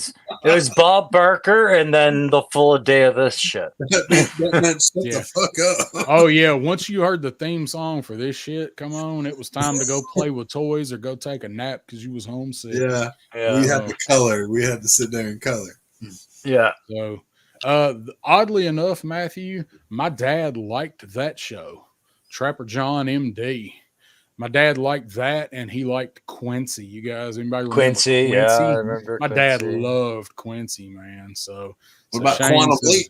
Speaker 4: it was Bob Barker, and then the full day of this shit.
Speaker 3: Shut
Speaker 1: Yeah.
Speaker 3: the fuck up.
Speaker 1: Oh yeah. Once you heard the theme song for this shit, come on, it was time to go play with toys or go take a nap because you was homesick.
Speaker 3: Yeah. We
Speaker 4: Yeah,
Speaker 3: had to color. We had to sit there and color.
Speaker 4: yeah.
Speaker 1: So, oddly enough, Matthew, my dad liked that show, Trapper John MD. My dad liked that, and he liked Quincy. You guys, anybody remember
Speaker 4: Quincy, yeah, I remember.
Speaker 1: My dad
Speaker 4: Quincy.
Speaker 1: loved Quincy, man. So,
Speaker 3: What
Speaker 1: so
Speaker 3: about
Speaker 1: Shane
Speaker 3: Quantum
Speaker 1: says-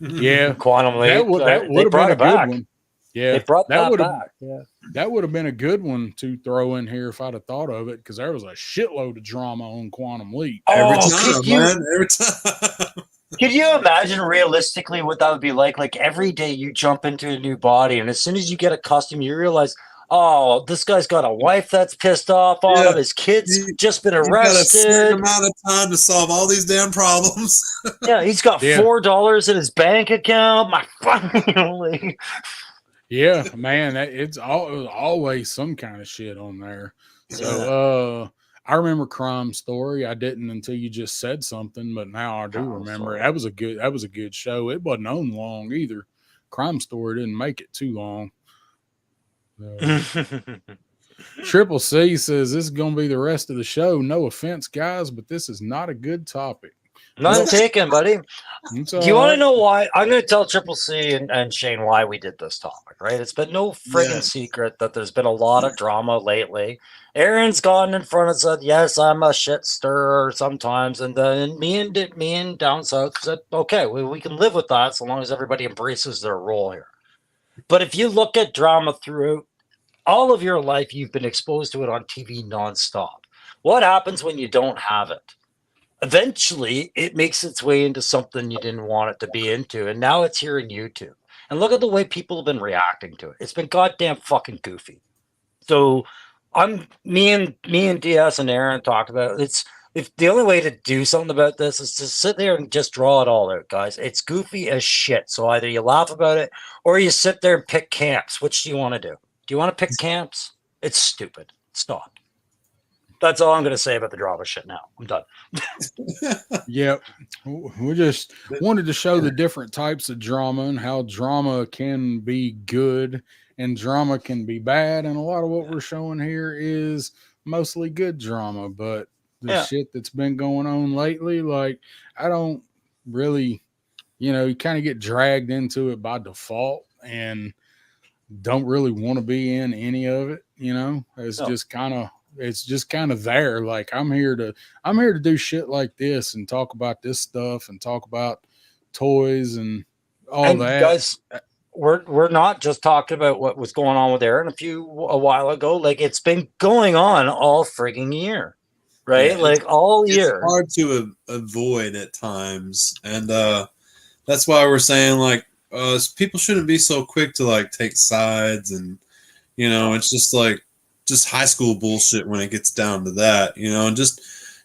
Speaker 3: Leap?
Speaker 1: Yeah,
Speaker 4: Quantum Leap.
Speaker 1: that would
Speaker 4: they
Speaker 1: have been
Speaker 4: brought
Speaker 1: a
Speaker 4: it
Speaker 1: good
Speaker 4: back.
Speaker 1: one. Yeah,
Speaker 4: They brought that
Speaker 1: would have
Speaker 4: back. Yeah.
Speaker 1: that would have been a good one to throw in here if I'd have thought of it, because there was a shitload of drama on Quantum Leap.
Speaker 3: Every
Speaker 4: Oh,
Speaker 3: time,
Speaker 4: could you-
Speaker 3: man. Every time.
Speaker 4: Could you imagine realistically what that would be like? Like every day you jump into a new body, and as soon as you get accustomed, you realize, oh, this guy's got a wife that's pissed off on
Speaker 3: Yeah.
Speaker 4: him. His kid's
Speaker 3: You-
Speaker 4: just been
Speaker 3: You've got a certain
Speaker 4: arrested.
Speaker 3: amount of time to solve all these damn problems.
Speaker 4: Yeah, he's got
Speaker 1: Yeah.
Speaker 4: $4 in his bank account. My fucking
Speaker 1: Yeah, man, it was always some kind of shit on there. So, I remember Crime Story. I didn't until you just said something, but now I do
Speaker 4: Crime
Speaker 1: remember.
Speaker 4: Story.
Speaker 1: That was a good show. It wasn't on long either. Crime Story didn't make it too long. Triple C says this is going to be the rest of the show. No offense, guys, but this is not a good topic.
Speaker 4: None taken, buddy.
Speaker 1: It's
Speaker 4: Do you want to
Speaker 1: alright.
Speaker 4: know why? I'm going to tell Triple C and Shane why we did this topic, right? It's been no friggin'
Speaker 3: Yeah.
Speaker 4: secret that there's been a lot of drama lately. Aaron's gone in front and said, "Yes, I'm a shit stirrer sometimes," and then me and Down South said, "Okay, we can live with that so long as everybody embraces their role here." But if you look at drama throughout all of your life, you've been exposed to it on TV nonstop. What happens when you don't have it? Eventually it makes its way into something you didn't want it to be into, and now it's here in YouTube. And look at the way people have been reacting to it. It's been goddamn fucking goofy. So me and DS and Aaron talked about it. It's if the only way to do something about this is to sit there and just draw it all out, guys. It's goofy as shit. So either you laugh about it or you sit there and pick camps. Which do you want to do? Do you want to pick camps? It's stupid. Stop. That's all I'm going to say about the drama shit now. I'm done.
Speaker 1: Yep. We just wanted to show the different types of drama and how drama can be good and drama can be bad. And a lot of what we're showing here is mostly good drama, but the shit that's been going on lately, like, I don't really, you kind of get dragged into it by default and don't really want to be in any of it. It's just kind of there. Like, I'm here to do shit like this and talk about this stuff and talk about toys and all that.
Speaker 4: Guys, we're not just talking about what was going on with Aaron a while ago. Like, it's been going on all frigging year, right?
Speaker 3: Yeah,
Speaker 4: like all year.
Speaker 3: It's hard to avoid at times, and that's why we're saying, like, people shouldn't be so quick to, like, take sides, and it's just high school bullshit when it gets down to that, and just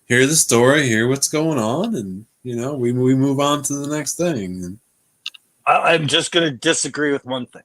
Speaker 3: hear the story, hear what's going on, and we move on to the next thing. And
Speaker 4: I'm just going to disagree with one thing.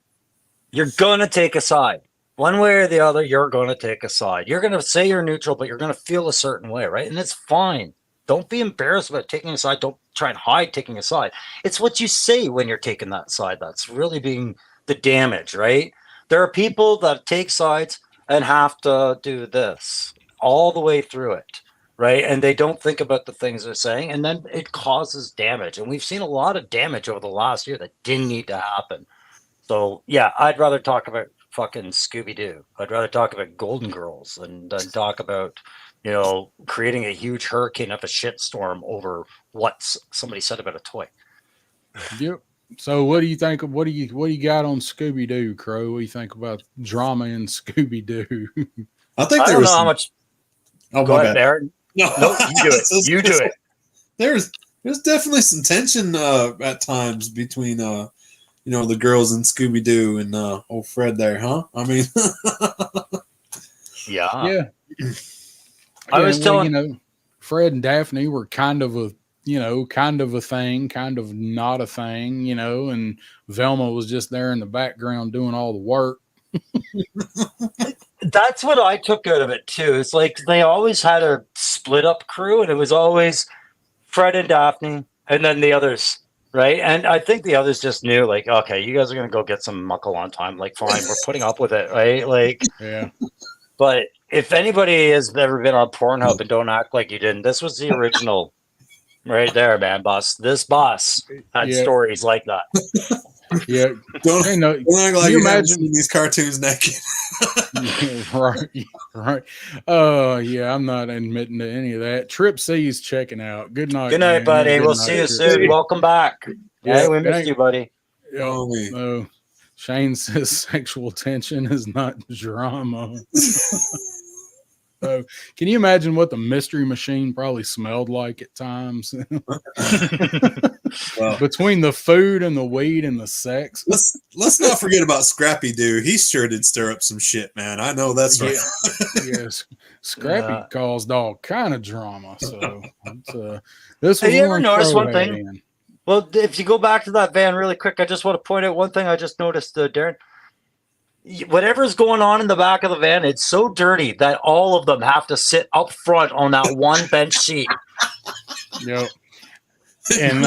Speaker 4: You're going to take a side. One way or the other, you're going to take a side. You're going to say you're neutral, but you're going to feel a certain way, right? And it's fine. Don't be embarrassed about taking a side. Don't try and hide taking a side. It's what you say when you're taking that side that's really being the damage, right? There are people that take sides and have to do this all the way through it, right? And they don't think about the things they're saying, and then it causes damage. And we've seen a lot of damage over the last year that didn't need to happen. So, yeah, I'd rather talk about fucking Scooby-Doo. I'd rather talk about Golden Girls than talk about, creating a huge hurricane of a shitstorm over what somebody said about a toy.
Speaker 1: Yep. So what do you think of what do you got on Scooby-Doo, Crow? What do you think about drama in Scooby-Doo?
Speaker 3: I think
Speaker 4: I
Speaker 3: there
Speaker 4: don't
Speaker 3: was
Speaker 4: know how much.
Speaker 3: Oh,
Speaker 4: Go
Speaker 3: my
Speaker 4: ahead,
Speaker 3: bad.
Speaker 4: Aaron.
Speaker 3: No,
Speaker 4: You do it. You do it.
Speaker 3: There's definitely some tension at times between the girls in Scooby-Doo and old Fred there, huh? I mean,
Speaker 4: Yeah.
Speaker 1: Yeah.
Speaker 4: I was telling
Speaker 1: Fred and Daphne were kind of a thing, kind of not a thing, and Velma was just there in the background doing all the work.
Speaker 4: That's what I took out of it too. It's like they always had a split up crew, and it was always Fred and Daphne, and then the others, right? And I think the others just knew, like, okay, you guys are gonna go get some muckle on time. Like, fine, we're putting up with it, right? Like,
Speaker 1: Yeah.
Speaker 4: But if anybody has ever been on Pornhub and don't act like you didn't, this was the original, right there, man, boss. This boss had stories like that.
Speaker 1: Yeah.
Speaker 3: don't act like
Speaker 1: you
Speaker 3: you haven't
Speaker 1: imagine
Speaker 3: seen these cartoons naked.
Speaker 1: Right. Yeah, I'm not admitting to any of that. Trip C's checking out. Good night.
Speaker 4: Good night,
Speaker 1: man.
Speaker 4: buddy.
Speaker 1: Good
Speaker 4: We'll
Speaker 1: night,
Speaker 4: see you
Speaker 1: Trip
Speaker 4: soon.
Speaker 1: C.
Speaker 4: Welcome back.
Speaker 1: Yeah,
Speaker 4: Hey, we missed you, buddy.
Speaker 3: Oh, me.
Speaker 1: No. Shane says sexual tension is not drama. So, can you imagine what the Mystery Machine probably smelled like at times?
Speaker 3: Well,
Speaker 1: Between the food and the weed and the sex.
Speaker 3: let's not forget about Scrappy Doo. He sure did stir up some shit, man. I know that's right.
Speaker 1: Yes. Scrappy
Speaker 4: Yeah.
Speaker 1: caused all kind of drama. So this was
Speaker 4: Have you ever
Speaker 1: one
Speaker 4: noticed
Speaker 1: Crow
Speaker 4: one
Speaker 1: had
Speaker 4: thing?
Speaker 1: in.
Speaker 4: Well, if you go back to that van really quick, I just want to point out one thing I just noticed, Darren. Whatever's going on in the back of the van, it's so dirty that all of them have to sit up front on that one bench seat.
Speaker 1: Yep. And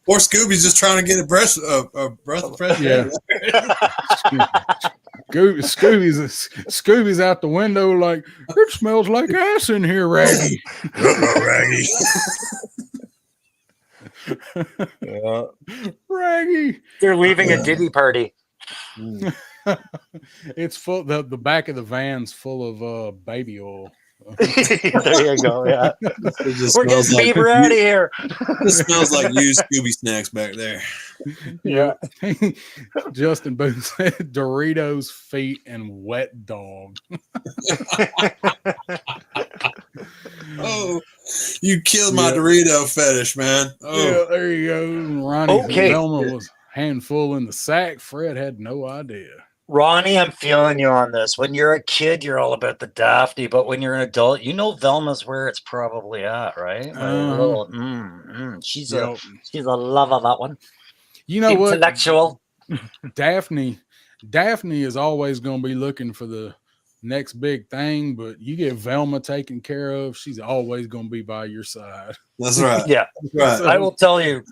Speaker 3: Or Scooby's just trying to get a breath of fresh air.
Speaker 1: Scooby's out the window like, it smells like ass in here, Raggy.
Speaker 3: Raggy.
Speaker 4: Yeah.
Speaker 1: Raggy.
Speaker 4: They're leaving a Diddy party.
Speaker 3: Mm.
Speaker 1: It's full. The back of the van's full of baby oil.
Speaker 4: There you go. Yeah.
Speaker 3: It just
Speaker 4: We're getting
Speaker 3: smells like
Speaker 4: Bieber out of here.
Speaker 3: it smells like used Scooby snacks back there.
Speaker 4: Yeah.
Speaker 1: Justin Booth said Doritos, feet, and wet dog.
Speaker 3: Oh, you killed my Dorito fetish, man. Oh,
Speaker 1: Yeah, there you go. Ronnie
Speaker 4: Okay.
Speaker 1: Velma was handful in the sack. Fred had no idea.
Speaker 4: Ronnie, I'm feeling you on this. When you're a kid, you're all about the Daphne, but when you're an adult, you know Velma's where it's probably at, right? Like, she's
Speaker 1: Yep.
Speaker 4: a lover, that one.
Speaker 1: You know what?
Speaker 4: Intellectual.
Speaker 1: Daphne is always going to be looking for the next big thing, but you get Velma taken care of, she's always going to be by your side.
Speaker 3: that's right.
Speaker 4: Yeah.
Speaker 3: That's right.
Speaker 4: I will tell you,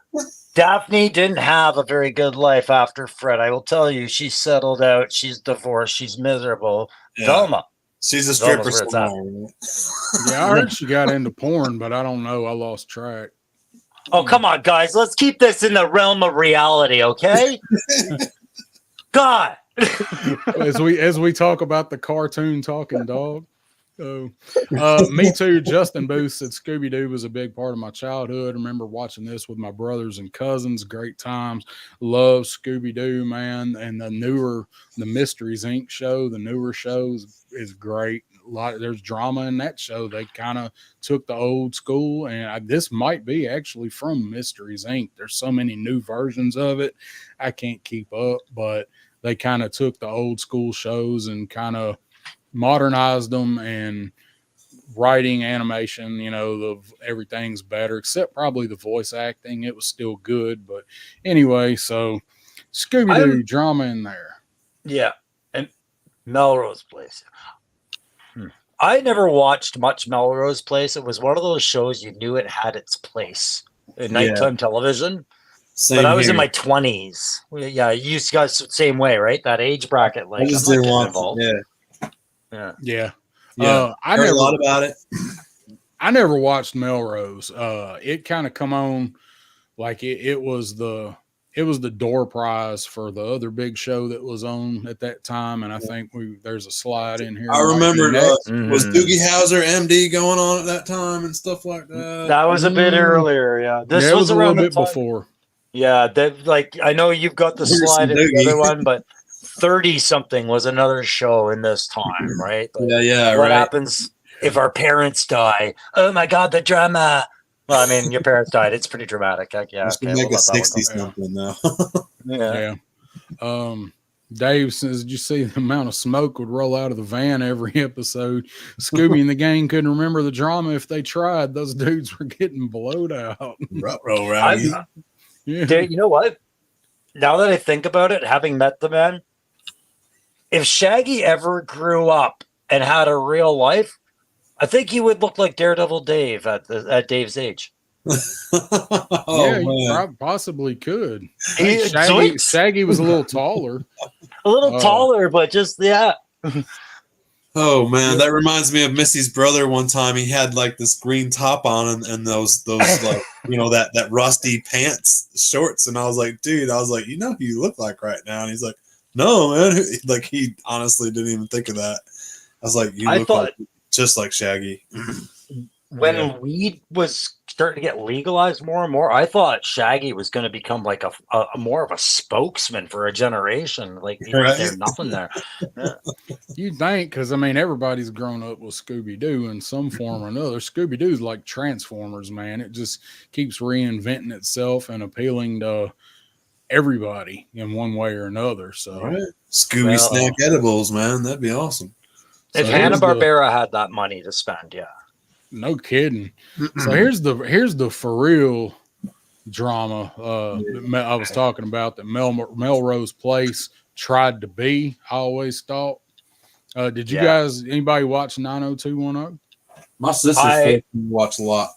Speaker 4: Daphne didn't have a very good life after Fred. I will tell you, she settled out. She's divorced. She's miserable.
Speaker 3: Yeah.
Speaker 4: Velma.
Speaker 3: She's a stripper
Speaker 4: Velma's where it's
Speaker 3: somewhere.
Speaker 1: Yeah, I heard she got into porn, but I don't know. I lost track.
Speaker 4: Oh, come on, guys. Let's keep this in the realm of reality, okay? God.
Speaker 1: As we talk about the cartoon talking dog. So, me too. Justin Booth said Scooby-Doo was a big part of my childhood. I remember watching this with my brothers and cousins. Great times. Love Scooby-Doo, man. And the Mysteries Inc. show, the newer shows is great. There's drama in that show. They kind of took the old school, and this might be actually from Mysteries Inc. There's so many new versions of it. I can't keep up, but they kind of took the old school shows and kind of modernized them, and writing, animation, everything's better except probably the voice acting. It was still good, but anyway, so Scooby-Doo drama in there.
Speaker 4: Yeah. And Melrose Place. I never watched much Melrose Place. It was one of those shows you knew it had its place in nighttime television.
Speaker 3: Same
Speaker 4: but I was
Speaker 3: here.
Speaker 4: in my 20s. Yeah, you guys same way, right? That age bracket. Like,
Speaker 3: I just
Speaker 4: I'm not
Speaker 3: didn't
Speaker 4: getting
Speaker 3: watch
Speaker 4: involved.
Speaker 3: it.
Speaker 1: Yeah.
Speaker 3: I heard a lot about it.
Speaker 1: I never watched Melrose. It kind of come on like it was the door prize for the other big show that was on at that time, and I think there's a slide in here.
Speaker 3: I remember
Speaker 4: Mm-hmm.
Speaker 3: was Doogie Howser MD going on at that time and stuff like that.
Speaker 4: That was a bit earlier. Yeah, this
Speaker 1: it
Speaker 4: was
Speaker 1: a
Speaker 4: around
Speaker 1: little bit
Speaker 4: the time.
Speaker 1: before.
Speaker 4: Yeah, I know you've got the
Speaker 3: Here's
Speaker 4: slide in
Speaker 3: some
Speaker 4: the other
Speaker 3: Doogie.
Speaker 4: one, but 30 something was another show in this time, right? Like,
Speaker 3: Yeah,
Speaker 4: what
Speaker 3: right.
Speaker 4: happens if our parents die? Oh my God, the drama. Well, I mean, your parents died. It's pretty dramatic. Yeah,
Speaker 3: Just to
Speaker 4: okay,
Speaker 3: make
Speaker 4: we'll
Speaker 3: a
Speaker 4: let that one
Speaker 3: 60
Speaker 4: go.
Speaker 3: something though.
Speaker 4: Yeah.
Speaker 1: Dave says, did you see the amount of smoke would roll out of the van every episode? Scooby and the gang couldn't remember the drama if they tried. Those dudes were getting blowed out.
Speaker 3: Ruh-roh, Rowdy.
Speaker 1: Yeah.
Speaker 4: Dude, you know what? Now that I think about it, having met the man, if Shaggy ever grew up and had a real life, I think he would look like Daredevil Dave at Dave's age.
Speaker 1: Yeah, you
Speaker 3: man.
Speaker 1: possibly could.
Speaker 4: He-
Speaker 1: Shaggy was a little taller.
Speaker 4: A little taller, but just
Speaker 3: Oh man, that reminds me of Missy's brother. One time he had like this green top on and those like that rusty pants shorts, and I was like, dude, who you look like right now? And he's like, no man, like he honestly didn't even think of that. I was like, you look like just like Shaggy.
Speaker 4: when weed was starting to get legalized more and more, I thought Shaggy was going to become like a more of a spokesman for a generation. Like there's nothing there. Yeah.
Speaker 1: You'd think, because I mean, everybody's grown up with Scooby-Doo in some form or another. Scooby-Doo's like Transformers, man. It just keeps reinventing itself and appealing to everybody in one way or another. So
Speaker 3: Scooby snack edibles, man, that'd be awesome.
Speaker 4: If Hanna-Barbera had that money to spend, yeah.
Speaker 1: No kidding. So here's the for real drama I was talking about that Melrose Place tried to be. I always thought. Did you guys, anybody watch 90210?
Speaker 3: My sister watched a lot.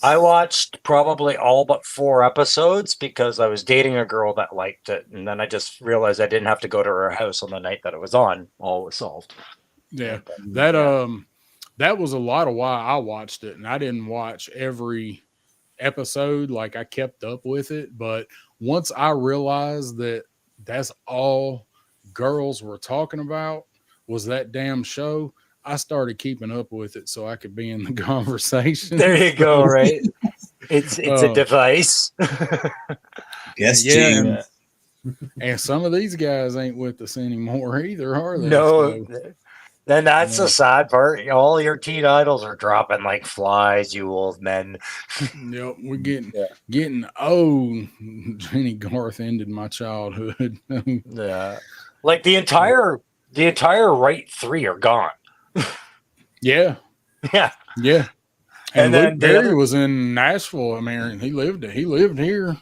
Speaker 4: I watched probably all but 4 episodes because I was dating a girl that liked it, and then I just realized I didn't have to go to her house on the night that it was on. All was solved.
Speaker 1: Yeah, that was a lot of why I watched it, and I didn't watch every episode, like I kept up with it, but once I realized that that's all girls were talking about was that damn show, I started keeping up with it so I could be in the conversation.
Speaker 4: There you go, right? It's a device.
Speaker 3: Yes,
Speaker 1: yeah,
Speaker 3: Gene.
Speaker 1: and some of these guys ain't with us anymore either, are they?
Speaker 4: No,
Speaker 1: So,
Speaker 4: then that's
Speaker 1: Yeah.
Speaker 4: the sad part. All your teen idols are dropping like flies, you old men.
Speaker 1: yep, we're getting
Speaker 4: Yeah.
Speaker 1: getting old. Jenny Garth ended my childhood.
Speaker 4: Yeah, like the entire right three are gone.
Speaker 1: yeah,
Speaker 4: Yeah,
Speaker 1: yeah.
Speaker 4: And
Speaker 1: And,
Speaker 4: then
Speaker 1: Luke
Speaker 4: the
Speaker 1: Perry
Speaker 4: other-
Speaker 1: was in Nashville. I mean, he lived here.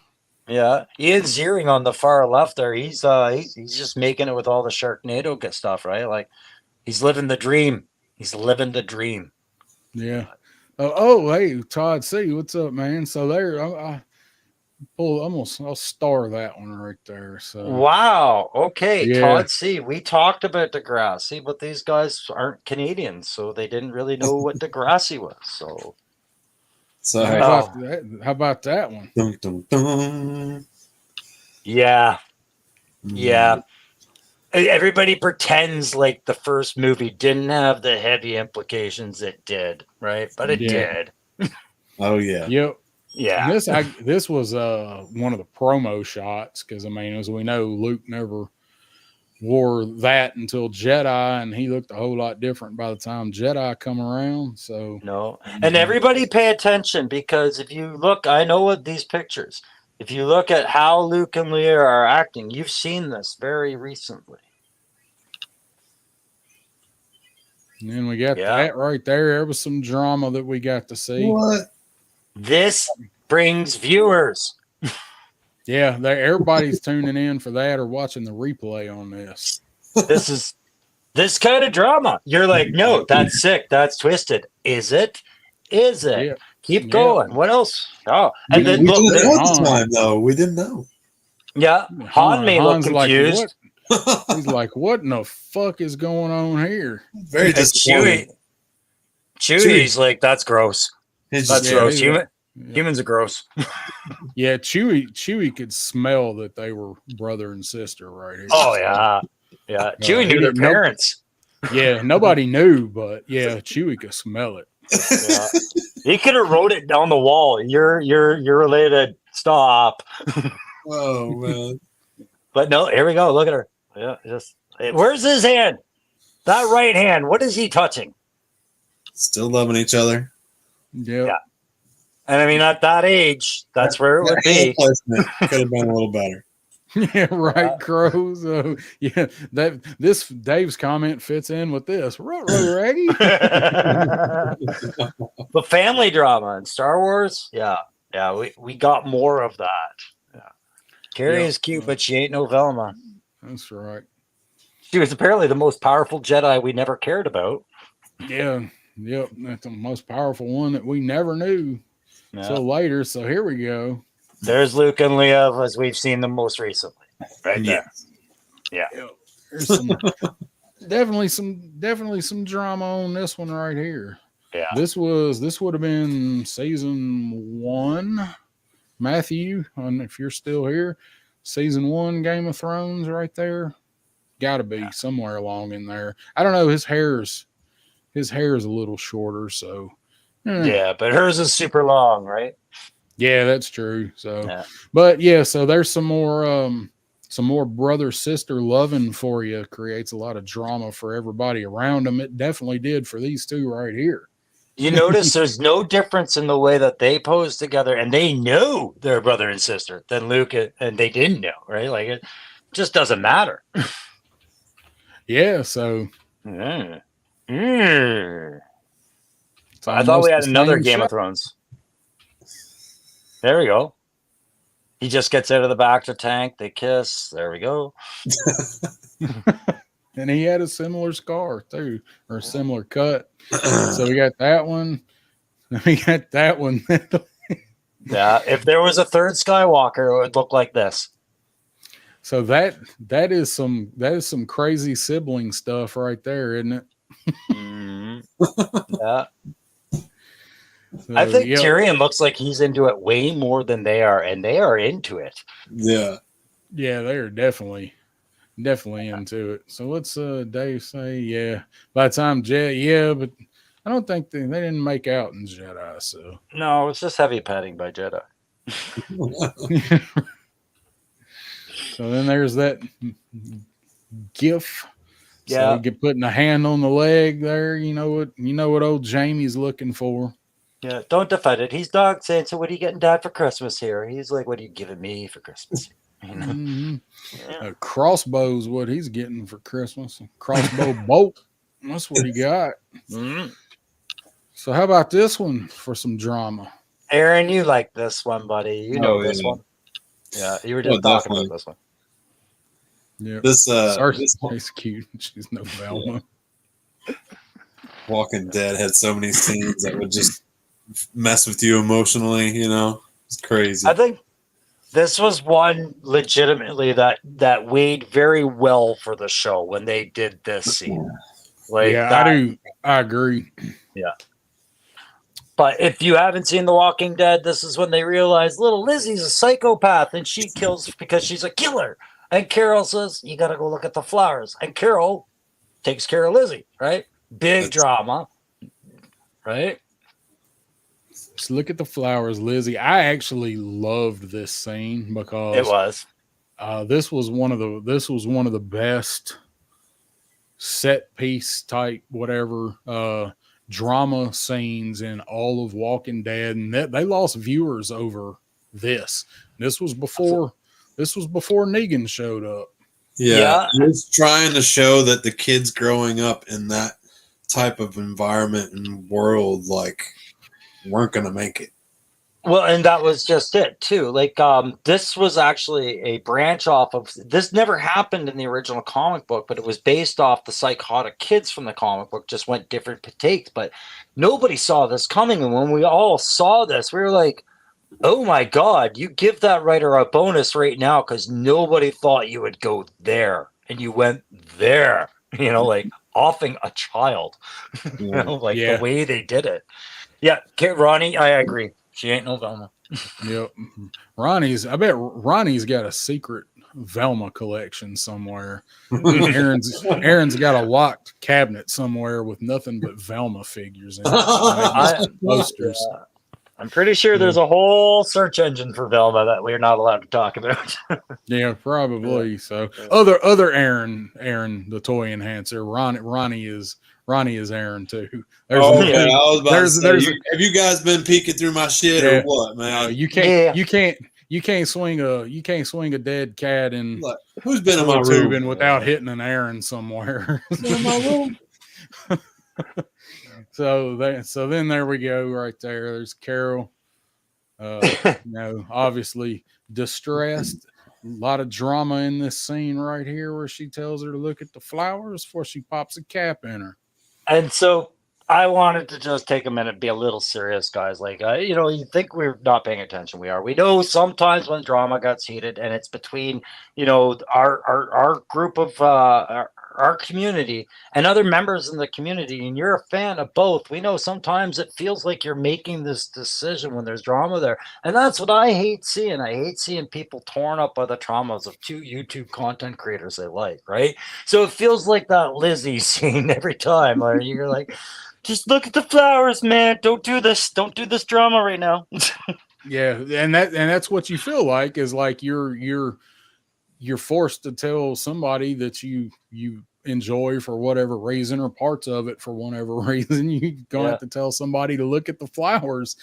Speaker 4: yeah. Ian Ziering on the far left there. He's just making it with all the Sharknado good stuff, right? Like he's living the dream. He's living the dream.
Speaker 1: Yeah. Oh, hey, Todd C, what's up, man? So there, I'll star that one right there. So
Speaker 4: Wow. Okay,
Speaker 1: Yeah.
Speaker 4: Todd C. We talked about Degrassi, but these guys aren't Canadians, so they didn't really know what Degrassi was. So
Speaker 3: So
Speaker 1: how about that one?
Speaker 3: dun, dun, dun.
Speaker 4: yeah. Yeah. Everybody pretends like the first movie didn't have the heavy implications it did, right? But it
Speaker 1: Yeah.
Speaker 4: did.
Speaker 3: Oh yeah.
Speaker 1: Yep.
Speaker 4: Yeah.
Speaker 1: And this was one of the promo shots because I mean, as we know, Luke never wore that until Jedi, and he looked a whole lot different by the time Jedi come around. So
Speaker 4: No. And everybody pay attention because if you look, I know what these pictures. If you look at how Luke and Leia are acting, you've seen this very recently.
Speaker 1: and then we got
Speaker 4: Yeah.
Speaker 1: that right there. There was some drama that we got to see.
Speaker 3: What?
Speaker 4: This brings viewers.
Speaker 1: Yeah, everybody's tuning in for that or watching the replay on this.
Speaker 4: This is this kind of drama. You're like, no, that's sick. That's twisted. Is it? Is it?
Speaker 1: Yeah.
Speaker 4: Keep
Speaker 1: Yeah.
Speaker 4: going. What else? Oh, and
Speaker 1: We
Speaker 4: then
Speaker 3: We
Speaker 4: look,
Speaker 3: didn't know at
Speaker 1: Han.
Speaker 3: the time, though. We didn't know.
Speaker 4: yeah, Han may look
Speaker 1: Han's
Speaker 4: confused.
Speaker 1: Like, what? He's like, what in the fuck is going on here?
Speaker 3: Very
Speaker 4: And
Speaker 3: disappointing.
Speaker 4: Chewie's like, that's gross.
Speaker 3: It's
Speaker 4: That's
Speaker 3: just-
Speaker 1: Yeah,
Speaker 4: gross.
Speaker 1: he's like-
Speaker 4: Humans are gross.
Speaker 1: Yeah, Chewie could smell that they were brother and sister right here.
Speaker 4: Oh yeah, yeah. Chewie knew their
Speaker 1: Nope.
Speaker 4: parents.
Speaker 1: Yeah, nobody knew, but yeah, Chewie could smell it.
Speaker 4: Yeah. He could have wrote it down the wall. You're related. Stop.
Speaker 3: Oh man.
Speaker 4: But no, here we go. Look at her. Yeah, just where's his hand? That right hand. What is he touching?
Speaker 3: Still loving each other.
Speaker 1: Yep.
Speaker 4: Yeah. And I mean, at that age, that's where it would
Speaker 3: That
Speaker 4: be.
Speaker 3: hand placement could have been a little better.
Speaker 1: Yeah, right, Crow. So yeah, this Dave's comment fits in with this. Raggy.
Speaker 4: The family drama in Star Wars. Yeah. Yeah. We got more of that. Yeah. Carrie
Speaker 1: Yeah.
Speaker 4: is cute, but she ain't no Velma.
Speaker 1: That's right.
Speaker 4: She was apparently the most powerful Jedi we never cared about.
Speaker 1: Yeah. Yep. That's the most powerful one that we never knew
Speaker 4: Yeah.
Speaker 1: till later. So here we go.
Speaker 4: There's Luke and Leia as we've seen them most recently. Right there.
Speaker 1: Yep. There's some definitely some drama on this one right here.
Speaker 4: Yeah.
Speaker 1: This would have been season 1, Matthew, if you're still here. Season 1 Game of Thrones right there. Gotta be somewhere along in there. I don't know, his hair is a little shorter, so
Speaker 4: Yeah, but hers is super long, right?
Speaker 1: yeah, that's true. So
Speaker 4: Yeah.
Speaker 1: but yeah, so there's some more brother sister loving for you. Creates a lot of drama for everybody around them. It definitely did for these two right here.
Speaker 4: You notice there's no difference in the way that they pose together, and they know they're brother and sister than Luke and they didn't know, right? Like it just doesn't matter.
Speaker 1: Yeah, so
Speaker 4: Mm.
Speaker 1: it's
Speaker 4: I thought we
Speaker 1: almost
Speaker 4: had
Speaker 1: the
Speaker 4: another
Speaker 1: same
Speaker 4: Game
Speaker 1: show.
Speaker 4: of Thrones. There we go. He just gets out of the back to tank. They kiss. There we go.
Speaker 1: And he had a similar scar too, or a similar cut. So we got that one. We got that one.
Speaker 4: Yeah. If there was a third Skywalker, it would look like this.
Speaker 1: So that is some crazy sibling stuff right there, isn't it?
Speaker 4: Mhm. Yeah. I
Speaker 1: So,
Speaker 4: think
Speaker 1: yeah,
Speaker 4: Tyrion looks like he's into it way more than they are, and they are into it.
Speaker 3: Yeah.
Speaker 1: yeah, they are definitely into it. So what's Dave say? Yeah, by the time Jedi, yeah, but I don't think they didn't make out in Jedi. So
Speaker 4: No, it's just heavy petting by Jedi.
Speaker 1: so then there's that gif. So
Speaker 4: Yeah.
Speaker 1: you get putting a hand on the leg there. You know what old Jamie's looking for.
Speaker 4: Yeah, don't defend it. He's dog saying, "So what are you getting Dad for Christmas here?" He's like, "What are you giving me for Christmas?" You know?
Speaker 1: Hmm.
Speaker 4: Yeah.
Speaker 1: A crossbow's what he's getting for Christmas. A crossbow bolt. That's what he got.
Speaker 4: Mhm.
Speaker 1: So how about this one for some drama?
Speaker 4: Aaron, you like this one, buddy. You know
Speaker 3: Oh,
Speaker 4: this
Speaker 3: yeah.
Speaker 4: one. Yeah, you were
Speaker 3: Oh,
Speaker 4: just talking
Speaker 3: definitely.
Speaker 4: about this one.
Speaker 1: Yeah,
Speaker 3: This
Speaker 1: Cersei's cute. She's no Velma.
Speaker 3: Walking Dead had so many scenes that would just mess with you emotionally. You know, it's crazy.
Speaker 4: I think this was one legitimately that weighed very well for the show when they did this scene. Like
Speaker 1: Yeah,
Speaker 4: that,
Speaker 1: I do. I agree.
Speaker 4: But if you haven't seen The Walking Dead, this is when they realize little Lizzie's a psychopath and she kills because she's a killer. And Carol says, "You got to go look at the flowers." And Carol takes care of Lizzie, right? Big
Speaker 3: That's-
Speaker 4: drama, right?
Speaker 1: Just look at the flowers, Lizzie. I actually loved this scene
Speaker 4: It
Speaker 1: because
Speaker 4: was.
Speaker 1: this was one of the best set piece type whatever drama scenes in all of Walking Dead, and they lost viewers over this. This was before Negan showed up.
Speaker 3: Yeah, it's trying to show that the kids growing up in that type of environment and world, like, weren't gonna make it.
Speaker 4: Well, and that was just it too. Like, this was actually a branch off of this. Never happened in the original comic book, but it was based off the psychotic kids from the comic book. Just went different takes, but nobody saw this coming. And when we all saw this, we were like, "Oh my god!" You give that writer a bonus right now because nobody thought you would go there, and you went there. You know, like offing a child. You know, like
Speaker 1: Yeah.
Speaker 4: the way they did it. Yeah, Ronnie, I agree. She ain't no Velma.
Speaker 1: Yep. I bet Ronnie's got a secret Velma collection somewhere. Aaron's got a locked cabinet somewhere with nothing but Velma figures in it. Posters.
Speaker 4: I'm pretty sure there's a whole search engine for Velma that we're not allowed to talk about.
Speaker 1: Yeah, probably. So other Aaron, the toy enhancer. Ronnie is Aaron too. There's
Speaker 3: I was about to say,
Speaker 1: there's-
Speaker 3: have you guys been peeking through my shit
Speaker 1: Yeah.
Speaker 3: or what, man?
Speaker 1: you can't swing a dead cat in
Speaker 3: Look, who's been in my room?
Speaker 1: tubing without hitting an Aaron somewhere.
Speaker 3: Been in my room?
Speaker 1: So then there we go right there. There's Carol. Obviously distressed. A lot of drama in this scene right here where she tells her to look at the flowers before she pops a cap in her.
Speaker 4: And so I wanted to just take a minute, be a little serious, guys. Like, you think we're not paying attention. We are. We know sometimes when drama gets heated and it's between, our group of our community and other members in the community, and you're a fan of both. We know sometimes it feels like you're making this decision when there's drama there. And that's what I hate seeing. I hate seeing people torn up by the traumas of two YouTube content creators they like, right? So it feels like that Lizzie scene every time where you're like, just look at the flowers, man. Don't do this. Don't do this drama right now.
Speaker 1: Yeah, and that's what you feel like is like you're forced to tell somebody that you enjoy for whatever reason or parts of it for whatever reason. You're gonna have to tell somebody to look at the flowers,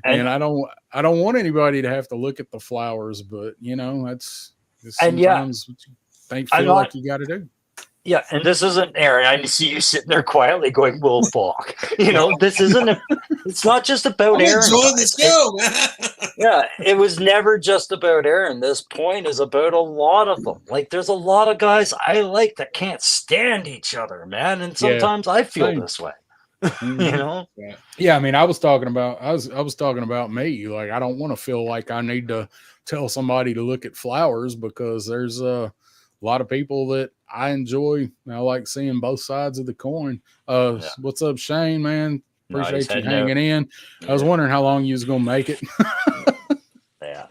Speaker 1: and I don't want anybody to have to look at the flowers, but that's sometimes what you feel like you got to do.
Speaker 4: Yeah, and this isn't Aaron. I see you sitting there quietly going, "Well, fuck." This isn't. It's not just about Aaron.
Speaker 3: Enjoy the show, man.
Speaker 4: Yeah, it was never just about Aaron. This point is about a lot of them. Like, there's a lot of guys I like that can't stand each other, man. And sometimes I feel this way.
Speaker 1: Yeah, I mean, I was talking about me. Like, I don't want to feel like I need to tell somebody to look at flowers because there's a lot of people that I enjoy. I like seeing both sides of the coin. What's up, Shane, man?
Speaker 4: No, he's
Speaker 1: Appreciate you
Speaker 4: heading out.
Speaker 1: hanging in. I was wondering how long you was gonna make it.
Speaker 4: Yeah.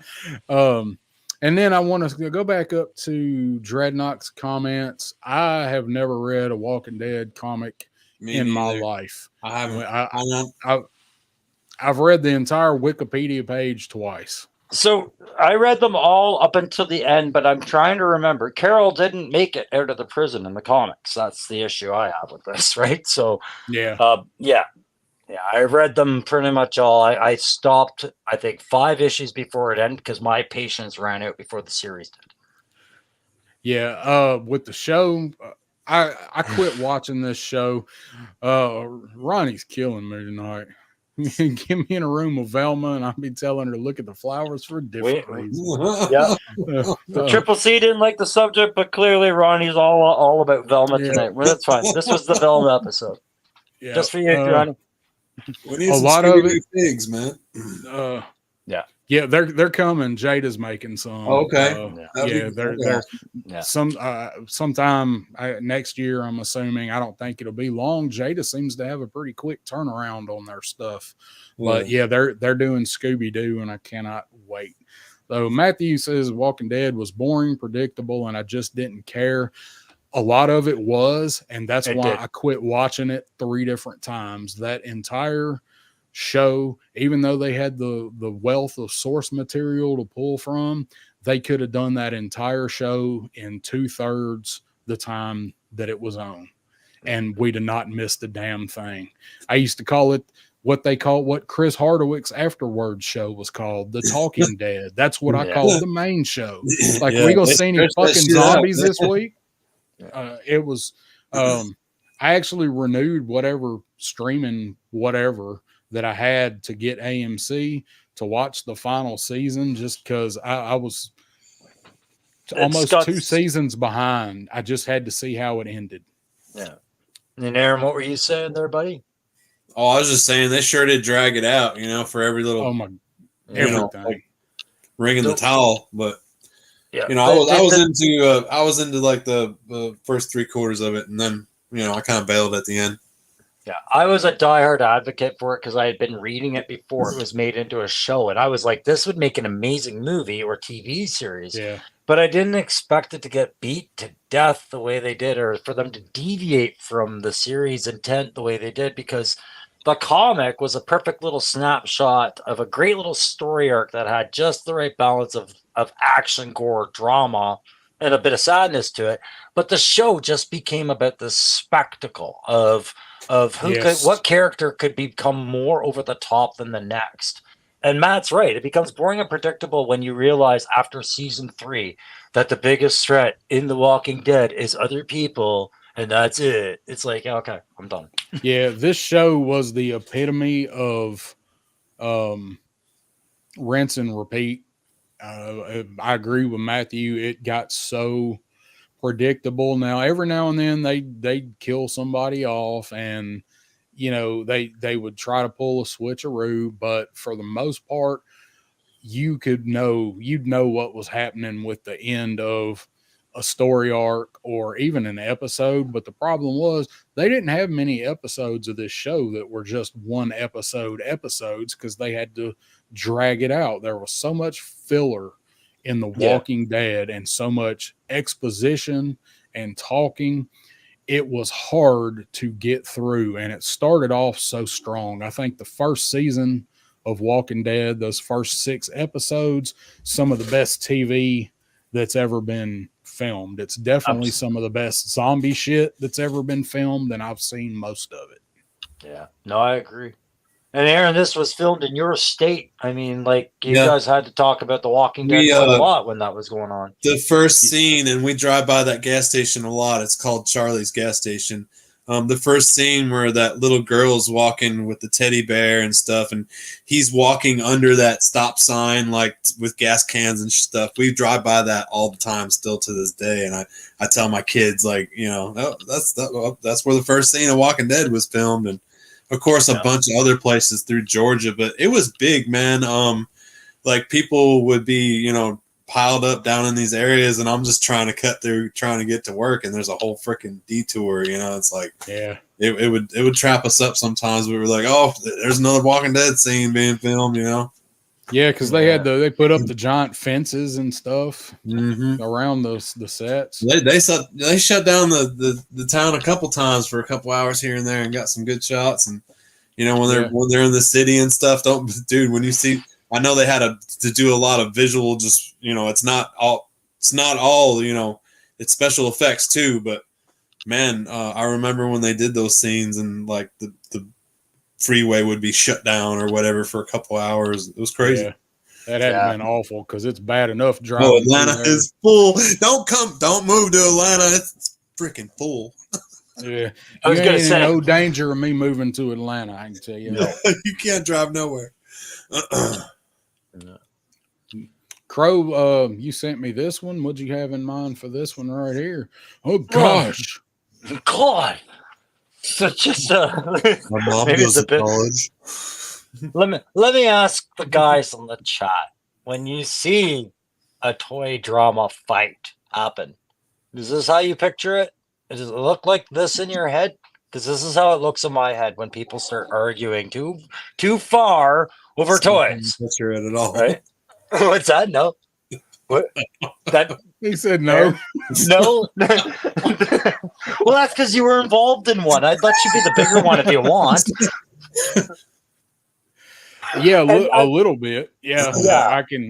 Speaker 1: And then I want to go back up to Dreadnock's comments. I have never read a Walking Dead comic
Speaker 3: Me
Speaker 1: in my
Speaker 3: neither.
Speaker 1: life.
Speaker 3: I haven't.
Speaker 1: I've read the entire Wikipedia page twice.
Speaker 4: So I read them all up until the end, but I'm trying to remember. Carol didn't make it out of the prison in the comics. That's the issue I have with this, right? So,
Speaker 1: Yeah.
Speaker 4: Yeah, I read them pretty much all. I stopped, I think, 5 issues before it ended because my patience ran out before the series did.
Speaker 1: Yeah. With the show, I quit watching this show. Ronnie's killing me tonight. Get me in a room with Velma, and I'll be telling her to look at the flowers for different reasons.
Speaker 4: Yeah. The Triple C didn't like the subject, but clearly Ronnie's all about Velma tonight. Well, that's fine. This was the Velma episode.
Speaker 1: Yeah.
Speaker 4: Just for you, Ronnie.
Speaker 3: We need
Speaker 1: A
Speaker 3: some
Speaker 1: lot of
Speaker 3: Scooby-Doo
Speaker 1: it-
Speaker 3: pigs, man.
Speaker 1: Yeah, they're coming. Jada's making some.
Speaker 3: Okay.
Speaker 1: They're
Speaker 4: Yeah.
Speaker 1: sometime next year. I'm assuming. I don't think it'll be long. Jada seems to have a pretty quick turnaround on their stuff. But yeah, they're doing Scooby Doo, and I cannot wait. So Matthew says Walking Dead was boring, predictable, and I just didn't care. A lot of it was, and that's
Speaker 4: It
Speaker 1: why
Speaker 4: did.
Speaker 1: I quit watching it 3 different times. That entire show, even though they had the wealth of source material to pull from, they could have done that entire show in 2/3 the time that it was on, and we'd have not missed a damn thing. I used to call it what Chris Hardwick's afterwards show was called, The Talking Dead. That's what I
Speaker 4: Yeah.
Speaker 1: called the main show. Like,
Speaker 3: Yeah,
Speaker 1: we gonna
Speaker 3: they
Speaker 1: see any
Speaker 3: stretched that
Speaker 1: fucking
Speaker 3: shit out,
Speaker 1: zombies
Speaker 3: man.
Speaker 1: this week? It was I actually renewed whatever streaming whatever that I had to get AMC to watch the final season, just because I was almost
Speaker 4: got-
Speaker 1: 2 seasons behind. I just had to see how it ended.
Speaker 4: Yeah. And Aaron, what were you saying there, buddy?
Speaker 3: Oh, I was just saying they sure did drag it out, for every little
Speaker 1: Oh my,
Speaker 3: you know,
Speaker 1: everything.
Speaker 3: ring in the towel. But
Speaker 4: Yeah.
Speaker 3: I was into like the first 3/4 of it, and then I kind of bailed at the end.
Speaker 4: Yeah, I was a diehard advocate for it because I had been reading it before it was made into a show, and I was like, this would make an amazing movie or TV series.
Speaker 1: Yeah.
Speaker 4: But I didn't expect it to get beat to death the way they did, or for them to deviate from the series intent the way they did, because the comic was a perfect little snapshot of a great little story arc that had just the right balance of action, gore, drama, and a bit of sadness to it. But the show just became about the spectacle of who
Speaker 1: Yes.
Speaker 4: what character could become more over the top than the next. And Matt's right. It becomes boring and predictable when you realize after season 3 that the biggest threat in The Walking Dead is other people, and that's it. It's like, okay, I'm done.
Speaker 1: Yeah, this show was the epitome of rinse and repeat. I agree with Matthew. It got so predictable. Now, every now and then they'd kill somebody off, and they would try to pull a switcheroo, but for the most part, you'd know what was happening with the end of a story arc or even an episode. But the problem was they didn't have many episodes of this show that were just one episodes, because they had to drag it out. There was so much filler in The Walking Dead and so much exposition and talking. It was hard to get through, and it started off so strong. I think the first season of Walking Dead, those first 6 episodes, some of the best TV that's ever been filmed. It's definitely some of the best zombie shit that's ever been filmed, and I've seen most of it.
Speaker 4: Yeah, no, I agree. And Aaron, this was filmed in your state. I mean, like, you
Speaker 3: Yeah.
Speaker 4: guys had to talk about The Walking Dead quite a lot when that was going on.
Speaker 3: The first scene, and we drive by that gas station a lot. It's called Charlie's gas station. The first scene where that little girl's walking with the teddy bear and stuff, and he's walking under that stop sign, like with gas cans and stuff. We drive by that all the time still to this day. And I tell my kids, like, that's where the first scene of Walking Dead was filmed. And of course, a bunch of other places through Georgia, but it was big, man. Like, people would be, piled up down in these areas, and I'm just trying to cut through, trying to get to work, and there's a whole freaking detour. You know, it's like
Speaker 1: Yeah.
Speaker 3: it would trap us up sometimes. We were like, oh, there's another Walking Dead scene being filmed. You know.
Speaker 1: Yeah, because they put up the giant fences and stuff
Speaker 3: Mm-hmm.
Speaker 1: around the sets.
Speaker 3: They shut down the town a couple times for a couple hours here and there and got some good shots. And you know, when they're in the city and stuff, when you see, I know they had to do a lot of visual, just, you know, it's not all, you know, it's special effects too, but man, I remember when they did those scenes and like the freeway would be shut down or whatever for a couple hours. It was crazy.
Speaker 1: Yeah, that had been awful because it's bad enough driving.
Speaker 3: Oh, Atlanta is full. Don't move to Atlanta. It's freaking full.
Speaker 1: Yeah,
Speaker 4: I was
Speaker 1: you
Speaker 4: gonna
Speaker 1: ain't in
Speaker 4: say-
Speaker 1: no danger of me moving to Atlanta. I can tell you. that.
Speaker 3: You can't drive nowhere.
Speaker 1: Crow, you sent me this one. What'd you have in mind for this one right here? Oh gosh,
Speaker 4: God. So just
Speaker 3: My mom
Speaker 4: Maybe
Speaker 3: goes
Speaker 4: it's a
Speaker 3: to
Speaker 4: bit-
Speaker 3: college.
Speaker 4: let me ask the guys in the chat, when you see a toy drama fight happen, is this how you picture it? Does it look like this in your head? Because this is how it looks in my head when people start arguing too far over toys,
Speaker 3: Picture it at all.
Speaker 4: right? What's that? No. What? That
Speaker 1: he said no.
Speaker 4: no. Well, that's because you were involved in one. I'd let you be the bigger one if you want.
Speaker 1: Yeah,
Speaker 4: And
Speaker 1: a little bit. Yeah,
Speaker 4: Yeah.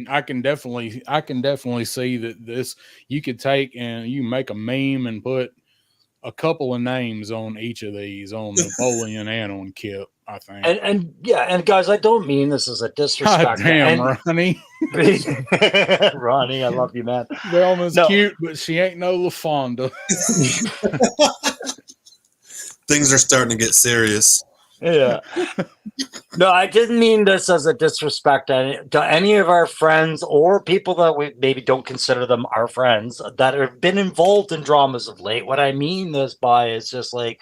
Speaker 1: I can definitely see that this you could take and you make a meme and put a couple of names on each of these, on Napoleon and on Kip. I think.
Speaker 4: And guys, I don't mean this as a disrespect.
Speaker 1: God damn,
Speaker 4: And-
Speaker 1: Ronnie.
Speaker 4: Ronnie, I love you, man.
Speaker 1: Velma's
Speaker 4: No.
Speaker 1: cute, but she ain't no LaFonda.
Speaker 3: Things are starting to get serious.
Speaker 4: Yeah. No, I didn't mean this as a disrespect to any of our friends or people that we maybe don't consider them our friends that have been involved in dramas of late. What I mean this by is just like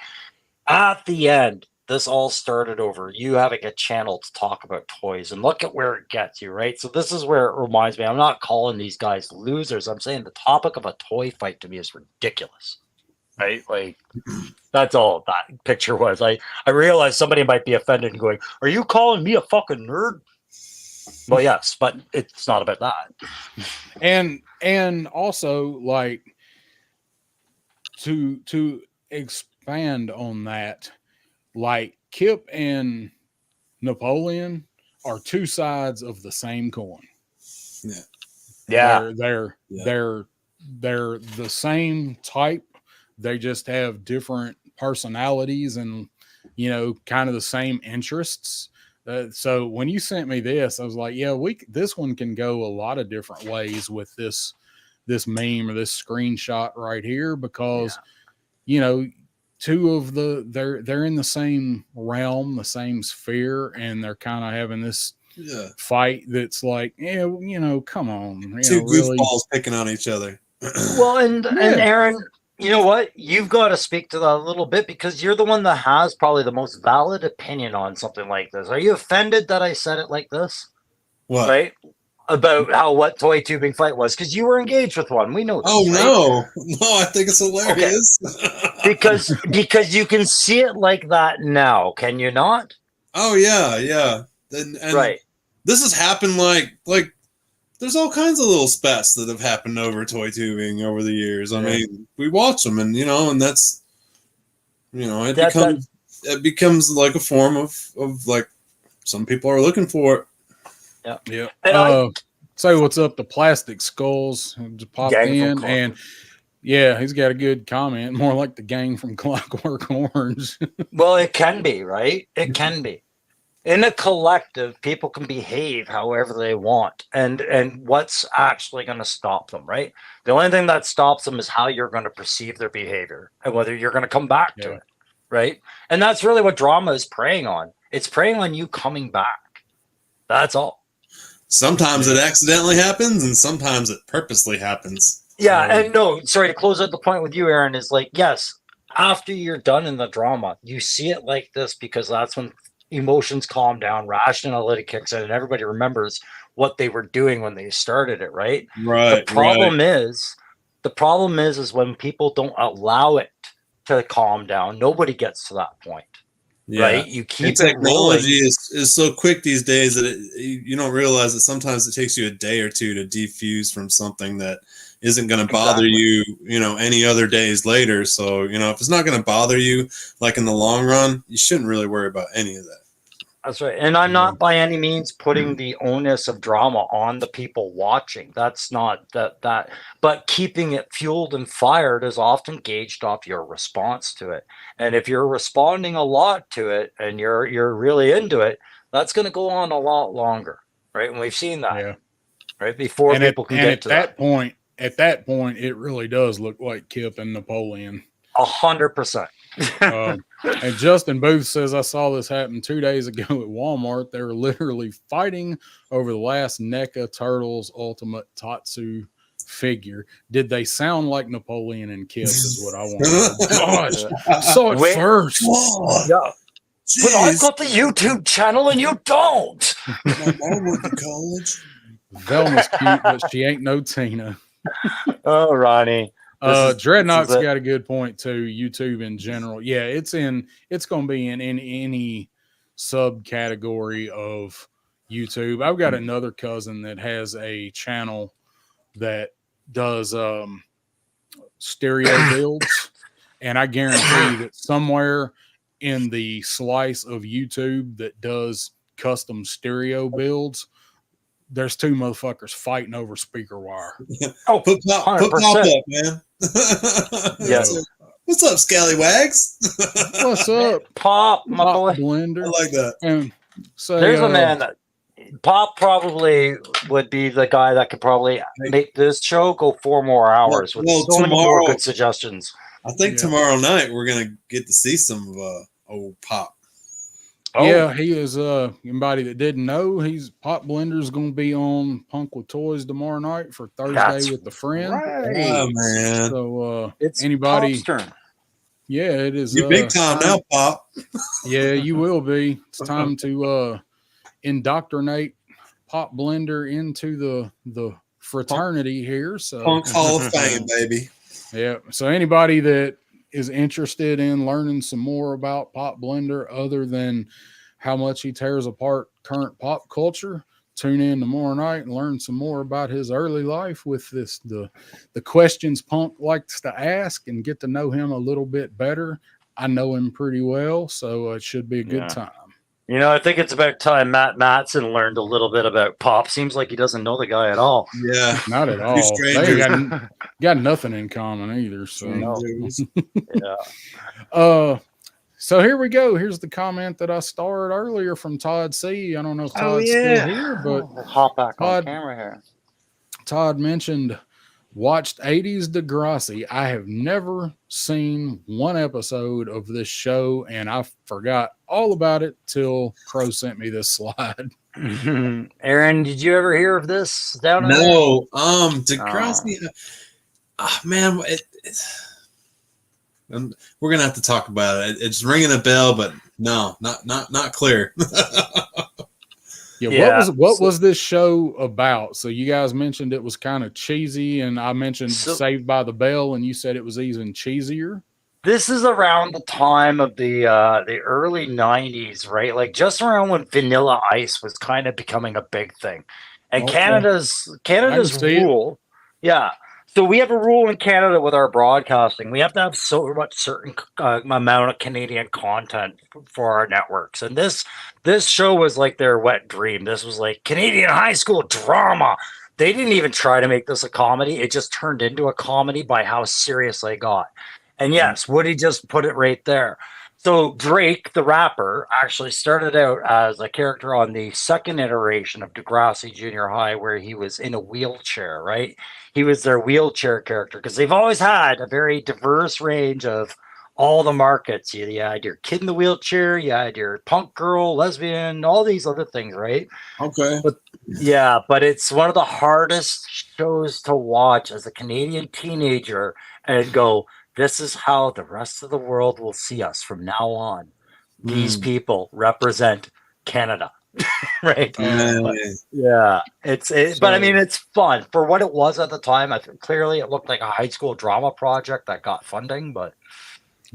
Speaker 4: at the end, this all started over you having a channel to talk about toys, and look at where it gets you, right? So this is where it reminds me. I'm not calling these guys losers. I'm saying the topic of a toy fight to me is ridiculous. Right? Like that's all that picture was. I realized somebody might be offended and going, "Are you calling me a fucking nerd?" Well, yes, but it's not about that.
Speaker 1: And also like to expand on that, like Kip and Napoleon are two sides of the same coin.
Speaker 4: Yeah.
Speaker 1: They're the same type. They just have different personalities and, you know, kind of the same interests. So when you sent me this, I was like, yeah, this one can go a lot of different ways with this meme or this screenshot right here, because, you know, two of they're in the same realm, the same sphere, and they're kind of having this fight that's like, yeah, you know, come on,
Speaker 3: Two
Speaker 1: know, really.
Speaker 3: goofballs picking on each other.
Speaker 4: Well, and Aaron, you know what? You've got to speak to that a little bit because you're the one that has probably the most valid opinion on something like this. Are you offended that I said it like this?
Speaker 3: What?
Speaker 4: Right? About what toy tubing fight was, because you were engaged with one. We know this,
Speaker 3: Oh
Speaker 4: right?
Speaker 3: no, I think it's hilarious.
Speaker 4: because you can see it like that now, can you not?
Speaker 3: Oh yeah. And
Speaker 4: Right.
Speaker 3: This has happened like there's all kinds of little spats that have happened over toy tubing over the years. I mean, we watch them, and you know, and that's, you know, it becomes like a form of like some people are looking for it.
Speaker 1: Yeah.
Speaker 4: And
Speaker 1: Say what's up to Plastic Skulls. Just popped
Speaker 4: Gang from
Speaker 1: in,
Speaker 4: Clockwork.
Speaker 1: and yeah, he's got a good comment. More like the gang from Clockwork Orange.
Speaker 4: Well, it can be, right? It can be. In a collective, people can behave however they want, and what's actually going to stop them, right? The only thing that stops them is how you're going to perceive their behavior and whether you're going to come back to it, right? And that's really what drama is preying on. It's preying on you coming back. That's all.
Speaker 3: Sometimes it accidentally happens, and sometimes it purposely happens.
Speaker 4: Yeah, and no, sorry to close out the point with you, Aaron, is like, yes, after you're done in the drama, you see it like this because that's when emotions calm down, rationality kicks in, and everybody remembers what they were doing when they started it, right?
Speaker 3: Right.
Speaker 4: The problem is when people don't allow it to calm down, nobody gets to that point.
Speaker 3: Yeah.
Speaker 4: Right? You
Speaker 3: And
Speaker 4: keep it rolling.
Speaker 3: technology is so quick these days that you don't realize that sometimes it takes you a day or two to defuse from something that isn't going to bother you, any other days later. So, if it's not going to bother you, like in the long run, you shouldn't really worry about any of that.
Speaker 4: That's right. And I'm not by any means putting the onus of drama on the people watching. That's not that, but keeping it fueled and fired is often gauged off your response to it. And if you're responding a lot to it and you're really into it, that's going to go on a lot longer, right? And we've seen that, right? Before people can get to that
Speaker 1: point. At that point, it really does look like Kip and Napoleon.
Speaker 4: 100%.
Speaker 1: And Justin Booth says, I saw this happen 2 days ago at Walmart. They were literally fighting over the last NECA Turtles Ultimate Tatsu figure. Did they sound like Napoleon and Kip is what I want. Gosh, I saw it first.
Speaker 4: Yeah. But I've got the YouTube channel and you don't.
Speaker 3: My mom went to college.
Speaker 1: Velma's cute, but she ain't no Tina.
Speaker 4: Oh, Ronnie.
Speaker 1: Dreadnought's got a good point too. YouTube in general, yeah, it's going to be in any subcategory of YouTube. I've got another cousin that has a channel that does stereo builds, and I guarantee that somewhere in the slice of YouTube that does custom stereo builds, there's two motherfuckers fighting over speaker wire.
Speaker 4: Oh,
Speaker 3: put pop up, man.
Speaker 4: Yeah.
Speaker 3: What's up, Scallywags?
Speaker 1: What's up,
Speaker 4: Pop, my boy?
Speaker 1: Blender?
Speaker 3: I like that.
Speaker 1: And so
Speaker 4: there's a man that Pop probably would be the guy that could probably make this show go 4 more hours with so many more good suggestions.
Speaker 3: I think tomorrow night we're gonna get to see some old Pop.
Speaker 1: Oh. Yeah, he is. Anybody that didn't know, Pop Blender's going to be on Punk with Toys tomorrow night for Thursday with the friend.
Speaker 4: Right.
Speaker 3: Oh man!
Speaker 1: So
Speaker 4: it's
Speaker 1: anybody?
Speaker 4: Pop's turn.
Speaker 1: Yeah, it is.
Speaker 3: You big time now, Pop.
Speaker 1: Yeah, you will be. It's time to indoctrinate Pop Blender into the fraternity here. So
Speaker 3: Punk Hall of Fame, baby.
Speaker 1: Yeah. So anybody that is interested in learning some more about Pop Blender other than how much he tears apart current pop culture, tune in tomorrow night and learn some more about his early life with the questions Punk likes to ask and get to know him a little bit better. I know him pretty well, so it should be a good time.
Speaker 4: I think it's about time Matt Matson learned a little bit about Pop. Seems like he doesn't know the guy at all.
Speaker 3: Yeah,
Speaker 1: not at all. They got nothing in common either. So, so here we go. Here's the comment that I starred earlier from Todd C. I don't know if Todd's still here, but
Speaker 4: we'll hop back on camera here.
Speaker 1: Todd mentioned watched 80s Degrassi. I have never seen one episode of this show, and I forgot all about it till Crow sent me this slide.
Speaker 4: Aaron, did you ever hear of this?
Speaker 3: No, Degrassi. Man, we're gonna have to talk about it. It's ringing a bell, but no, not clear.
Speaker 1: What was this show about? So you guys mentioned it was kind of cheesy, and I mentioned Saved by the Bell, and you said it was even cheesier.
Speaker 4: This is around the time of the early 90s, right? Like just around when Vanilla Ice was kind of becoming a big thing. And Canada's rule. Yeah. So we have a rule in Canada with our broadcasting. We have to have so much certain amount of Canadian content for our networks. And this show was like their wet dream. This was like Canadian high school drama. They didn't even try to make this a comedy. It just turned into a comedy by how serious they got. And yes, Woody just put it right there. So Drake, the rapper, actually started out as a character on the second iteration of Degrassi Junior High, where he was in a wheelchair, right? He was their wheelchair character because they've always had a very diverse range of all the markets. You had your kid in the wheelchair, you had your punk girl, lesbian, all these other things, right?
Speaker 3: Okay.
Speaker 4: But it's one of the hardest shows to watch as a Canadian teenager and go, this is how the rest of the world will see us from now on. these people represent Canada. Right.
Speaker 3: Man.
Speaker 4: Yeah, but I
Speaker 1: So-
Speaker 4: mean, it's fun for what it was at the time. Clearly, it looked like a high school drama project that got funding, but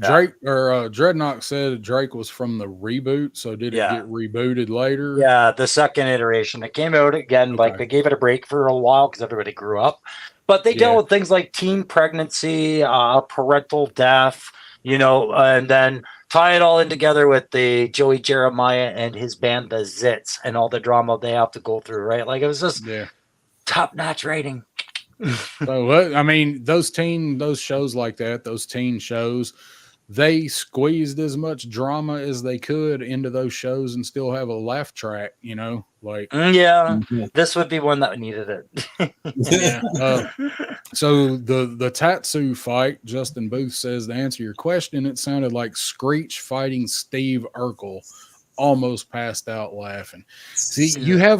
Speaker 4: yeah.
Speaker 1: Drake or Dreadnought said Drake was from the reboot. So did it
Speaker 4: Yeah.
Speaker 1: get rebooted later?
Speaker 4: yeah, the second iteration, it came out again. Like
Speaker 1: Okay.
Speaker 4: they gave it a break for a while because everybody grew up, but they
Speaker 1: Yeah.
Speaker 4: dealt with things like teen pregnancy, parental death, and then tie it all in together with the Joey Jeremiah and his band, the Zits, and all the drama they have to go through. Right, like it was just
Speaker 1: Yeah.
Speaker 4: top-notch rating.
Speaker 1: So I mean, those shows like that, those teen shows, they squeezed as much drama as they could into those shows and still have a laugh track, like
Speaker 4: Yeah,
Speaker 3: Mhm.
Speaker 4: this would be one that needed it.
Speaker 1: yeah. So the Tatsu fight, Justin Booth says, to answer your question, it sounded like Screech fighting Steve Urkel. Almost passed out laughing. See, you had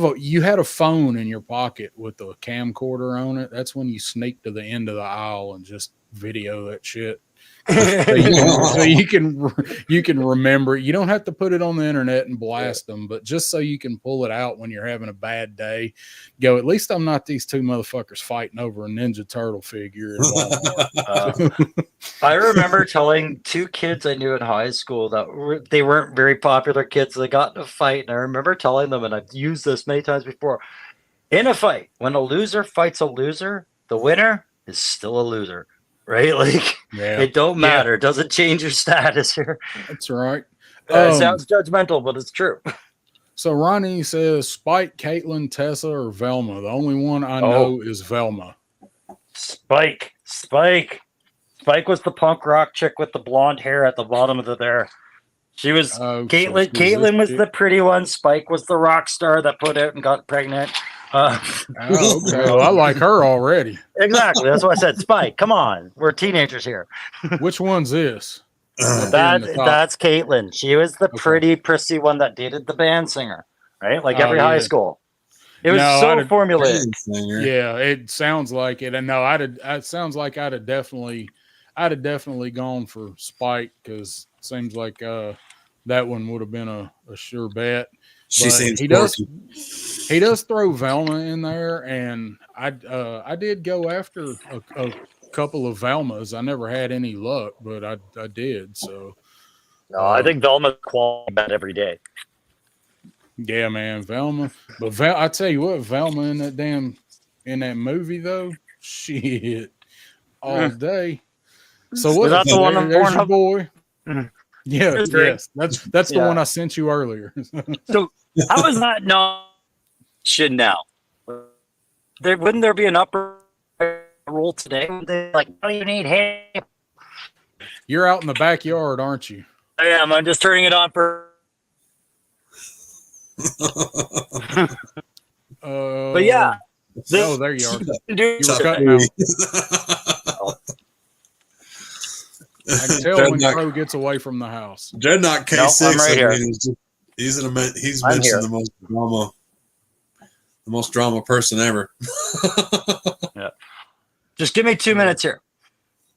Speaker 1: a phone in your pocket with a camcorder on it. That's when you sneak to the end of the aisle and just video that shit. So you can remember. You don't have to put it on the internet and blast them, but just so you can pull it out when you're having a bad day. Go, at least I'm not these two motherfuckers fighting over a Ninja Turtle figure. In Walmart.
Speaker 4: I remember telling two kids I knew in high school that they weren't very popular kids. They got in a fight, and I remember telling them, and I've used this many times before. In a fight, when a loser fights a loser, the winner is still a loser, right? Like
Speaker 1: Yeah,
Speaker 4: it don't matter. It doesn't change your status here.
Speaker 1: that's right.
Speaker 4: It sounds judgmental, but it's true.
Speaker 1: So Ronnie says Spike, Caitlin, Tessa, or Velma. The only one I
Speaker 4: Oh.
Speaker 1: know is Velma.
Speaker 4: Spike was the punk rock chick with the blonde hair at the bottom of there. She was
Speaker 1: Oh, so
Speaker 4: Caitlin.
Speaker 1: she's
Speaker 4: Caitlin
Speaker 1: this
Speaker 4: was
Speaker 1: chick.
Speaker 4: the pretty one. Spike was the rock star that put out and got pregnant.
Speaker 1: Oh, okay. Well, I like her already.
Speaker 4: Exactly. That's why I said Spike. Come on, we're teenagers here.
Speaker 1: Which one's this?
Speaker 4: That's Caitlin. She was the
Speaker 1: Okay.
Speaker 4: pretty prissy one that dated the band singer, right? Like every
Speaker 1: Oh,
Speaker 4: high
Speaker 1: yeah.
Speaker 4: school. It was
Speaker 1: No, I
Speaker 4: so
Speaker 1: didn't-
Speaker 4: formulaic.
Speaker 1: Yeah, it sounds like it. And no, it sounds like I'd have definitely gone for Spike because it seems like that one would have been a sure bet.
Speaker 3: She
Speaker 1: But
Speaker 3: seems
Speaker 1: he does throw Velma in there, and I did go after a couple of Velmas. I never had any luck, but I did. So
Speaker 4: No, I think Velma's quality bet every day.
Speaker 1: yeah, man, Velma. But I tell you what, Velma in that movie though, shit, all day. So what?
Speaker 4: Is that the one on
Speaker 1: There's your
Speaker 4: Pornhub?
Speaker 1: boy.
Speaker 4: Mhm.
Speaker 1: Yeah,
Speaker 4: That's great.
Speaker 1: yes, that's the
Speaker 4: Yeah.
Speaker 1: one I sent you earlier.
Speaker 4: How is that not should now? Wouldn't there be an upper rule today? They like, oh, you need hair.
Speaker 1: You're out in the backyard, aren't you?
Speaker 4: I am. I'm just turning it on for. But yeah,
Speaker 1: Oh, there you are.
Speaker 4: dude,
Speaker 1: You were cutting out. I can tell when
Speaker 3: Dreadnought,
Speaker 1: Crow gets away from the house.
Speaker 3: Dreadnought K6.
Speaker 4: Nope, I'm right here.
Speaker 3: He's
Speaker 4: I'm
Speaker 3: mentioned
Speaker 4: here.
Speaker 3: the most drama person ever.
Speaker 4: just give me 2 minutes here.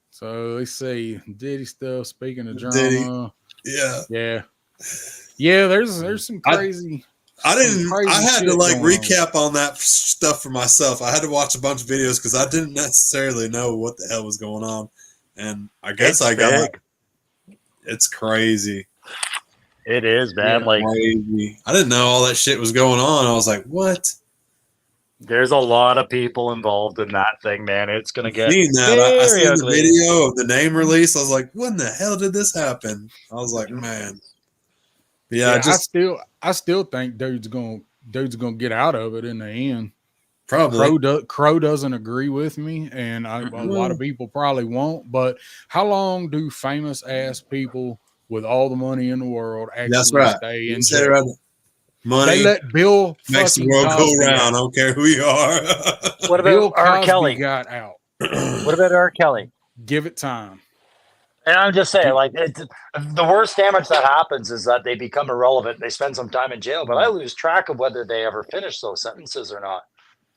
Speaker 1: So let's see. Diddy stuff. Speaking of drama,
Speaker 3: Diddy.
Speaker 1: yeah. There's some crazy.
Speaker 3: I
Speaker 1: crazy
Speaker 3: had to
Speaker 1: shit
Speaker 3: like
Speaker 1: going on.
Speaker 3: recap on that stuff for myself. I had to watch a bunch of videos because I didn't necessarily know what the hell was going on, and I guess I got. It's crazy.
Speaker 4: It is, man.
Speaker 1: Yeah.
Speaker 4: Like,
Speaker 3: Crazy. I didn't know all that shit was going on. I was like, what?
Speaker 4: there's a lot of people involved in that thing, man. It's gonna get
Speaker 3: Seeing that, I
Speaker 4: very
Speaker 3: seen the
Speaker 4: ugly.
Speaker 3: video of the name release. I was like, when the hell did this happen? I was like, man. Yeah,
Speaker 1: I still think dude's gonna get out of it in the end.
Speaker 3: probably.
Speaker 1: Crow doesn't agree with me, and a lot of people probably won't. But how long do famous ass people with all the money in the world actually
Speaker 3: That's right.
Speaker 1: stay in
Speaker 3: You said it
Speaker 1: jail?
Speaker 3: right. Money
Speaker 1: They let Bill
Speaker 3: makes the
Speaker 1: fucking
Speaker 3: world go
Speaker 1: Cosby
Speaker 3: round. I
Speaker 1: out.
Speaker 3: don't care who you are.
Speaker 4: What
Speaker 1: Bill
Speaker 4: about R.
Speaker 1: Cosby
Speaker 4: Kelly?
Speaker 1: got out.
Speaker 4: What about R. Kelly?
Speaker 1: Give it time.
Speaker 4: And I'm just saying, like, the worst damage that happens is that they become irrelevant. They spend some time in jail, but I lose track of whether they ever finish those sentences or not.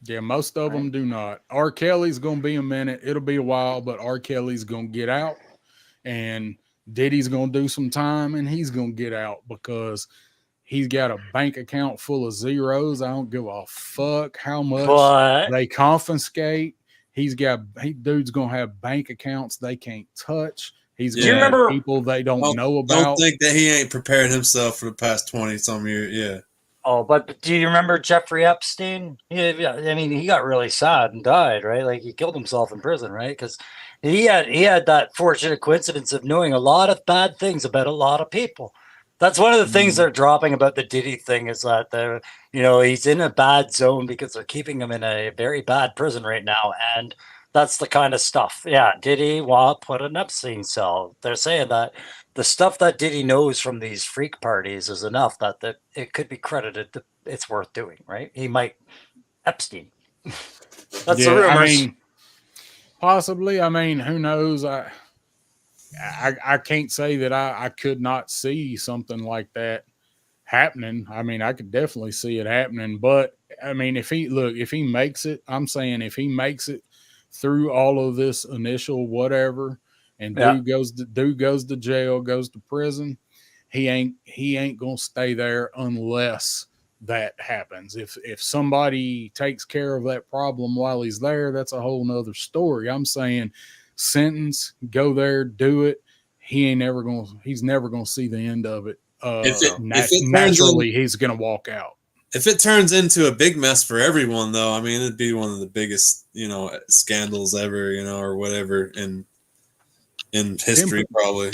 Speaker 1: Yeah, most of them do not. R. Kelly's gonna be a minute. It'll be a while, but R. Kelly's gonna get out, and Diddy's gonna do some time and he's gonna get out because he's got a bank account full of zeros. I don't give a fuck how much
Speaker 4: But
Speaker 1: they confiscate. Dude's gonna have bank accounts they can't touch. He's
Speaker 3: Do
Speaker 1: gonna
Speaker 3: you
Speaker 1: have
Speaker 4: remember-
Speaker 1: people they don't know
Speaker 3: Don't
Speaker 1: about.
Speaker 3: think that he ain't prepared himself for the past 20 some years. Yeah.
Speaker 4: oh, but do you remember Jeffrey Epstein? Yeah, I mean, he got really sad and died, right? Like he killed himself in prison, right? Because he had that fortunate coincidence of knowing a lot of bad things about a lot of people. That's one of the things they're dropping about the Diddy thing is that he's in a bad zone because they're keeping him in a very bad prison right now, and that's the kind of stuff. Yeah, Diddy put an Epstein cell. They're saying that the stuff that Diddy knows from these freak parties is enough that it could be credited that it's worth doing, right? He might Epstein. That's the rumors.
Speaker 1: I mean, possibly. I mean, who knows? I can't say that I could not see something like that happening. I mean, I could definitely see it happening, but I mean, if he makes it, I'm saying if he makes it through all of this initial whatever, and dude goes to jail, goes to prison, he ain't gonna stay there unless that happens. If somebody takes care of that problem while he's there, that's a whole nother story. I'm saying sentence, go there, do it. He's never gonna see the end of it. Naturally, he's gonna walk out.
Speaker 3: If it turns into a big mess for everyone, though, I mean, it'd be one of the biggest, scandals ever, or whatever in history, probably,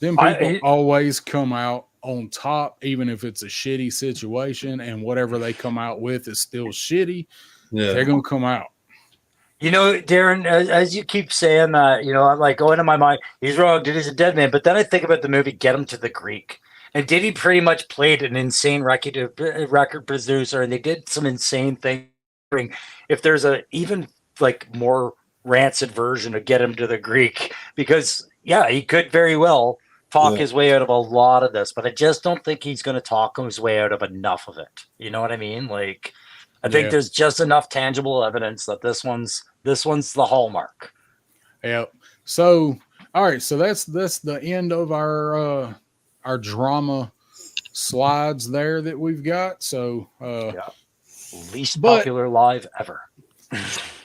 Speaker 1: Them people always come out on top, even if it's a shitty situation, and whatever they come out with is still shitty.
Speaker 3: Yeah,
Speaker 1: they're gonna come out.
Speaker 4: Darren, as you keep saying that, I'm like going in my mind, he's wrong, Diddy's a dead man. But then I think about the movie Get Him to the Greek. And Diddy pretty much played an insane record producer, and they did some insane things. If there's a even like more rancid version of Get Him to the Greek, because he could very well talk his way out of a lot of this, but I just don't think he's going to talk his way out of enough of it. You know what I mean? Like, I think there's just enough tangible evidence that this one's the hallmark.
Speaker 1: Yeah. So, all right. So that's the end of our drama slides there that we've got. So,
Speaker 4: least popular live ever.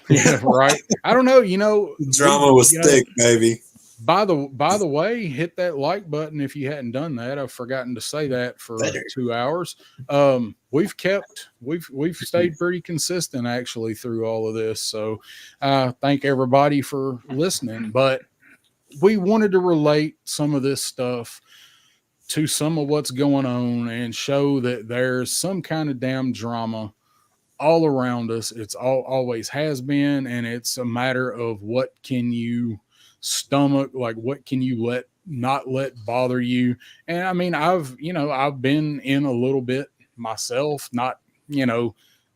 Speaker 1: Yeah, right. I don't know.
Speaker 3: Drama was thick, baby.
Speaker 1: By the way, hit that like button if you hadn't done that. I've forgotten to say that for 2 hours. We've stayed pretty consistent actually through all of this. So thank everybody for listening. But we wanted to relate some of this stuff to some of what's going on and show that there's some kind of damn drama all around us. It's always has been, and it's a matter of what can you stomach, like what can you not let bother you. And I mean, I've been in a little bit myself, not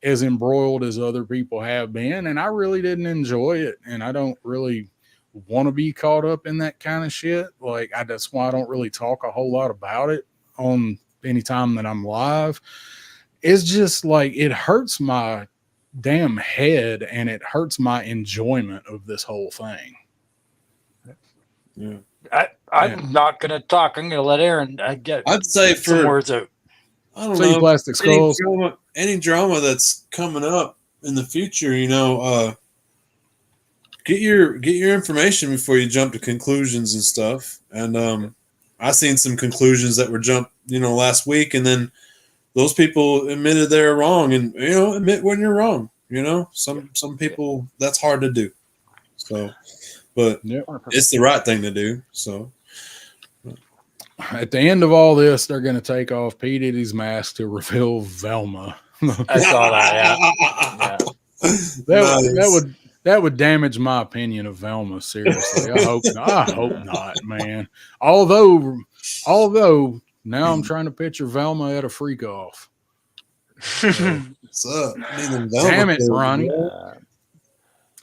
Speaker 1: as embroiled as other people have been, and I really didn't enjoy it, and I don't really want to be caught up in that kind of shit. Like, that's why I don't really talk a whole lot about it on any time that I'm live. It's just like it hurts my damn head, and it hurts my enjoyment of this whole thing.
Speaker 3: Yeah.
Speaker 4: I'm not going to talk. I'm going to let Aaron
Speaker 3: I'd say
Speaker 4: some words out.
Speaker 3: I don't
Speaker 1: See
Speaker 3: know.
Speaker 1: Plastic Skulls.
Speaker 3: Any drama that's coming up in the future, get your information before you jump to conclusions and stuff. And I seen some conclusions that were jumped, last week, and then those people admitted they're wrong, and admit when you're wrong. Some people, that's hard to do. So, but it's the right thing to do. So
Speaker 1: at the end of all this, they're going to take off P. Diddy's mask to reveal Velma.
Speaker 4: I saw that.
Speaker 1: That would damage my opinion of Velma. Seriously, I hope not. I hope not, man. Although now I'm trying to picture Velma at a freak off.
Speaker 3: What's up?
Speaker 1: Damn it, Ronnie.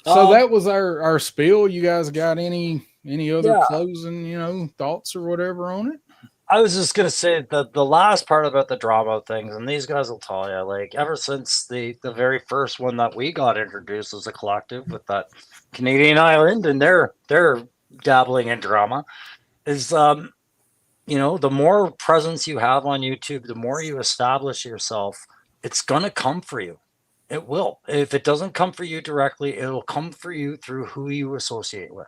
Speaker 1: So that was our spiel. You guys got any other closing, thoughts or whatever on it?
Speaker 4: I was just gonna say that the last part about the drama things, and these guys will tell you, like, ever since the very first one that we got introduced as a collective with that Canadian Island, and they're dabbling in drama. is you know, the more presence you have on YouTube, the more you establish yourself, it's gonna come for you. It will. If it doesn't come for you directly, it'll come for you through who you associate with.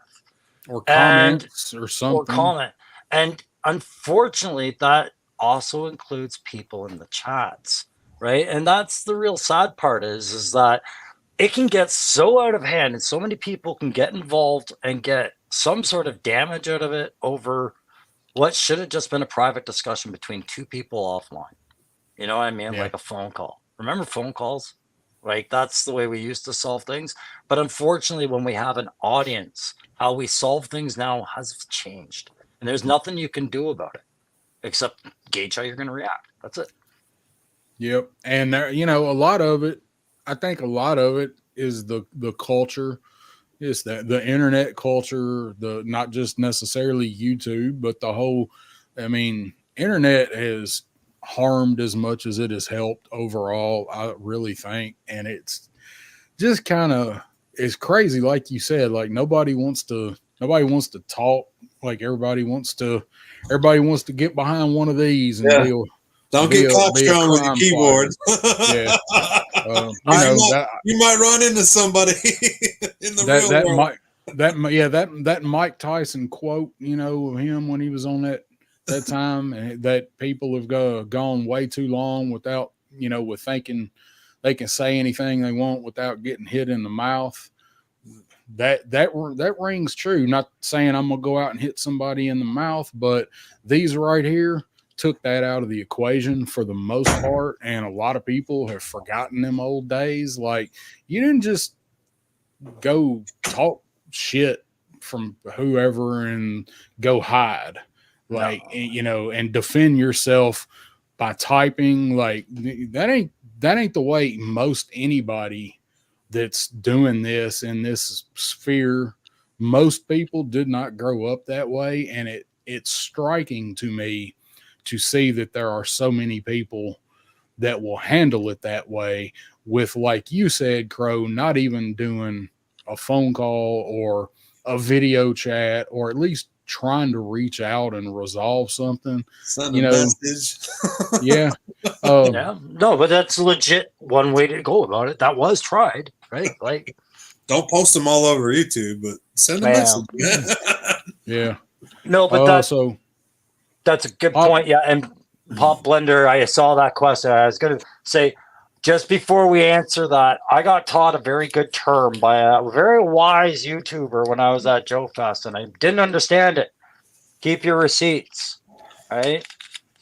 Speaker 1: or
Speaker 4: And
Speaker 1: comments or
Speaker 4: or
Speaker 1: something.
Speaker 4: comment. And unfortunately, that also includes people in the chats, right? And that's the real sad part is that it can get so out of hand and so many people can get involved and get some sort of damage out of it over what should have just been a private discussion between two people offline. You know what I mean?
Speaker 1: Yeah.
Speaker 4: Like a phone call. Remember phone calls? Like that's the way we used to solve things. But unfortunately, when we have an audience, how we solve things now has changed. And there's nothing you can do about it except gauge how you're going to react. That's it.
Speaker 1: Yep. And there, you know, a lot of it, I think a lot of it is the culture. It's the internet culture, the not just necessarily YouTube, but the whole, I mean, internet has harmed as much as it has helped overall, I really think. And it's just kind of, it's crazy. Like you said, like nobody wants to talk. Like everybody wants to get behind one of these and
Speaker 3: Yeah.
Speaker 1: be a,
Speaker 3: Don't
Speaker 1: be
Speaker 3: get
Speaker 1: a-
Speaker 3: cock
Speaker 1: be a
Speaker 3: strong with your
Speaker 1: crime
Speaker 3: keyboard.
Speaker 1: Yeah. you
Speaker 3: you,
Speaker 1: know,
Speaker 3: might, you might run into somebody in the real
Speaker 1: that
Speaker 3: world.
Speaker 1: that Mike Tyson quote, you know, of him when he was on that time, and that people have gone way too long without, you know, with thinking they can say anything they want without getting hit in the mouth. That rings true. Not saying I'm gonna go out and hit somebody in the mouth, but these right here took that out of the equation for the most part, and a lot of people have forgotten them old days. Like, you didn't just go talk shit from whoever and go hide, like, you know, and defend yourself by typing. Like, that ain't the way most anybody that's doing this in this sphere, most people did not grow up that way. And it's striking to me to see that there are so many people that will handle it that way with, like you said, Crow, not even doing a phone call or a video chat, or at least trying to reach out and resolve something.
Speaker 3: Send
Speaker 1: you
Speaker 3: a
Speaker 1: know,
Speaker 3: message.
Speaker 1: Yeah.
Speaker 4: Yeah. No, but that's legit one way to go about it. That was tried, right? Like,
Speaker 3: Don't post them all over YouTube, but send a
Speaker 4: Yeah.
Speaker 3: message.
Speaker 1: Yeah.
Speaker 4: no, but
Speaker 1: So
Speaker 4: that's a good
Speaker 1: Pop-
Speaker 4: point. Yeah. And Pop Blender, I saw that question. I was going to say, just before we answer that, I got taught a very good term by a very wise YouTuber when I was at Joe Fest, and I didn't understand it. Keep your receipts, right?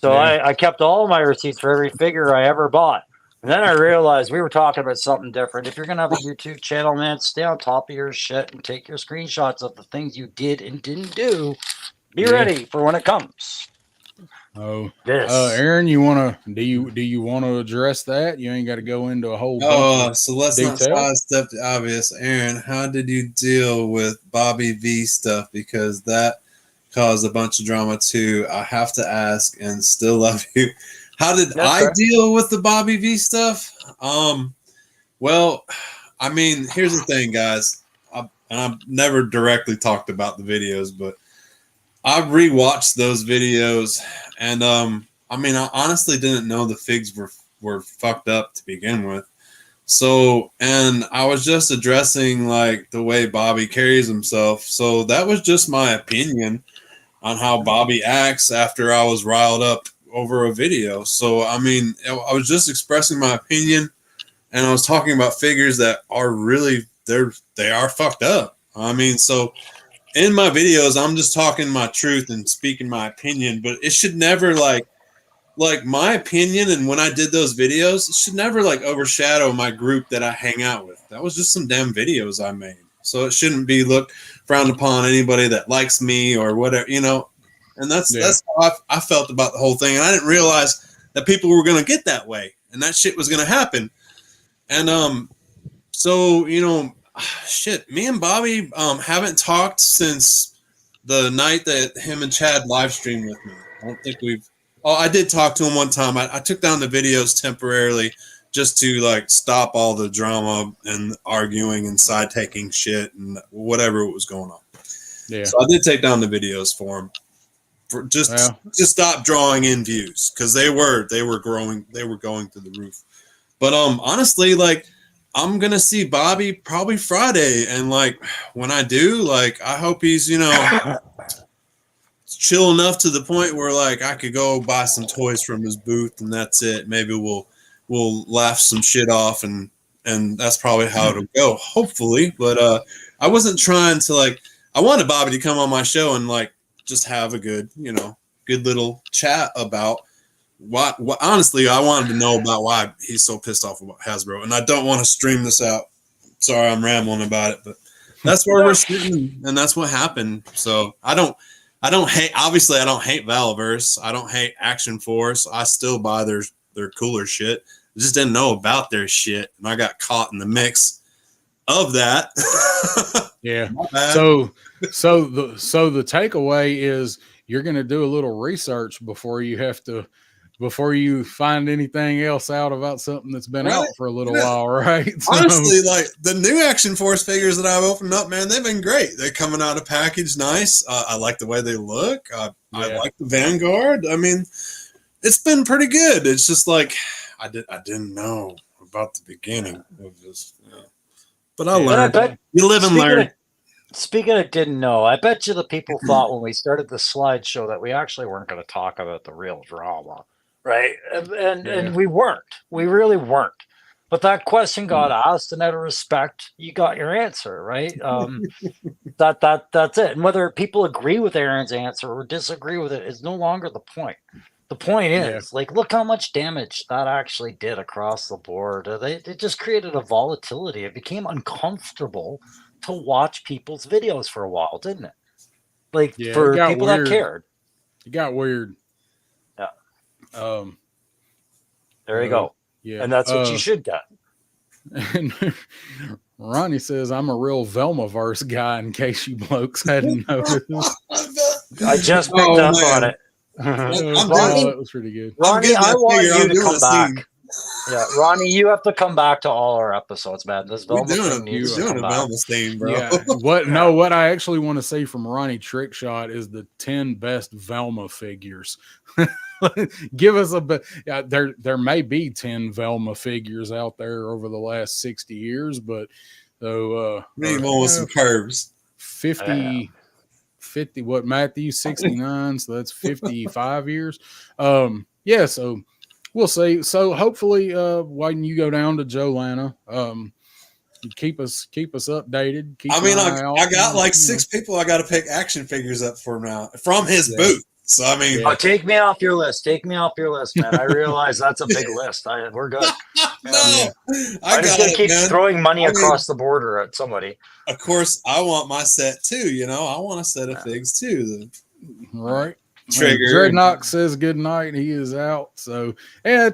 Speaker 4: So
Speaker 1: Yeah.
Speaker 4: I kept all my receipts for every figure I ever bought. And then I realized we were talking about something different. If you're going to have a YouTube channel, man, stay on top of your shit and take your screenshots of the things you did and didn't do. Be ready for when it comes. This.
Speaker 1: Aaron, do you want to address that? You ain't got to go into a whole bunch of
Speaker 3: So let's not
Speaker 1: detail.
Speaker 3: sidestep the obvious. Aaron, how did you deal with Bobby V stuff? Because that caused a bunch of drama too. I have to ask, and still love you. How did
Speaker 4: That's
Speaker 3: I
Speaker 4: fair.
Speaker 3: deal with the Bobby V stuff? Well, I mean, here's the thing, guys. I've never directly talked about the videos, but I rewatched those videos, and I mean, I honestly didn't know the figs were fucked up to begin with. So, and I was just addressing like the way Bobby carries himself. So that was just my opinion on how Bobby acts after I was riled up over a video. So, I mean, I was just expressing my opinion, and I was talking about figures that are really they are fucked up. I mean, so in my videos, I'm just talking my truth and speaking my opinion, but it should never like my opinion. And when I did those videos, it should never like overshadow my group that I hang out with. That was just some damn videos I made. So it shouldn't be frowned upon anybody that likes me or whatever, you know. And that's how I felt about the whole thing. And I didn't realize that people were going to get that way and that shit was going to happen. And so, you know, shit, me and Bobby haven't talked since the night that him and Chad live streamed with me. I don't think we've. Oh, I did talk to him one time. I took down the videos temporarily just to like stop all the drama and arguing and side taking shit and whatever was going on.
Speaker 1: Yeah.
Speaker 3: So I did take down the videos for him. for just
Speaker 1: Well.
Speaker 3: to stop drawing in views because they were going through the roof. But honestly, like I'm gonna see Bobby probably Friday, and like when I do, like I hope he's chill enough to the point where like I could go buy some toys from his booth and that's it. Maybe we'll laugh some shit off and that's probably how it'll go, hopefully. But I wasn't trying to like I wanted Bobby to come on my show and like just have a good little chat about what honestly I wanted to know about why he's so pissed off about Hasbro, and I don't want to stream this out. Sorry, I'm rambling about it, but that's where we're sitting and that's what happened. So I don't hate Valaverse. I don't hate Action Force. I still buy their cooler shit. I just didn't know about their shit, and I got caught in the mix of that.
Speaker 1: Yeah. So the takeaway is you're going to do a little research before you find anything else out about something that's been out for a little while, right?
Speaker 3: Honestly, like the new Action Force figures that I've opened up, man, they've been great. They're coming out of package nice. I like the way they look. I like the Vanguard. I mean, it's been pretty good. It's just like I didn't know about the beginning of this. But I learned.
Speaker 4: I bet,
Speaker 3: you live and learn.
Speaker 4: Speaking of didn't know, I bet you the people thought when we started the slideshow that we actually weren't going to talk about the real drama, right? And we weren't. We really weren't. But that question got asked, and out of respect, you got your answer, right? That's it. And whether people agree with Aaron's answer or disagree with it is no longer the point. The point is, like, look how much damage that actually did across the board. It just created a volatility. It became uncomfortable to watch people's videos for a while, didn't it? Like for people that cared.
Speaker 1: It got weird.
Speaker 4: Yeah. There you go.
Speaker 1: Yeah.
Speaker 4: And that's what you should get.
Speaker 1: And Ronnie says, I'm a real Velmaverse guy in case you blokes hadn't noticed.
Speaker 4: I just picked up on it.
Speaker 1: Ronnie, that was pretty good.
Speaker 4: Ronnie, I want you to come back. Yeah, Ronnie, you have to come back to all our episodes, man. This Velma thing needs to come back.
Speaker 3: Velma thing, bro.
Speaker 1: Yeah. What I actually want to see from Ronnie Trickshot is the 10 best Velma figures. Give us there may be 10 Velma figures out there over the last 60 years, but
Speaker 3: maybe one with some curves.
Speaker 1: 50 what, Matthew, 69, so that's 55 years. So we'll see. So hopefully when you go down to Joanna, keep us updated.
Speaker 3: I got like 6 people I got to pick action figures up for now from his booth. So I mean,
Speaker 4: take me off your list. Take me off your list, man. I realize that's a big list. We're good.
Speaker 3: No,
Speaker 4: I'm just gonna keep throwing money across the border at somebody.
Speaker 3: Of course, I want my set too. I want a set of figs too.
Speaker 1: Right.
Speaker 3: Trigger.
Speaker 1: Dreadnought says good night. He is out. So yeah,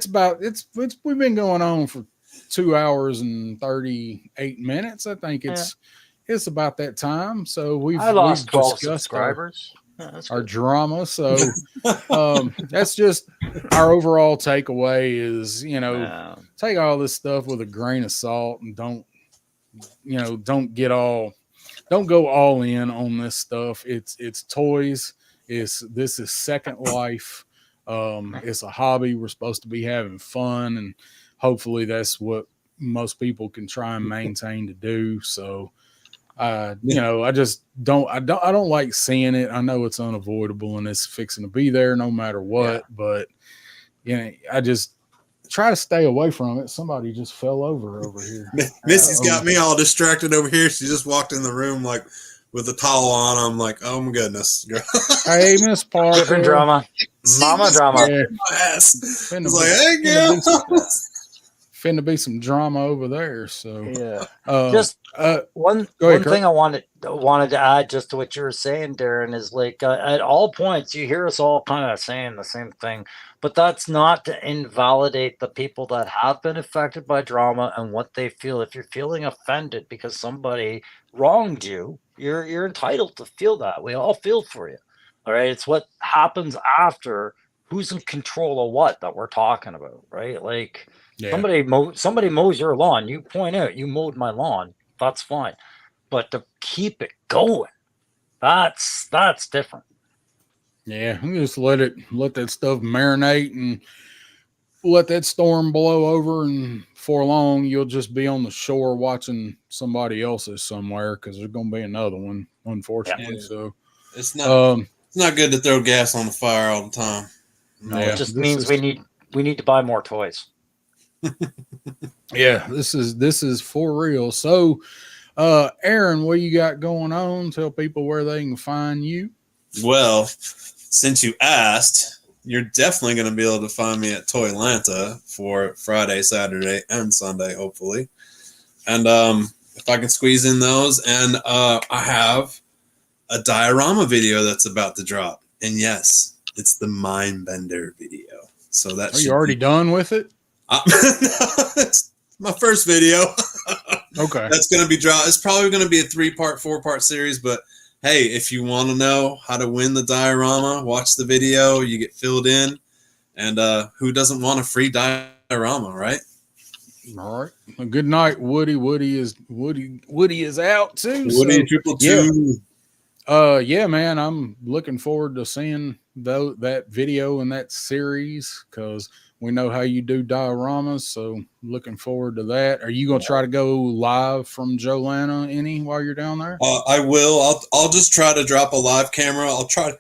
Speaker 1: we've been going on for 2 hours and 38 minutes. I think it's about that time. So we've
Speaker 4: lost 12
Speaker 1: discussed
Speaker 4: subscribers.
Speaker 1: Our drama. So that's just our overall takeaway is, take all this stuff with a grain of salt and don't go all in on this stuff. It's toys. This is Second Life. It's a hobby. We're supposed to be having fun, and hopefully that's what most people can try and maintain to do. So I don't like seeing it. I know it's unavoidable and it's fixing to be there no matter what, but I just try to stay away from it. Somebody just fell over here.
Speaker 3: Missy's got me all distracted over here. She just walked in the room like with a towel on. I'm like, oh my goodness.
Speaker 1: Hey, Miss Parker.
Speaker 4: Different drama. Mama drama.
Speaker 3: Yeah. It's like, hey, girl.
Speaker 1: Finna be some drama over there. So
Speaker 4: just one thing I wanted to add just to what you were saying, Darren, is like at all points you hear us all kind of saying the same thing, but that's not to invalidate the people that have been affected by drama and what they feel. If you're feeling offended because somebody wronged you, you're entitled to feel that. We all feel for you. All right. It's what happens after who's in control of what that we're talking about, right? Like somebody mows your lawn, you point out you mowed my lawn, that's fine. But to keep it going, that's different.
Speaker 1: Yeah, just let that stuff marinate and let that storm blow over, and for long you'll just be on the shore watching somebody else's somewhere because there's going to be another one, unfortunately.
Speaker 3: Yeah.
Speaker 1: So,
Speaker 3: It's not
Speaker 1: um,
Speaker 3: it's not good to throw gas on the fire all the time.
Speaker 4: No,
Speaker 1: Yeah,
Speaker 4: it just
Speaker 1: this
Speaker 4: means
Speaker 1: is-
Speaker 4: we need to buy more toys.
Speaker 1: yeah, this is for real. So, Aaron, what you got going on? Tell people where they can find you.
Speaker 3: Well, since you asked, you're definitely going to be able to find me at Toylanta for Friday, Saturday, and Sunday, hopefully. And if I can squeeze in those, and I have a diorama video that's about to drop, and yes, it's the Mindbender video. So that
Speaker 1: Are you already done with it?
Speaker 3: No, it's my first video.
Speaker 1: Okay.
Speaker 3: That's going to be dropped. It's probably going to be a 3-part, 4-part series, but hey, if you want to know how to win the diorama, watch the video. You get filled in, and who doesn't want a free diorama, right?
Speaker 1: All right. Well, good night, Woody. Woody is out too.
Speaker 3: Woody
Speaker 1: so,
Speaker 3: 222.
Speaker 1: yeah, man, I'm looking forward to seeing that video and that series because we know how you do dioramas. So looking forward to that. Are you going to try to go live from Jolana while you're down there?
Speaker 3: I will. I'll just try to drop a live camera. I'll try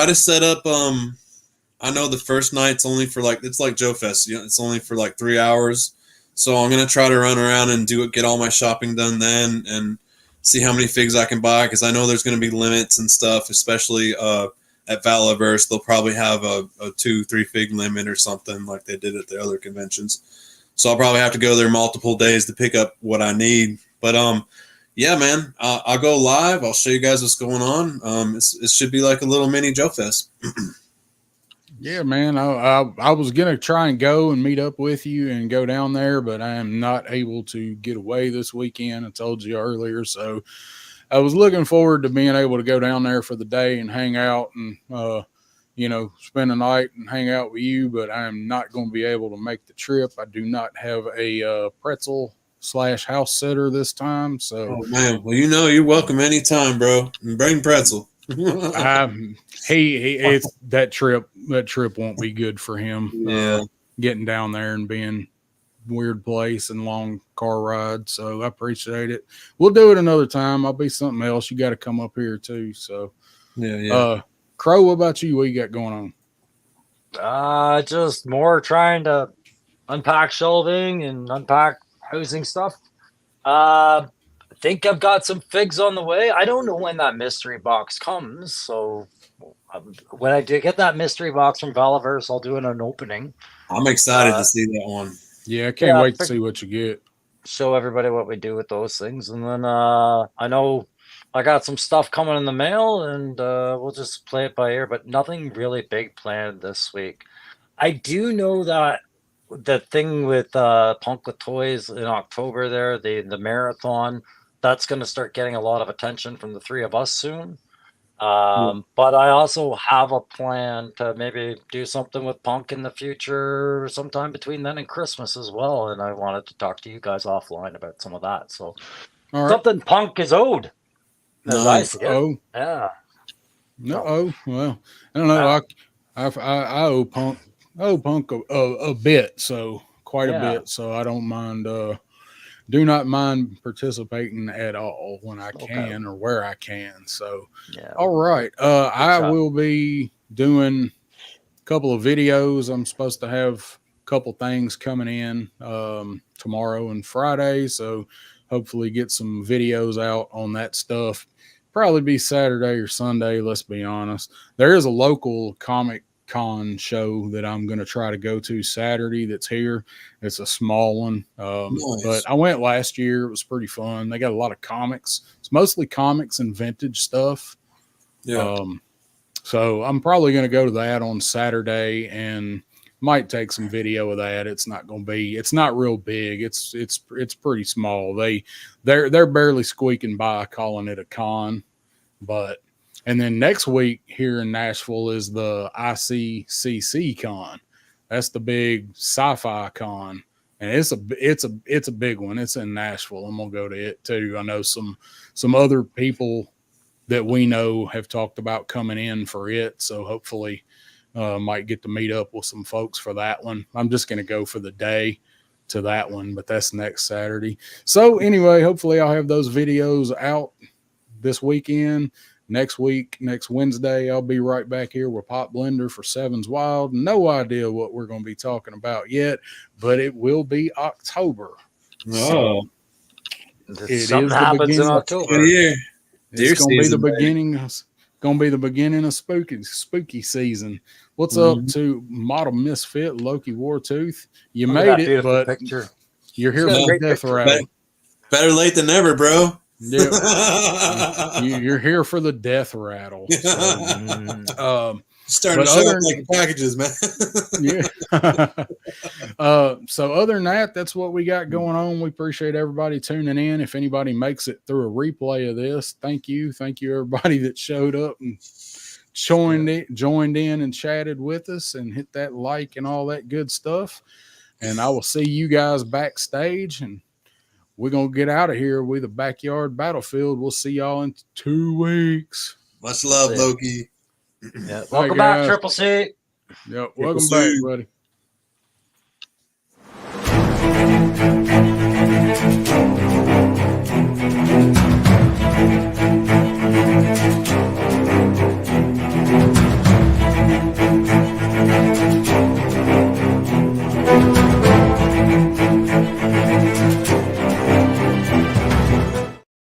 Speaker 3: to set up. I know the first night's only for it's like Joe Fest. It's only for 3 hours. So I'm gonna try to run around and get all my shopping done then, and see how many figs I can buy because I know there's gonna be limits and stuff, especially at Valaverse. They'll probably have a 2-3 fig limit or something like they did at the other conventions. So I'll probably have to go there multiple days to pick up what I need. But yeah, man, I'll go live. I'll show you guys what's going on. It should be like a little mini Joe Fest.
Speaker 1: Yeah, man. I was gonna try and go and meet up with you and go down there, but I am not able to get away this weekend. I told you earlier, so I was looking forward to being able to go down there for the day and hang out and spend a night and hang out with you. But I am not going to be able to make the trip. I do not have a pretzel / house sitter this time, so
Speaker 3: Oh man, well you're welcome anytime, bro. And bring pretzel.
Speaker 1: it's that trip won't be good for him.
Speaker 3: Yeah.
Speaker 1: Getting down there and being weird place and long car ride. So I appreciate it. We'll do it another time. I'll be something else. You got to come up here too. So
Speaker 3: Yeah.
Speaker 1: Crow, what about you? What you got going on?
Speaker 4: Just more trying to unpack shelving and unpack housing stuff. I think I've got some figs on the way. I don't know when that mystery box comes, so when I do get that mystery box from Valaverse, I'll do an opening.
Speaker 3: I'm excited to see that one.
Speaker 1: Yeah, I can't wait to see what you get.
Speaker 4: Show everybody what we do with those things, and then I know I got some stuff coming in the mail, and we'll just play it by ear. But nothing really big planned this week. I do know that the thing with Punk with Toys in October, there, the marathon, that's going to start getting a lot of attention from the three of us soon. But I also have a plan to maybe do something with Punk in the future, sometime between then and Christmas as well. And I wanted to talk to you guys offline about some of that. So
Speaker 1: All right.
Speaker 4: something Punk is owed. As I see it.
Speaker 1: Oh,
Speaker 4: Yeah.
Speaker 1: no. Oh, well, I don't know. I owe Punk a bit, so quite a bit. So I don't mind. Do not mind participating at all when I can or where I can. So, all right. I will be doing a couple of videos. I'm supposed to have a couple things coming in tomorrow and Friday. So hopefully get some videos out on that stuff. Probably be Saturday or Sunday. Let's be honest. There is a local Comic Con show that I'm going to try to go to Saturday that's here. It's a small one.
Speaker 3: Nice.
Speaker 1: But I went last year. It was pretty fun. They got a lot of comics. It's mostly comics and vintage stuff.
Speaker 3: Yeah.
Speaker 1: So I'm probably going to go to that on Saturday and might take some video of that. It's not going to be, it's not real big. It's pretty small. They're barely squeaking by calling it a con, and then next week here in Nashville is the ICCC con. That's the big sci-fi con, and it's a big one. It's in Nashville. I'm gonna go to it too. I know some other people that we know have talked about coming in for it. So hopefully might get to meet up with some folks for that one. I'm just going to go for the day to that one, but that's next Saturday. So anyway, hopefully I'll have those videos out this weekend. Next week, next Wednesday, I'll be right back here with Pop Blender for Sevens Wild. No idea what we're going to be talking about yet, but it will be October.
Speaker 3: Oh,
Speaker 4: Something happens in October.
Speaker 3: good year. Deer
Speaker 1: It's going to be the
Speaker 3: season, baby.
Speaker 1: beginning. Going to be the beginning of spooky season. What's up to Model Misfit Loki Wartooth? You
Speaker 4: Look at
Speaker 1: made
Speaker 4: that
Speaker 1: it,
Speaker 4: beautiful
Speaker 1: but
Speaker 4: picture.
Speaker 1: you're here
Speaker 4: It's got a
Speaker 1: for
Speaker 4: great
Speaker 1: the death
Speaker 4: picture.
Speaker 1: rattle.
Speaker 3: Better late than never, bro.
Speaker 1: Yeah, you're here for the death rattle. So,
Speaker 3: Starting to
Speaker 1: But
Speaker 3: show
Speaker 1: other-
Speaker 3: up like packages, man.
Speaker 1: yeah. So other than that, that's what we got going on. We appreciate everybody tuning in. If anybody makes it through a replay of this, thank you. Thank you everybody that showed up and joined in and chatted with us and hit that like and all that good stuff. And I will see you guys backstage, and we're going to get out of here with a backyard battlefield. We'll see y'all in 2 weeks.
Speaker 3: Much love,
Speaker 4: Yeah.
Speaker 3: Loki.
Speaker 4: Yeah.
Speaker 1: All
Speaker 4: Welcome
Speaker 1: right,
Speaker 4: back,
Speaker 1: guys.
Speaker 4: Triple C.
Speaker 1: Yep. Welcome
Speaker 3: see.
Speaker 1: back, buddy.